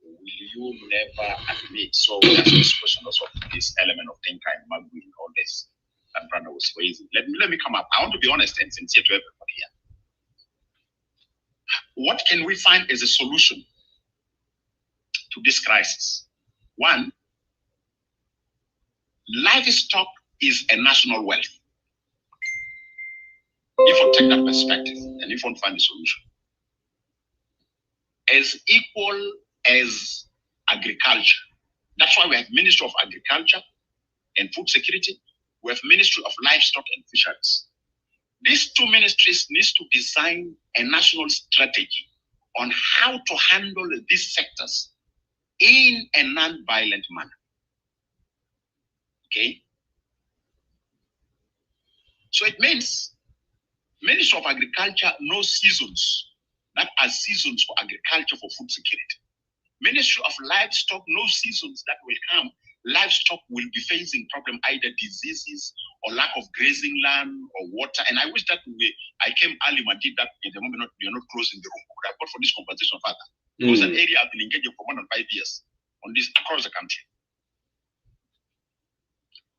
Will you never admit? So that's this question also, this element of thinker and Magwi and all this that brother was raising. Let me come up. I want to be honest and sincere to everybody here. What can we find as a solution to this crisis? One, livestock is a national wealth. If you take that perspective and if you want to find a solution, as equal as agriculture. That's why we have Ministry of Agriculture and Food Security. We have Ministry of Livestock and Fisheries. These two ministries need to design a national strategy on how to handle these sectors in a non-violent manner. Okay? So it means Ministry of Agriculture knows seasons that are seasons for agriculture for food security. Ministry of Livestock knows seasons that will come. Livestock will be facing problem, either diseases or lack of grazing land or water. And I wish that I came early and did that in the moment we are not closing the room. Could have got for this conversation further. It was an area I've been engaging for more than 5 years on this across the country.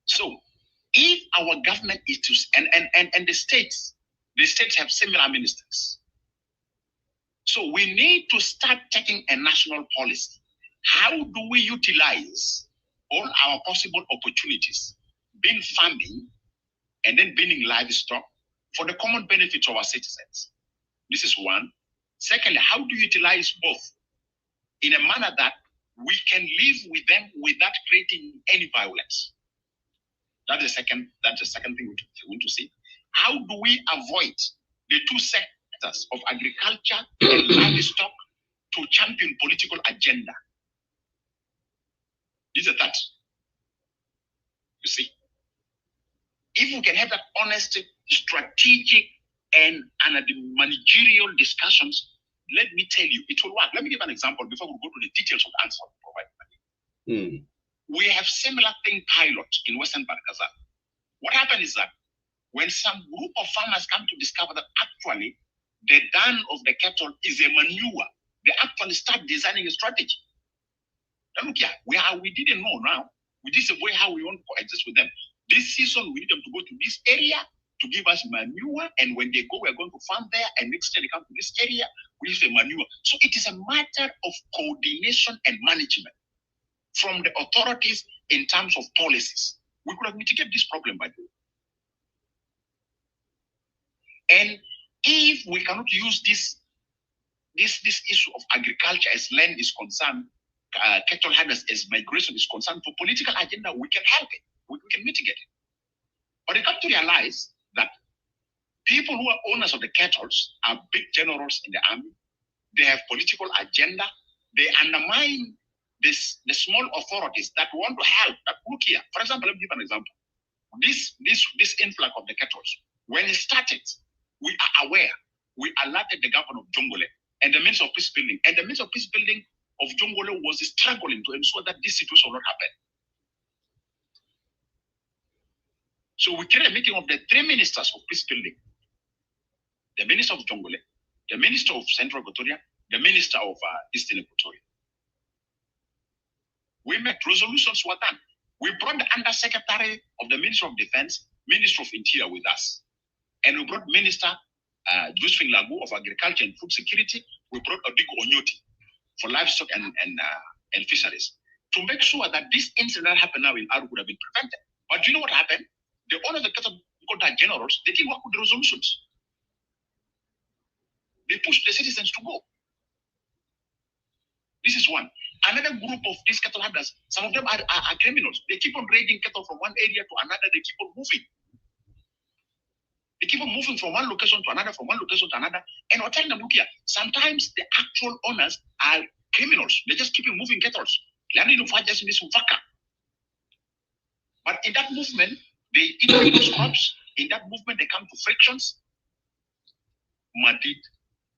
So if our government is to, and the states have similar ministers. So we need to start taking a national policy. How do we utilize all our possible opportunities, being farming and then being livestock for the common benefit of our citizens? This is one. Secondly, how do you utilize both in a manner that we can live with them without creating any violence? That's the second thing we want to see. How do we avoid the two sectors of agriculture and livestock to champion political agenda? This is that. You see, if we can have that honest, strategic, and managerial discussions, let me tell you, it will work. Let me give an example before we go to the details of the answer provided. We have similar thing pilot in Western Barakaza. What happened is that when some group of farmers come to discover that actually the dung of the cattle is a manure, they actually start designing a strategy. Now look here, we didn't know now. We just way how we want to coexist with them. This season, we need them to go to this area to give us manure, and when they go, we're going to farm there, and next year they come to this area, we use the manure. So it is a matter of coordination and management from the authorities in terms of policies. We could have mitigated this problem by the way. And if we cannot use this issue of agriculture as land is concerned, cattle herders as migration is concerned, for political agenda, we can help it. We can mitigate it. But you have to realize that people who are owners of the cattle are big generals in the army. They have political agenda. They undermine the small authorities that want to help. That look here. For example, let me give an example. This influx of the cattle, when it started, we are aware. We alerted the governor of Jongole and the Minister of Peace Building. And the Minister of Peace Building of Jongole was struggling to ensure that this situation will not happen. So we created a meeting of the three ministers of peace building: the Minister of Jongole, the Minister of Central Equatoria, the Minister of Eastern Equatoria. We met, resolutions were done. We brought the Undersecretary of the Ministry of Defense, Minister of Interior with us. And we brought Minister Josephine Lagu of Agriculture and Food Security. We brought Odigo Onyoti for livestock and fisheries to make sure that this incident that happened now in Aru would have been prevented. But do you know what happened? The owners of the cattle generals, they didn't work with the resolutions. They pushed the citizens to go. This is one. Another group of these cattle herders, some of them are criminals. They keep on raiding cattle from one area to another. They keep on moving. They keep on moving from one location to another, from one location to another. And we're telling them, look here, sometimes the actual owners are criminals. They just keep on moving cattle. But in that movement, they eat people's crops. In that movement, they come to frictions. Madrid,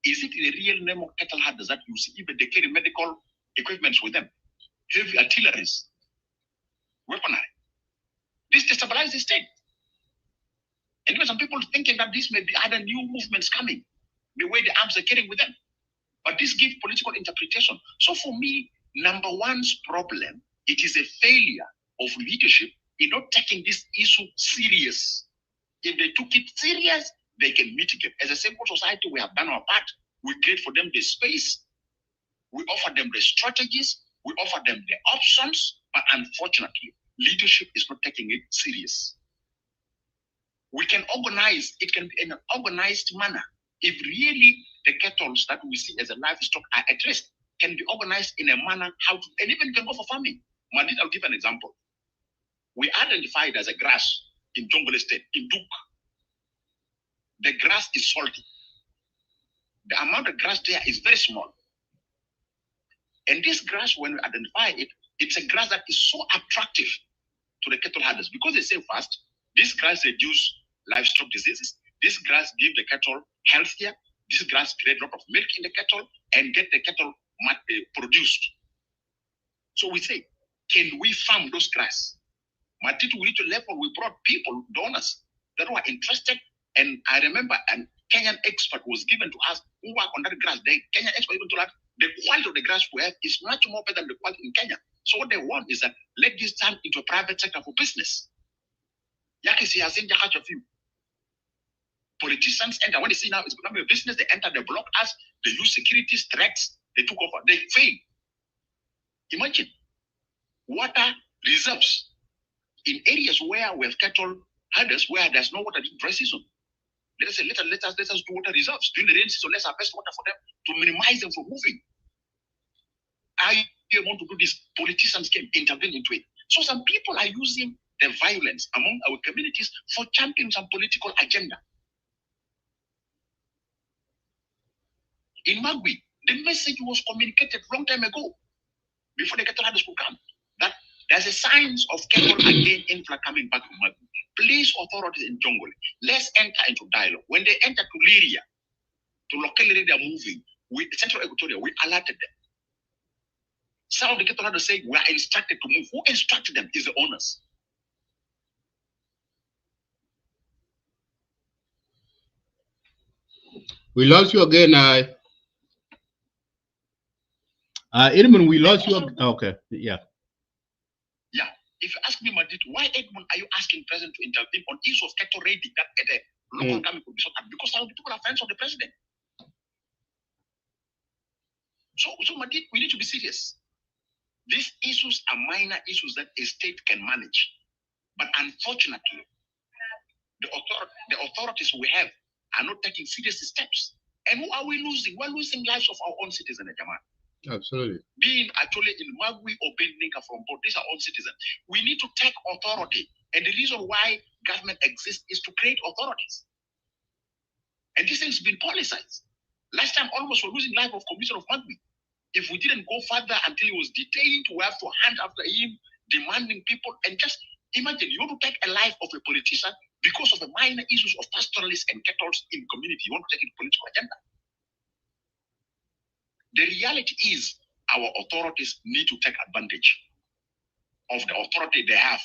is it the real name of cattle herders that you see? Even they carry medical equipments with them, heavy artilleries, weaponry. This destabilizes the state. And even some people thinking that this may be other new movements coming, the way the arms are carrying with them. But this gives political interpretation. So for me, number one's problem, it is a failure of leadership in not taking this issue serious. If they took it serious, they can mitigate. As a simple society, we have done our part. We create for them the space. We offer them the strategies. We offer them the options. But unfortunately, leadership is not taking it serious. We can organize. It can be in an organized manner. If really the cattle that we see as a livestock are at risk, can be organized in a manner how to, and even can go for farming. Madid, I'll give an example. We identified as a grass in Jongole State, in Duk. The grass is salty. the amount of grass there is very small. And this grass, when we identify it, it's a grass that is so attractive to the cattle herders because they say first, this grass reduces livestock diseases. This grass gives the cattle healthier. This grass creates a lot of milk in the cattle and get the cattle produced. So we say, can we farm those grass? But we reach a level, we brought people, donors, that were interested. And I remember a Kenyan expert was given to us who work on that grass. The Kenyan expert even told us the quality of the grass we have is much more better than the quality in Kenya. So what they want is that let this turn into a private sector for business. Yakisi has seen the heart of you. Politicians enter, when they see now it's becoming a business, they enter, they block us, they use security threats, they took over, they fail. Imagine water reserves in areas where we have cattle herders where there's no water during dry season. Let us say, let us do water reserves during the rain season. Let's harvest water for them to minimize them from moving. I want to do this. Politicians can intervene into it. So some people are using the violence among our communities for championing some political agenda. In Magwi, the message was communicated long time ago, before the cattle herders could come, that there's a signs of cattle again influx coming back from Magwi. Please, authorities in Jungle, let's enter into dialogue. When they enter to Liria, to locality they are moving, with Central Equatoria, we alerted them. Some of the cattle herders say we are instructed to move. Who instructed them is the owners. We lost you again. Edmund, we lost you. Okay, yeah. Yeah. If you ask me, Madrid, why, Edmund, are you asking President to intervene on issues of cattle raiding that at a local government could be sorted? Because some people are fans of the president. So Madrid, we need to be serious. These issues are minor issues that a state can manage. But unfortunately, the authorities we have are not taking serious steps. And who are we losing? We're losing lives of our own citizens, Jaman. Absolutely. Being actually in Magwi or being Dinka from both, these are all citizens. We need to take authority. And the reason why government exists is to create authorities. And this thing's been politicized. Last time, almost we're losing life of Commissioner of Magwi. If we didn't go further until he was detained, we have to hand after him, demanding people. And just imagine, you want to take a life of a politician because of the minor issues of pastoralists and cattle in community. You want to take it political agenda. The reality is our authorities need to take advantage of the authority they have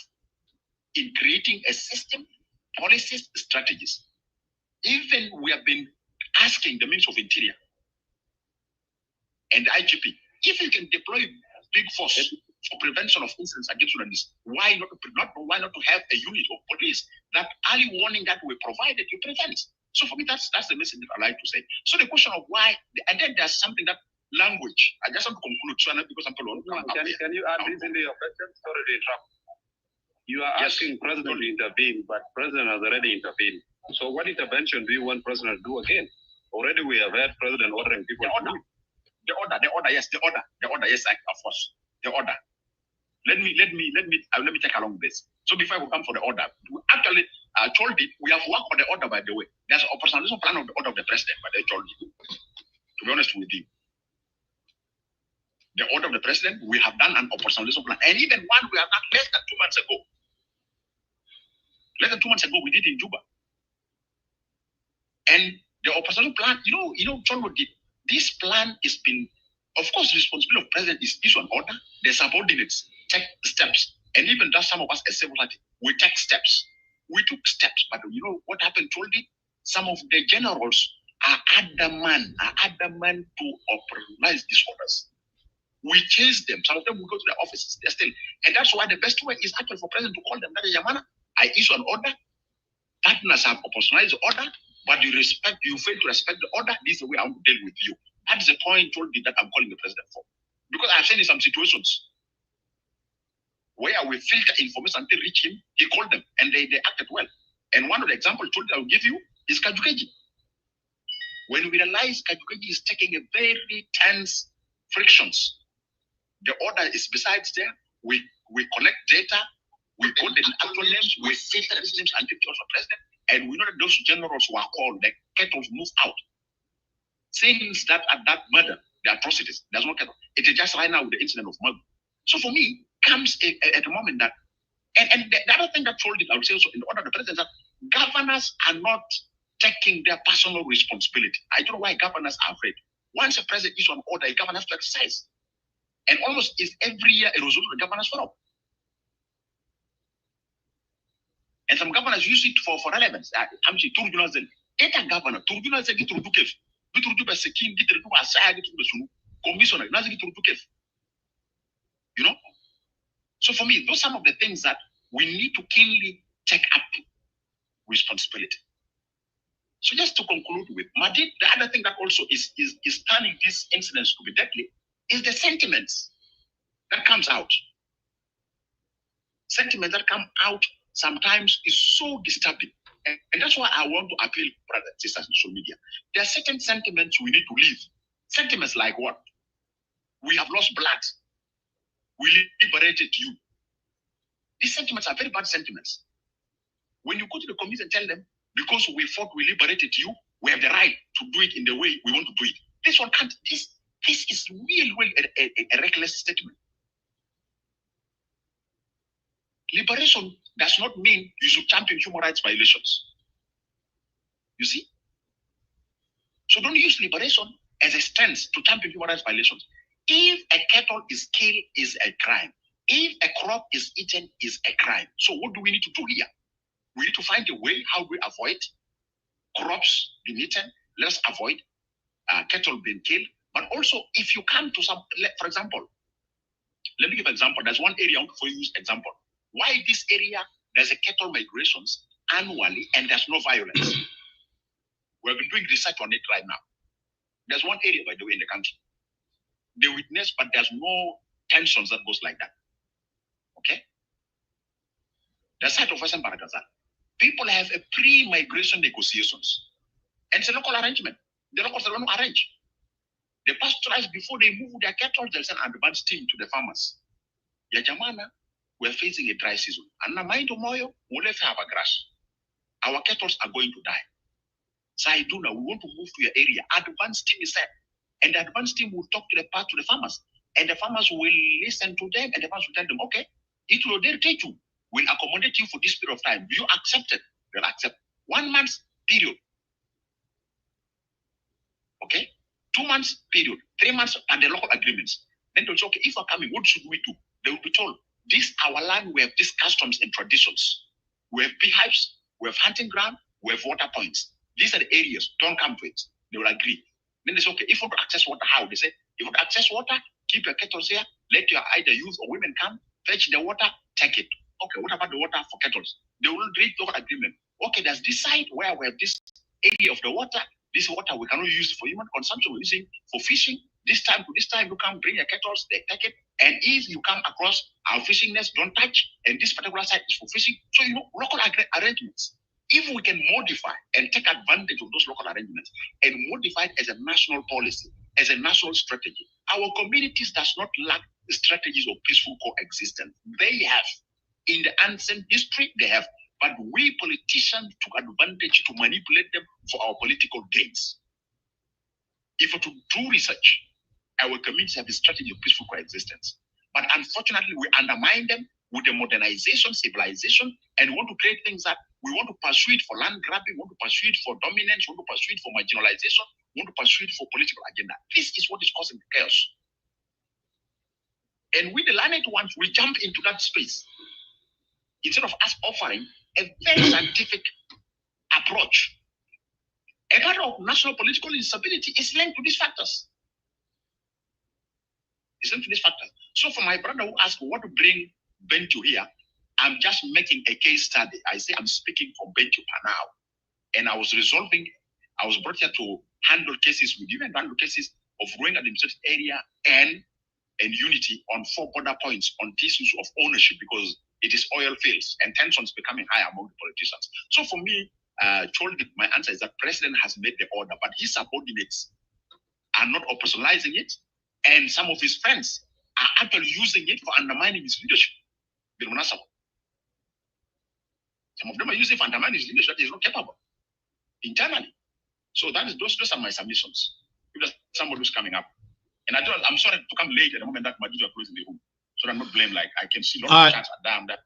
in creating a system, policies, strategies. Even we have been asking the Minister of Interior and the IGP, if you can deploy big force for prevention of incidents against journalists, why not to have a unit of police that early warning that we provided you prevent? So for me, that's the message that I like to say. So the question of why, and then there's something that language. I just want to conclude, so because I'm can you add this into your question? Sorry to interrupt. You are asking President to intervene, but President has already intervened. So what intervention do you want President to do again? Already we have had President ordering people to leave. The order, yes, of course, the order. Let me take along this. So before we come for the order, actually, I told it, we have worked on the order, by the way. There's an operationalization plan of the order of the president, but I told you, to be honest with you. The order of the president, we have done an operationalization plan. And even one we have done less than 2 months ago. Less than 2 months ago, we did in Juba. And the operationalization plan, John would did. This plan has been, of course, the responsibility of president is issue an order. The subordinates take steps. And even that some of us as civil society, we take steps. We took steps, but you know what happened? Told it. Some of the generals are adamant to operationalize these orders. We chase them. Some of them will go to their offices. They're still, and that's why the best way is actually for president to call them. Yamana, I issue an order. Partners have operationalized the order, but you fail to respect the order. This is the way I want to deal with you. That is the point told me that I'm calling the president for, because I've seen in some situations where we filter information until reach him. He called them and they acted well. And one of the examples I will give you is Kajukeji. When we realize Kajukeji is taking a very tense frictions, the order is besides there. We collect data, we put the actual names, we filter these names until it was the president, and we know that those generals who are called, the kettles move out. Things that are that murder, the atrocities, there's no kettle. It is just right now with the incident of Magwi. So for me, comes at the moment that, and the other thing that told it, I would say also in the order of the president, that governors are not taking their personal responsibility. I don't know why governors are afraid. Once a president issues an order, a governor has to exercise. And almost is every year a resolution of the governors forum. And some governors use it for relevance. I'm saying, Turjuna Zel, Eta governor, Turjuna Zel, get to Dukef, get to Duba Sekin, get to Duba Asaya, get to Sunu, commissioner, Nazi get to Dukef. You know? So for me, those are some of the things that we need to keenly take up responsibility. So just to conclude with, Madid, the other thing that also is turning these incidents to be deadly is the sentiments that comes out. Sentiments that come out sometimes is so disturbing. And that's why I want to appeal, brothers and sisters, on social media. There are certain sentiments we need to leave. Sentiments like what? We have lost blood. We liberated you. These sentiments are very bad sentiments. When you go to the community and tell them, because we fought, we liberated you, we have the right to do it in the way we want to do it. This one can't. This is really a reckless statement. Liberation does not mean you should champion human rights violations. You see? So don't use liberation as a stance to champion human rights violations. If a cattle is killed, is a crime. If a crop is eaten, is a crime. So what do we need to do here? We need to find a way how we avoid crops being eaten. Let's avoid cattle being killed. But also, if you come to some, for example, let me give an example. There's one area I want to use example. Why this area, there's a cattle migrations annually and there's no violence. We've been doing research on it right now. There's one area, by the way, in the country. They witness, but there's no tensions that goes like that. Okay? The site of Western Baragazal. People have a pre-migration negotiations. And it's a local arrangement. The locals don't arrange. The pastoralists, before they move their cattle, they'll send an advance team to the farmers. Yajamana, we're facing a dry season. And now, mind tomorrow, we'll have a grass. Our cattle are going to die. So I do now, we want to move to your area. Advance team is set. And the advance team will talk to the farmers. And the farmers will listen to them. And the farmers will tell them, okay, it will take you. We'll accommodate you for this period of time. Do you accept it? They'll accept. 1 month period. Okay? 2 months period. 3 months and the local agreements. Then they'll say, okay, if we're coming, what should we do? They will be told, this our land, we have these customs and traditions. We have beehives, we have hunting ground, we have water points. These are the areas. Don't come to it. They will agree. Then they say, okay, if you want to access water, how? They say, if you want to access water, keep your cattle here, let your either youth or women come, fetch the water, take it. Okay, what about the water for cattle? They will read the agreement. Okay, there's this side where we have this area of the water. This water we cannot use for human consumption. We're using for fishing. This time to this time, you come bring your cattle, they take it. And if you come across our fishing nets, don't touch. And this particular site is for fishing. So, local arrangements. If we can modify and take advantage of those local arrangements and modify it as a national policy, as a national strategy, our communities does not lack strategies of peaceful coexistence. They have. In the ancient history, they have. But we politicians took advantage to manipulate them for our political gains. If we do research, our communities have a strategy of peaceful coexistence. But unfortunately, we undermine them with the modernization, civilization, and we want to create things that we want to pursue it for land grabbing, we want to pursue it for dominance, we want to pursue it for marginalization, we want to pursue it for political agenda. This is what is causing chaos. And with the learned ones, we jump into that space. Instead of us offering a very scientific approach. A part of national political instability is linked to these factors. It's linked to these factors. So for my brother who asked what to bring Bentu here, I'm just making a case study. I say I'm speaking from Bentu now. And I was brought here to handle cases with you and handle cases of growing administrative area and unity on 4 border points on issues of ownership because it is oil fields and tensions becoming high among the politicians. So for me, my answer is that President has made the order, but his subordinates are not operationalizing it, and some of his friends are actually using it for undermining his leadership. Some of them are using it for undermining his leadership that he is not capable internally. So those are my submissions. somebody who's coming up. And I'm sorry to come late at the moment that my teacher closing the room. So I'm not blamed. Like I can see a lot of chats are damn that.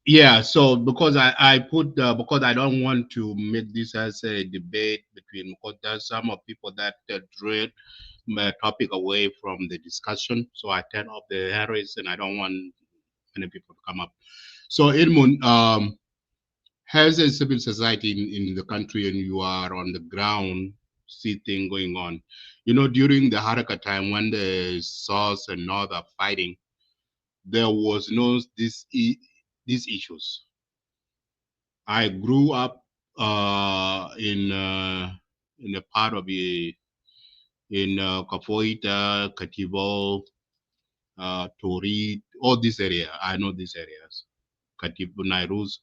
Yeah, so because I put because I don't want to make this as a debate between, because there's some of people that dread my topic away from the discussion. So I turn off the arrows and I don't want many people to come up. So Edmund, has a civil society in the country and you are on the ground, see things going on. You know, during the Haraka time when the South and North are fighting, there was no these issues. I grew up in a part of Kafoita, Kativo, Tori, all this area. I know these areas. Kativo, Nairuz,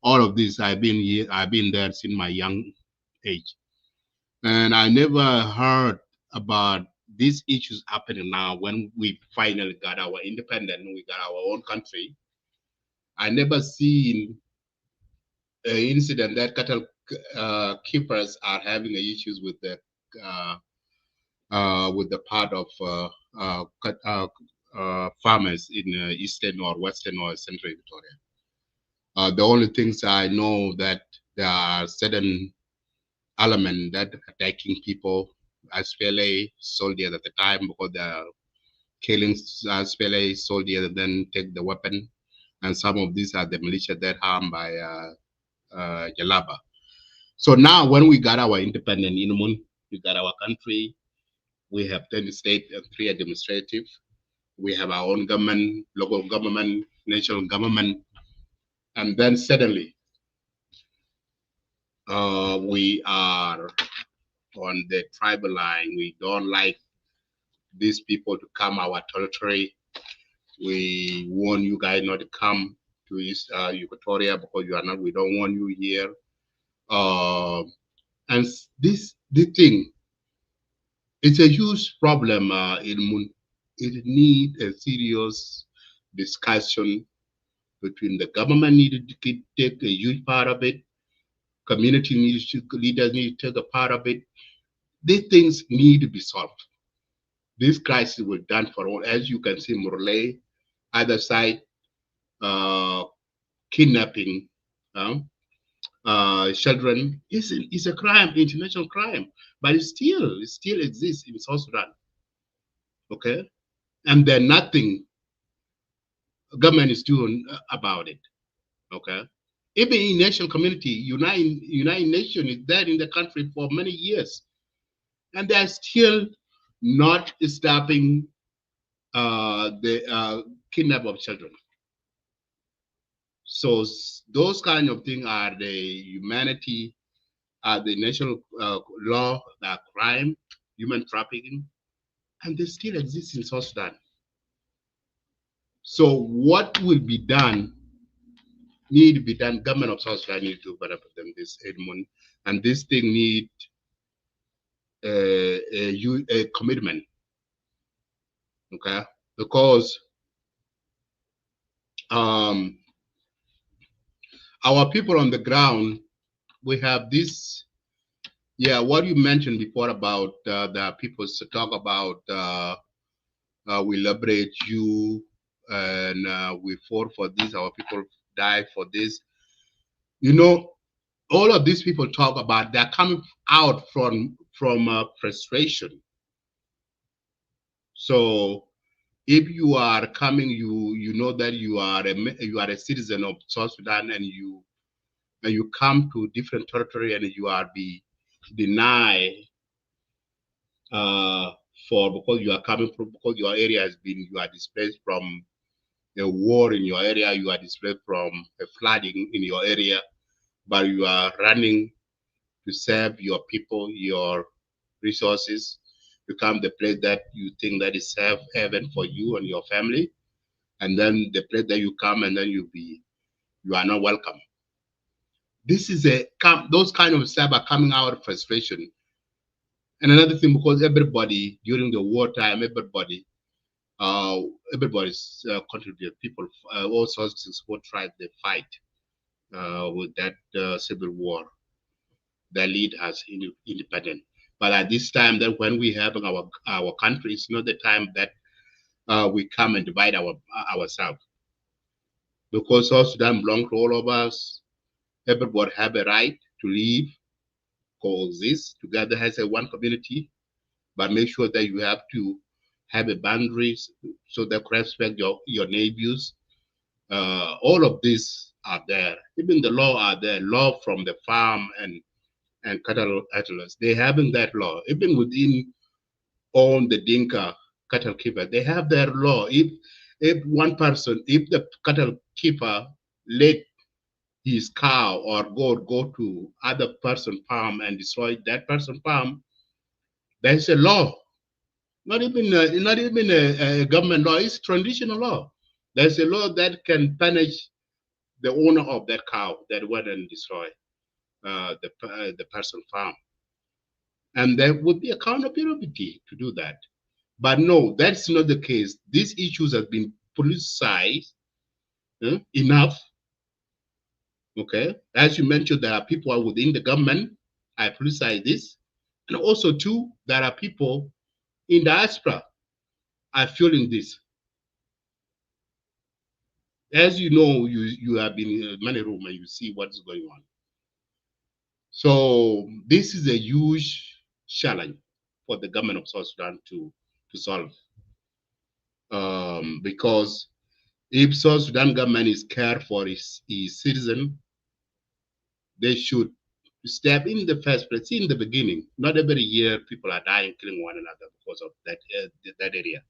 all of this. I've been there since my young age, and I never heard about these issues happening now when we finally got our independence. We got our own country. I never seen an incident that cattle keepers are having issues with the part of farmers in Eastern or Western or Central Equatoria. The only things I know that there are certain elements that attacking people as SPLA soldiers at the time, because they are killing SPLA soldiers and then take the weapon, and some of these are the militia that harmed by Jalaba. So now when we got our independence, we got our country, we have 10 states and 3 administrative. We have our own government, local government, national government. And then suddenly, we are on the tribal line. We don't like these people to come our territory. We warn you guys not to come to East Equatoria because you are not. We don't want you here. And this thing, it's a huge problem. It needs a serious discussion between the government needed to take a huge part of it. Community leaders need to take a part of it. These things need to be solved. This crisis will done for all. As you can see, Morley, other side, kidnapping children is a crime, international crime, but it still exists in South Sudan. Okay, and then nothing government is doing about it. Okay, even in national community, United Nations is there in the country for many years, and they are still not stopping the kidnap of children. So those kind of things are the humanity, the national law, the crime, human trafficking, and they still exist in South Sudan. So what will be done need to be done. Government of South Sudan need to benefit them this Edmund, and this thing need a commitment. Okay, because our people on the ground, we have this. Yeah, what you mentioned before about the people to talk about we liberate you and we fought for this, our people died for this. You know, all of these people talk about, they're coming out from frustration. So if you are coming, you know that you are a citizen of South Sudan, and you come to different territory and you are be denied because you are coming from, because your area has been, you are displaced from a war in your area, you are displaced from a flooding in your area, but you are running to serve your people, your resources, become the place that you think that is safe haven for you and your family, and then the place that you come and then you are not welcome. This is those kind of stuff are coming out of frustration. And another thing, because everybody during the wartime, everybody's contributed. People, all sorts of what tribe they fight with that civil war. Their lead has independent. But at this time, that when we have our country, it's not the time that we come and divide ourselves. Because South Sudan belongs to all of us. Everybody have a right to live, coexist together as a one community, but make sure that you have to have a boundaries so that you respect your neighbors. All of these are there. Even the law are there. Law from the farm and cattle handlers. They having that law. Even within all the Dinka cattle keeper, they have their law. If one person, if the cattle keeper let his cow or goat go to other person farm and destroy that person farm, there's a law. Not even a government law. It's traditional law. There's a law that can punish the owner of that cow that went and destroy the person farm, and there would be accountability to do that. But no, that's not the case. These issues have been politicized enough. Okay, as you mentioned, there are people within the government. I politicize this, and also too, there are people in diaspora are feeling this. As you know, you have been in many rooms and you see what's going on. So this is a huge challenge for the government of South Sudan to solve. Because if South Sudan government is care for its citizen, they should step in the first place in the beginning. Not every year people are dying, killing one another because of that area.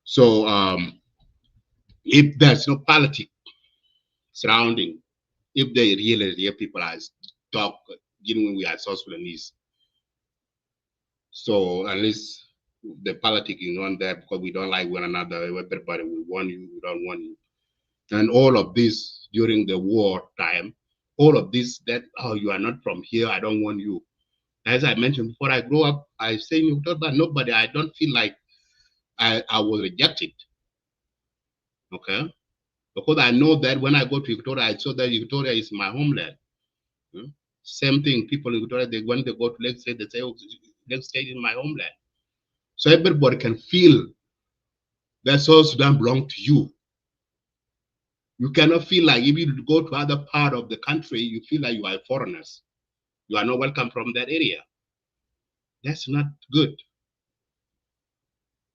So if there's no politics surrounding, if they really people are talk, when we are South Sudanese. So at least the politics is on there because we don't like one another. Everybody, we want you, we don't want you. And all of this during the war time, all of this that, oh, you are not from here, I don't want you. As I mentioned before, I grew up, I say nobody, I don't feel like I was rejected. Okay? Because I know that when I go to Victoria, I saw that Victoria is my homeland. Same thing, people in Victoria, when they go to Lake State, they say, oh, Lake State is my homeland. So everybody can feel that South Sudan belongs to you. You cannot feel like if you go to other part of the country, you feel like you are foreigners. You are not welcome from that area. That's not good.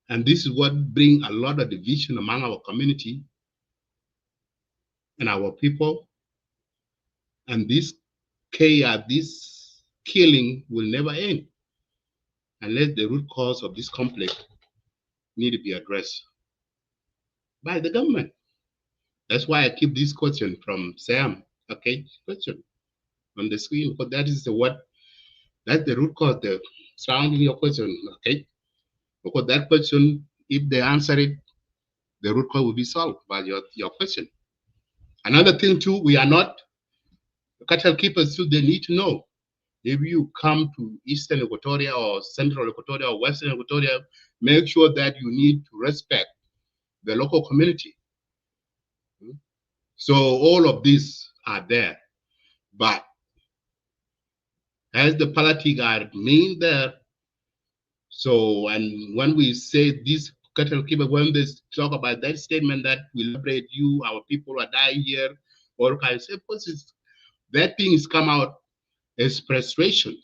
And this is what brings a lot of division among our community and our people. And this chaos, this killing will never end unless the root cause of this conflict need to be addressed by the government. That's why I keep this question from Sam. Okay, question on the screen, because that is that's the root cause, the surrounding your question. Okay, because that question, if they answer it, the root cause will be solved by your question. Another thing too, we are not cattle keepers, so they need to know. If you come to Eastern Equatoria or Central Equatoria or Western Equatoria, make sure that you need to respect the local community. So all of these are there. But as the politics are main there, so, and when we say this cattle keeper, when they talk about that statement that we liberate you, our people are dying here, all kinds of things, that thing is come out as frustration.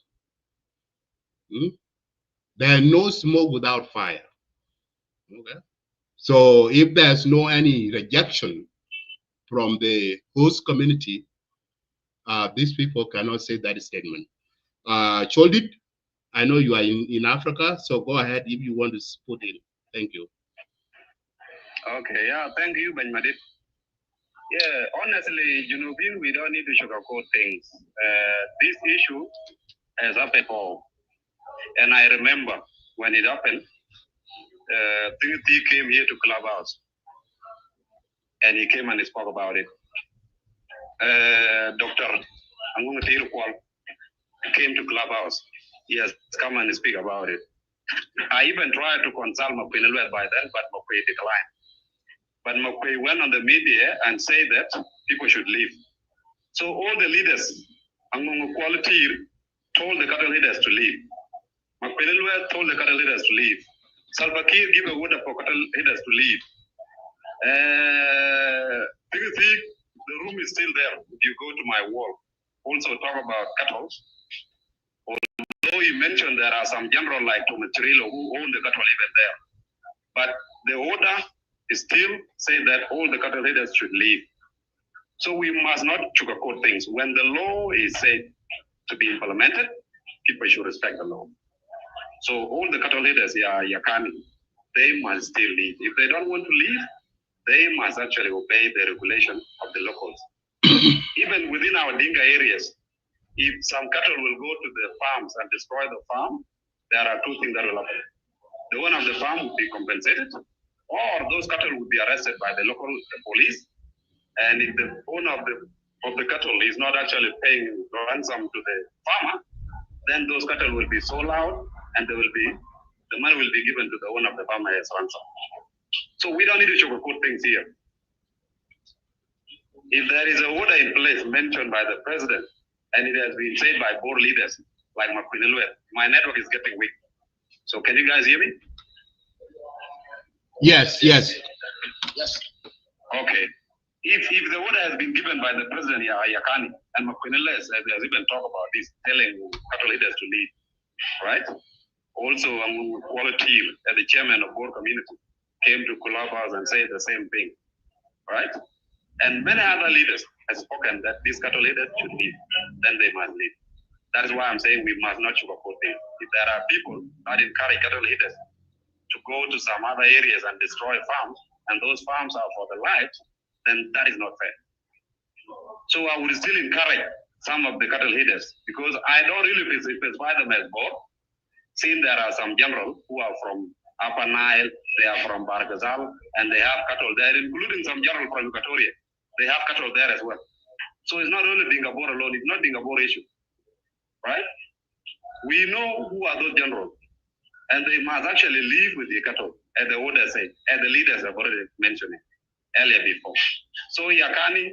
There is no smoke without fire. Okay. So if there's no any rejection from the host community, these people cannot say that statement. Choldit, I know you are in Africa, so go ahead if you want to put in. Thank you. Okay, yeah, thank you, Ben Madid. Yeah, honestly, we don't need to sugarcoat things. This issue has happened before. And I remember when it happened, he came here to Clubhouse. And he came and he spoke about it. Dr. Humanitarian came to Clubhouse. He has come and speak about it. I even tried to consult Magwi by then, but Magwi declined. But Magwi went on the media and said that people should leave. So all the leaders among quality told the cattle leaders to leave. Magwi told the cattle leaders to leave. Salva Kiir gave a order for cattle leaders to leave. The room is still there. If you go to my wall, also talk about cattle. Although you mentioned there are some general like Tomatillo who own the cattle even there. But the order is still say that all the cattle leaders should leave. So we must not sugarcoat things. When the law is said to be implemented, people should respect the law. So all the cattle leaders here, Yakani, they must still leave. If they don't want to leave, they must actually obey the regulation of the locals. Even within our Dinka areas, if some cattle will go to the farms and destroy the farm, there are two things that will happen. The owner of the farm will be compensated, or those cattle will be arrested by the local police. And if the owner of the cattle is not actually paying ransom to the farmer, then those cattle will be sold out, and the money will be given to the owner of the farmer as ransom. So we don't need to sugarcoat things here. If there is an order in place mentioned by the president, and it has been said by board leaders like Magwi, my network is getting weak. So can you guys hear me? Yes. Yes. Okay. If the order has been given by the president Yakani and Magwi has even talked about this, telling cattle leaders to leave, right? Also, Quality, the chairman of board community, came to Kulabas and said the same thing, right? And many other leaders have spoken that these cattle leaders should leave, then they must leave. That is why I'm saying we must not sugarcoat things. If there are people that encourage cattle leaders to go to some other areas and destroy farms, and those farms are for the lives, then that is not fair. So I would still encourage some of the cattle leaders, because I don't really specify them as both, since there are some generals who are from Upper Nile, they are from Bargazal, and they have cattle there, including some generals from Equatoria. They have cattle there as well. So it's not only Dinka Bor alone, it's not Dinka Bor issue, right? We know who are those generals, and they must actually live with the cattle, as the order said, as the leaders have already mentioned it earlier before. So Yakani,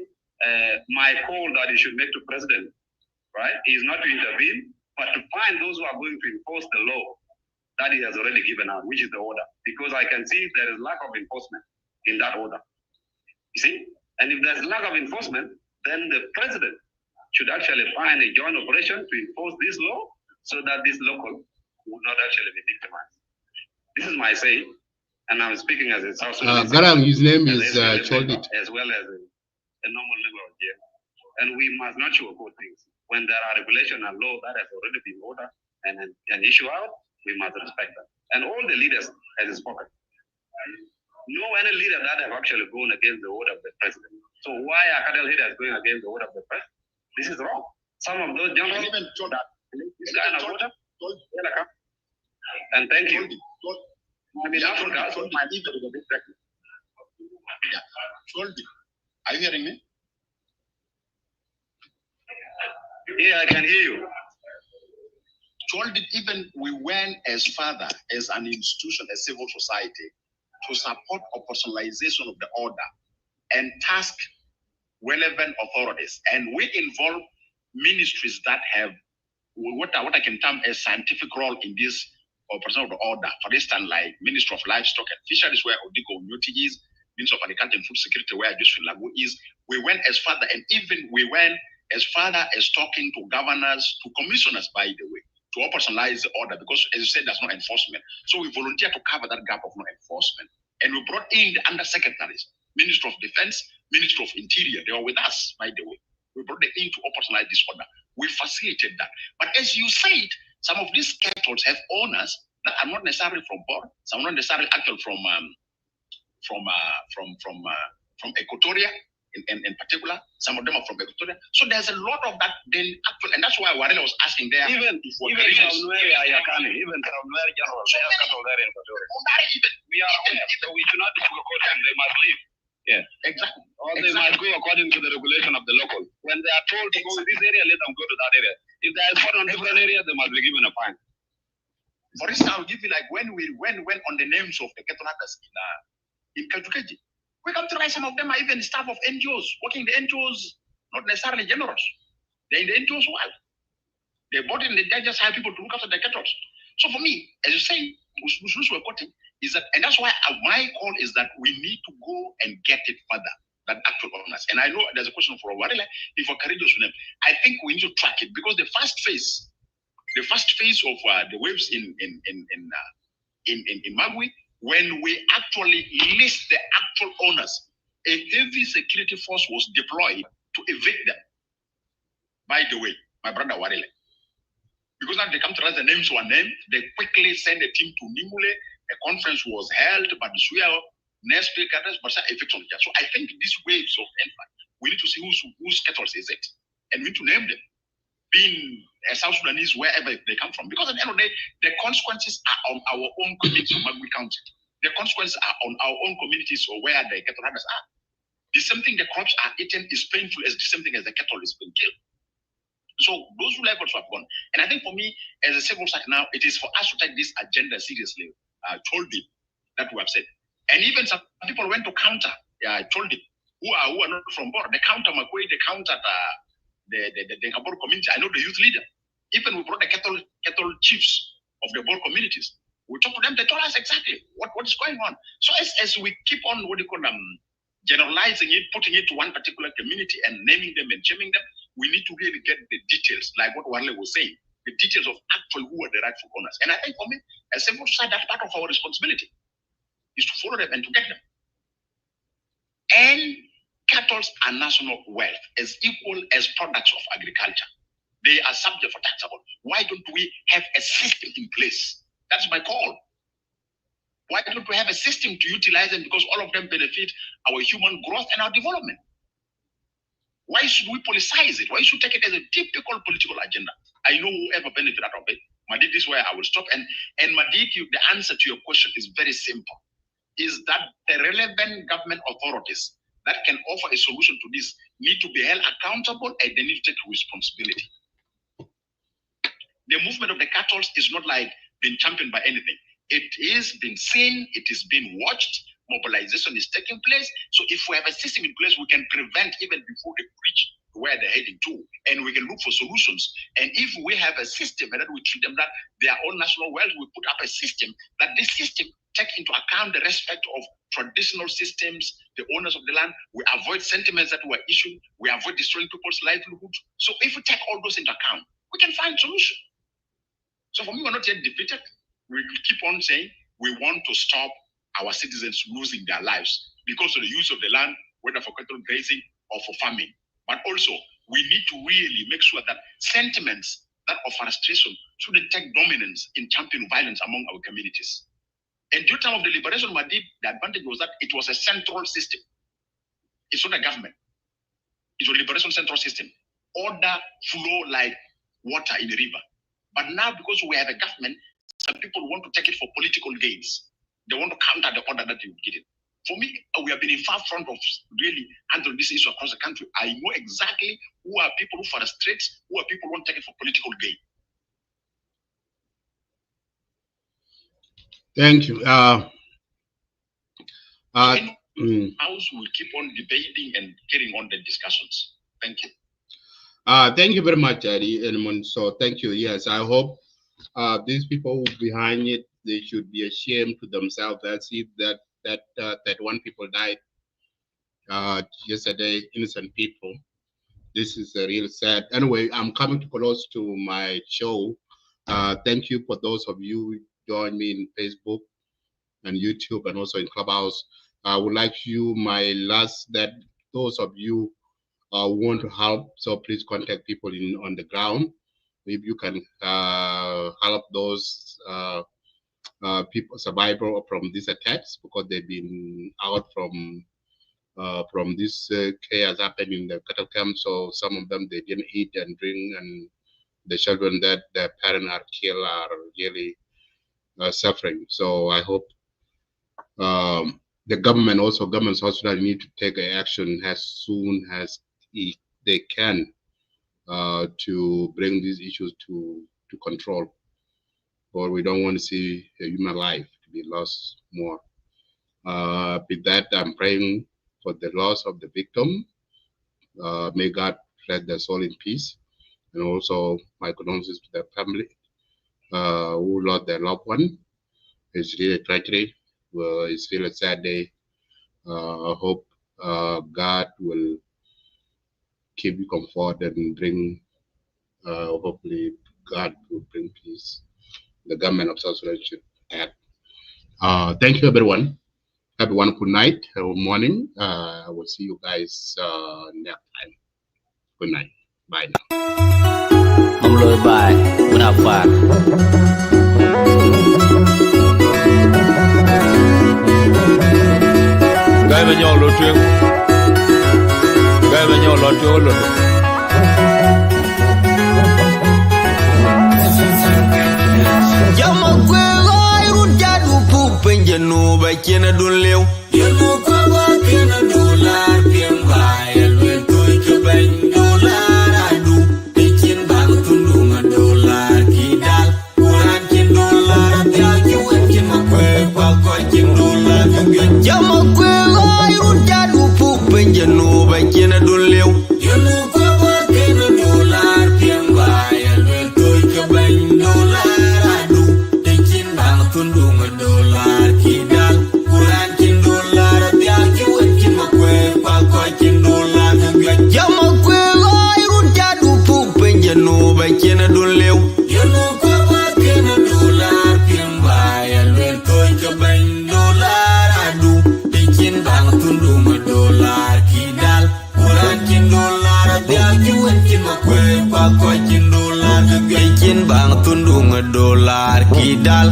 my call that he should make to president, right, is not to intervene, but to find those who are going to enforce the law that he has already given out, which is the order. Because I can see there is lack of enforcement in that order. You see? And if there's lack of enforcement, then the president should actually find a joint operation to enforce this law so that this local would not actually be victimized. This is my say, and I'm speaking as a South Sudanese. Garang, his name is Choldit. As well as a normal member of jail. And we must not sugarcoat things. When there are regulations and law that has already been ordered and issue out, we must respect that. And all the leaders have spoken. No any leader that have actually gone against the order of the president. So why are cattle leaders going against the order of the president? This is wrong. Some of those generals even told that this kind of order. And thank you. I mean, Africa, so my leader is a bit technical. Yeah. Are you hearing me? Yeah, I can hear you. Told it even we went as further as an institution, as civil society, to support operationalization of the order and task relevant authorities. And we involve ministries that have what I can term a scientific role in this operation of the order. For instance, like Ministry of Livestock and Fisheries, where Odiko Nyuti is, Ministry of Agriculture and Food Security, where Joshua Lagu is. We went as further, and even we went as far as talking to governors, to commissioners, by the way, to operationalize the order, because as you said, there's no enforcement. So we volunteered to cover that gap of no enforcement. And we brought in the undersecretaries, Ministry of Defense, Ministry of Interior. They were with us, by the way. We brought them in to operationalize this order. We facilitated that. But as you said, some of these cattle have owners that are not necessarily from Bor, some not necessarily actual from Equatoria in particular. Some of them are from Equatoria. So there's a lot of that then actual, and that's why Warela was asking there. Even from where Ayakani, even from where General, they have cattle there in Equatoria. We are aware, so we should not sugarcoat them. They must leave. Yeah, exactly. Or they must go according to the regulation of the local. When they are told to go to this area, let them go to that area. If they are found on different area, they must be given a fine. For instance, I'll give you like when we went on the names of the cattle hackers in Kaltukeji. We come to realize some of them are even staff of NGOs, working in the NGOs, not necessarily generals. They're in the NGOs world. They bought it and they just hire people to look after the cattle. So for me, as you say, we're quoting, is that, and that's why my call is that we need to go and get it further than actual owners. And I know there's a question for Warela, if we're courageous with them. I think we need to track it because the first phase of the waves in Magwi, when we actually list the actual owners, a heavy security force was deployed to evict them. By the way, my brother Warela, because now they come to us, the names were named, they quickly send a team to Nimule. A conference was held, but the Suya, next week, but effect on that. So I think these waves of impact, we need to see whose kettles is it, and we need to name them, being a South Sudanese wherever they come from. Because at the end of the day, the consequences are on our own communities of Magwi County. The consequences are on our own communities or where the cattle hunters are. The same thing the crops are eaten is painful as the same thing as the cattle is being killed. So those levels have gone. And I think for me, as a civil society now, it is for us to take this agenda seriously. Told him that we have said. And even some people went to counter, told him, who are not from Bor. They counter Magwi, they counter the Dinka Bor community. I know the youth leader. Even we brought the cattle chiefs of the Bor communities. We talked to them, they told us exactly what is going on. So as we keep on generalizing it, putting it to one particular community and naming them and shaming them, we need to really get the details, like what Warle was saying, the details of actually who are the rightful owners. And I think for me, as a civil society, that's part of our responsibility, is to follow them and to get them. And cattle are national wealth, as equal as products of agriculture. They are subject for taxable. Why don't we have a system in place? That's my call. Why don't we have a system to utilize them? Because all of them benefit our human growth and our development. Why should we politicize it? Why should we take it as a typical political agenda? I know whoever benefit out of it. Madid, this is where I will stop. And Madid, the answer to your question is very simple. Is that the relevant government authorities that can offer a solution to this need to be held accountable and they need to take responsibility. The movement of the cattle is not like being championed by anything. It is being seen, it is being watched, mobilization is taking place. So if we have a system in place, we can prevent even before they reach where they're heading to, and we can look for solutions. And if we have a system and that we treat them that their own national wealth, we put up a system that this system take into account the respect of traditional systems, the owners of the land. We avoid sentiments that were issued. We avoid destroying people's livelihoods. So if we take all those into account, we can find solution. So for me, we're not yet defeated. We keep on saying we want to stop our citizens losing their lives because of the use of the land, whether for cattle grazing or for farming. But also, we need to really make sure that sentiments that of frustration shouldn't take dominance in championing violence among our communities. And due time of the liberation of Madrid, the advantage was that it was a central system. It's not a government. It's a liberation central system. Order flow like water in a river. But now, because we have a government, some people want to take it for political gains. They want to counter the order that you get it. For me, we have been in far front of really handling this issue across the country. I know exactly who are people who frustrate, who are people who want to take it for political gain. Thank you. House will keep on debating and carrying on the discussions. Thank you. Thank you very much, Eddie. So thank you. Yes, I hope these people behind it, they should be ashamed to themselves. That's it. That one people died yesterday, innocent people. This is real sad. Anyway, I'm coming to close to my show. Thank you for those of you who joined me in Facebook and YouTube and also in Clubhouse. I would like you, my last, that those of you want to help, so please contact people on the ground. If you can help those people survivors from these attacks, because they've been out from this chaos happening in the cattle camp. So some of them, they didn't eat and drink, and the children that their parents are killed are really suffering. So I hope the government, also governments also need to take action as soon as they can to bring these issues to control, or we don't want to see a human life to be lost more. With that, I'm praying for the loss of the victim. May God let their soul in peace. and also my condolences to their family who lost their loved one. It's really a tragedy. It's really a sad day. I hope God will keep you comfort and bring, hopefully, God will bring peace. The government of South Sudan should act. Thank you, everyone. Have a wonderful night or morning. I will see you guys next time. Good night. Bye now. I'm Lloyd by without fire. Gai ba Nyolo tuen. Gai ba Nyolo tuen. Yama kwego irun jadu pupen jenu ba kena dun lew. Yenu kwego kena dolar piemba elwe toy ke ben dolar adu. Pikin bang tundunga dolar kidal. Kuran kin dolar tiak juwen kin makwe kwa kwa kin dolar kagyan. Yama kwego irun jadu pupen jenu ba kena dun lew. Yenu kwego kena dolar piemba elwe toy ke ben dolar. Tundunga dolar kidal, Quran kin dolar, tiak juwen kin makwe, kwa kin dolar kagyan. Jama kwe irun jadu pupen jenu ba kena dun lew. Yenu kwa kena dolar piemba elwen toy ke ben dolar adu. Pikin bang tundunga dolar kidal, Quran kin dolar, tiak juwen kin makwe, kwa kin dolar kagyan. Pikin bang tundunga dolar kidal.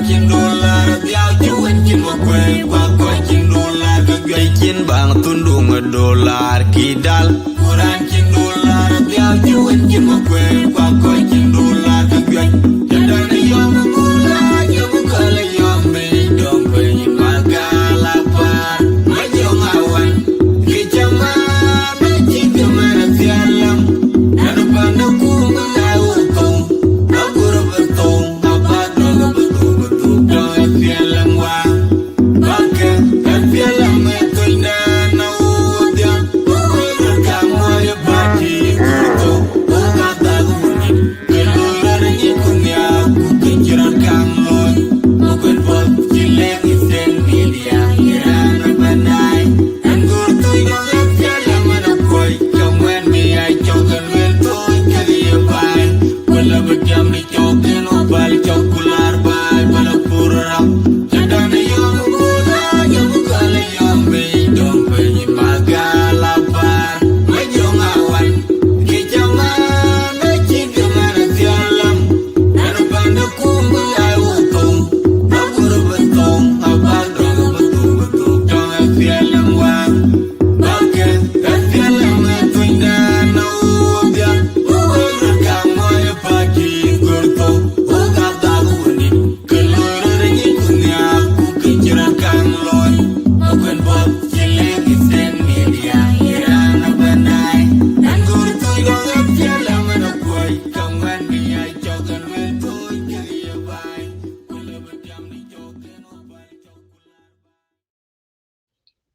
Kin dolar tiak juwen kin makwe kwa kin dolar kagyan. Kin bang tundunga dolar kidal. Kuran kin dolar tiak juwen kin makwe kwa kin dolar kagyan. Jadana yom mula yom kala yom be dong be magala par majong awan kejama be jigama tialam anu panda kunga awutong agur betong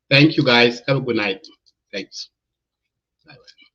Thank you guys. Have a good night. Thanks. Bye-bye.